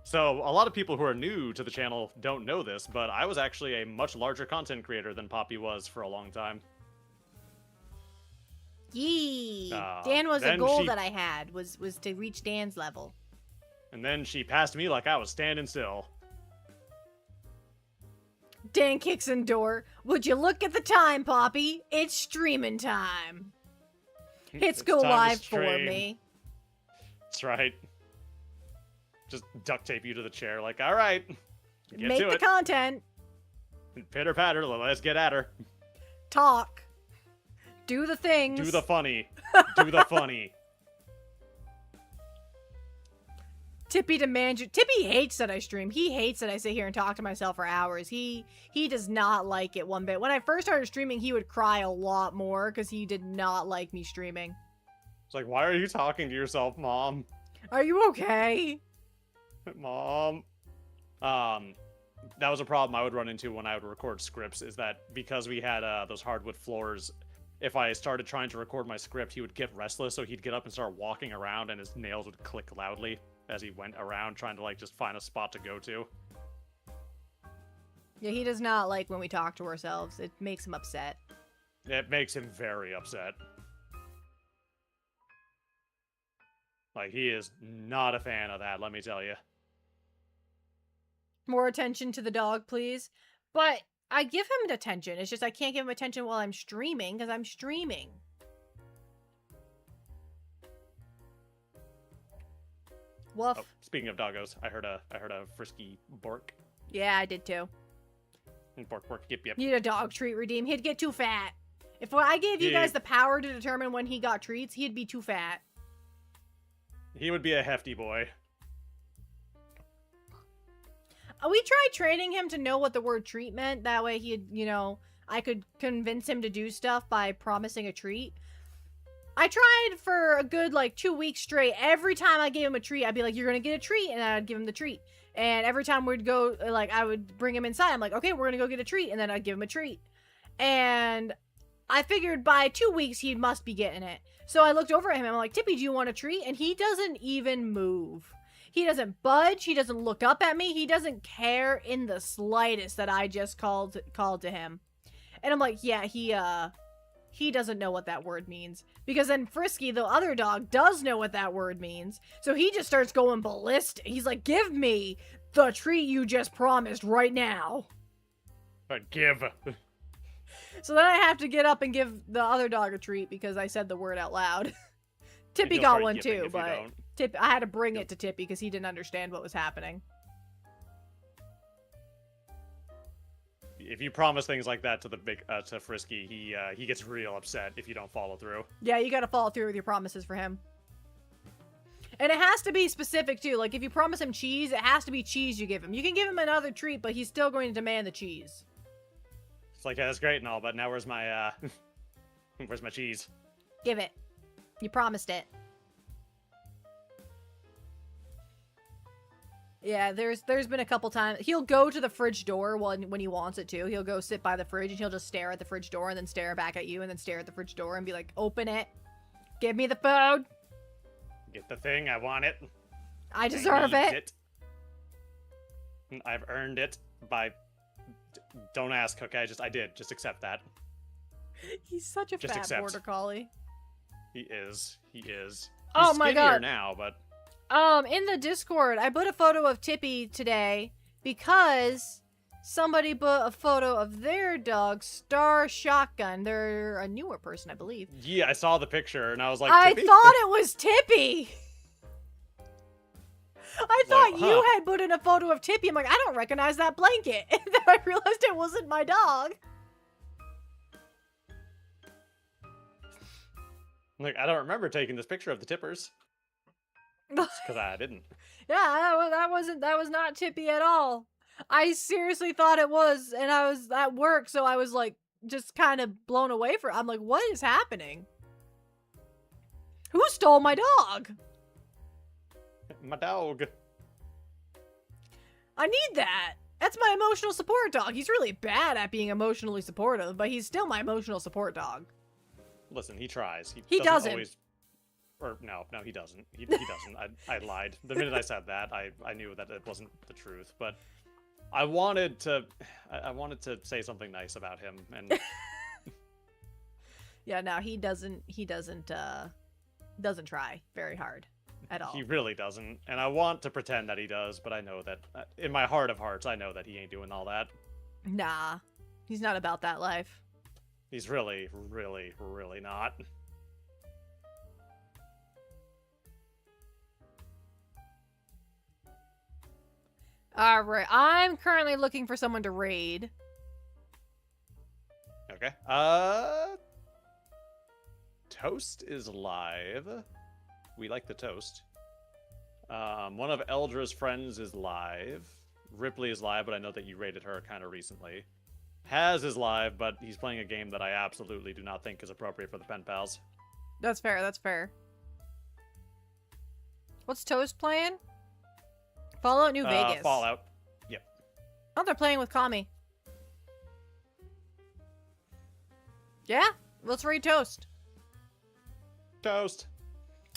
B: So, a lot of people who are new to the channel don't know this, but I was actually a much larger content creator than Poppy was for a long time.
C: Yee. Dan was a
B: then
C: goal
B: she-
C: that I had, was to reach Dan's level.
B: And then she passed me like I was standing still.
C: Dan kicks in door. Would you look at the time, Poppy? It's streaming time. Hits
B: It's
C: go
B: time to
C: live for
B: stream.
C: me.
B: That's right. Just duct tape you to the chair, like, all right, get
C: Make
B: to
C: the
B: it.
C: content.
B: Pitter patter, let's get at her.
C: Talk. Do the things.
B: Do the funny. Do the funny.
C: Tippy demands you. Tippy hates that I stream. He hates that I sit here and talk to myself for hours. He does not like it one bit. When I first started streaming, he would cry a lot more because he did not like me streaming.
B: It's like, why are you talking to yourself, Mom?
C: Are you okay?
B: Mom. That was a problem I would run into when I would record scripts, is that because we had those hardwood floors, if I started trying to record my script, he would get restless, so he'd get up and start walking around, and his nails would click loudly as he went around trying to, like, just find a spot to go to.
C: Yeah, he does not like when we talk to ourselves. It makes him upset.
B: It makes him very upset. Like, he is not a fan of that, let me tell you.
C: More attention to the dog, please. But I give him attention. It's just I can't give him attention while I'm streaming because I'm streaming. Woof.
B: Oh, speaking of doggos, I heard a frisky bark.
C: Yeah, I did too.
B: Bark, bark, yip, yip.
C: Need a dog treat redeem. He'd get too fat. If I gave you guys the power to determine when he got treats, he'd be too fat.
B: He would be a hefty boy.
C: We tried training him to know what the word treat meant. That way he'd, I could convince him to do stuff by promising a treat. I tried for a good, 2 weeks straight. Every time I gave him a treat, I'd be like, you're going to get a treat, and I'd give him the treat. And every time we'd go, I would bring him inside. I'm like, okay, we're going to go get a treat, and then I'd give him a treat. And I figured by 2 weeks, he must be getting it. So I looked over at him, and I'm like, Tippy, do you want a treat? And he doesn't even move. He doesn't budge. He doesn't look up at me. He doesn't care in the slightest that I just called to him. And I'm like, yeah, he doesn't know what that word means. Because then Frisky, the other dog, does know what that word means. So he just starts going ballistic. He's like, give me the treat you just promised right now.
B: Give.
C: So then I have to get up and give the other dog a treat because I said the word out loud. Tippy
B: He'll
C: got
B: start
C: one
B: yipping
C: too,
B: if you
C: but
B: don't.
C: I had to bring it to Tippy because he didn't understand what was happening.
B: If you promise things like that to to Frisky, he gets real upset if you don't follow through.
C: Yeah, you gotta follow through with your promises for him. And it has to be specific too. Like if you promise him cheese, it has to be cheese you give him. You can give him another treat, but he's still going to demand the cheese.
B: It's like, yeah, that's great and all, but now where's my where's my cheese?
C: Give it. You promised it. Yeah, there's been a couple times he'll go to the fridge door when he wants it to. He'll go sit by the fridge and he'll just stare at the fridge door and then stare back at you and then stare at the fridge door and be like, "Open it. Give me the food.
B: Get the thing, I want it.
C: I deserve
B: I need
C: it."
B: I've earned it by don't ask, okay? I did. Just accept that.
C: He's such a
B: Just
C: fat
B: accept.
C: border collie.
B: He is. He's
C: Oh my
B: skinnier
C: God.
B: now, but
C: In the Discord, I put a photo of Tippy today because Somebody put a photo of their dog, Star Shotgun. They're a newer person, I believe.
B: Yeah, I saw the picture and I was like,
C: I
B: Tippy?
C: thought it was Tippy. I thought
B: Like,
C: you
B: huh.
C: had put in a photo of Tippy. I'm like, I don't recognize that blanket. And then I realized it wasn't my dog.
B: Like, I don't remember taking this picture of the Tippers. Because I didn't.
C: Yeah, that was not Tippy at all. I seriously thought it was, and I was at work, so I was like just kind of blown away I'm like, what is happening? Who stole my dog?
B: My dog.
C: I need that. That's my emotional support dog. He's really bad at being emotionally supportive, but he's still my emotional support dog.
B: Listen, he tries.
C: He doesn't.
B: Always... Or, no, he doesn't. He doesn't. I lied. The minute I said that, I knew that it wasn't the truth, but I wanted to say something nice about him, and
C: yeah, no, he doesn't try very hard at all.
B: he really doesn't. And I want to pretend that he does, but I know that in my heart of hearts, I know that he ain't doing all that.
C: Nah, he's not about that life.
B: He's really, really, really not.
C: Alright, I'm currently looking for someone to raid.
B: Okay. Toast is live. We like the toast. One of Eldra's friends is live. Ripley is live, but I know that you raided her kind of recently. Haz is live, but he's playing a game that I absolutely do not think is appropriate for the pen pals.
C: That's fair, that's fair. What's Toast playing? Fallout New Vegas.
B: Fallout. Yep.
C: Oh, they're playing with Kami. Yeah, let's raid Toast.
B: Toast.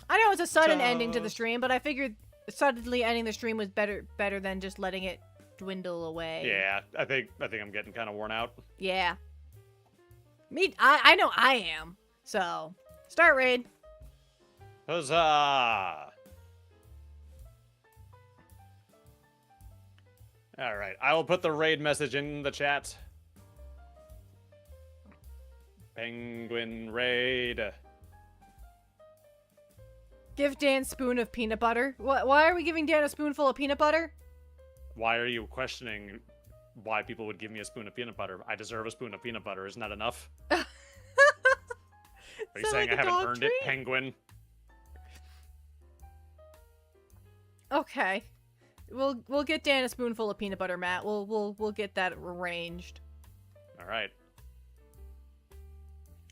C: I know it's a sudden ending to the
B: Toast.
C: stream, but I figured suddenly ending the stream was better than just letting it dwindle away.
B: Yeah, I think I'm getting kind of worn out.
C: Yeah. I know I am. So, start raid.
B: Huzzah! Alright, I will put the raid message in the chat. Penguin raid.
C: Give Dan spoon of peanut butter. Why are we giving Dan a spoonful of peanut butter?
B: Why are you questioning why people would give me a spoon of peanut butter? I deserve a spoon of peanut butter. Isn't that enough? Are you
C: Sound
B: saying
C: like
B: I
C: a
B: haven't
C: dog
B: earned
C: treat?
B: it, Penguin?
C: Okay. We'll get Dan a spoonful of peanut butter, Matt. We'll get that arranged.
B: All right.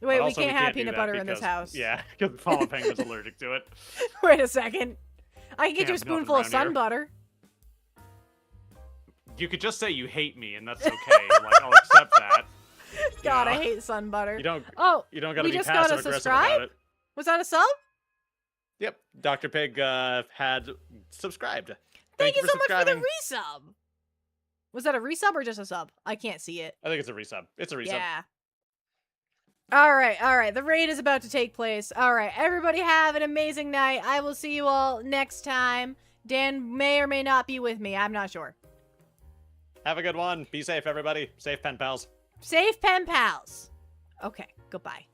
C: Wait,
B: But
C: we
B: also,
C: can't have
B: do
C: peanut
B: that
C: butter in this
B: because-
C: house.
B: Yeah, because Fallen Penguin's allergic to it.
C: Wait a second. I can get
B: Can't
C: you a
B: have nothing
C: spoonful of
B: around
C: sun
B: here.
C: butter.
B: You could just say you hate me, and that's okay. Like, I'll accept that.
C: God,
B: Yeah.
C: I hate sun butter.
B: You don't
C: Oh,
B: gotta
C: we
B: be
C: just got a
B: passive aggressive
C: subscribe?
B: about it.
C: was that a sub?
B: Yep, Dr. Pig had subscribed.
C: Thank you
B: for
C: so much for the
B: subscribing.
C: resub. Was that a resub or just a sub? I can't see it.
B: I think it's a resub. It's a resub.
C: Yeah. All right. The raid is about to take place. All right, everybody have an amazing night. I will see you all next time. Dan may or may not be with me. I'm not sure.
B: Have a good one. Be safe, everybody. Safe pen pals.
C: Safe pen pals. Okay, goodbye.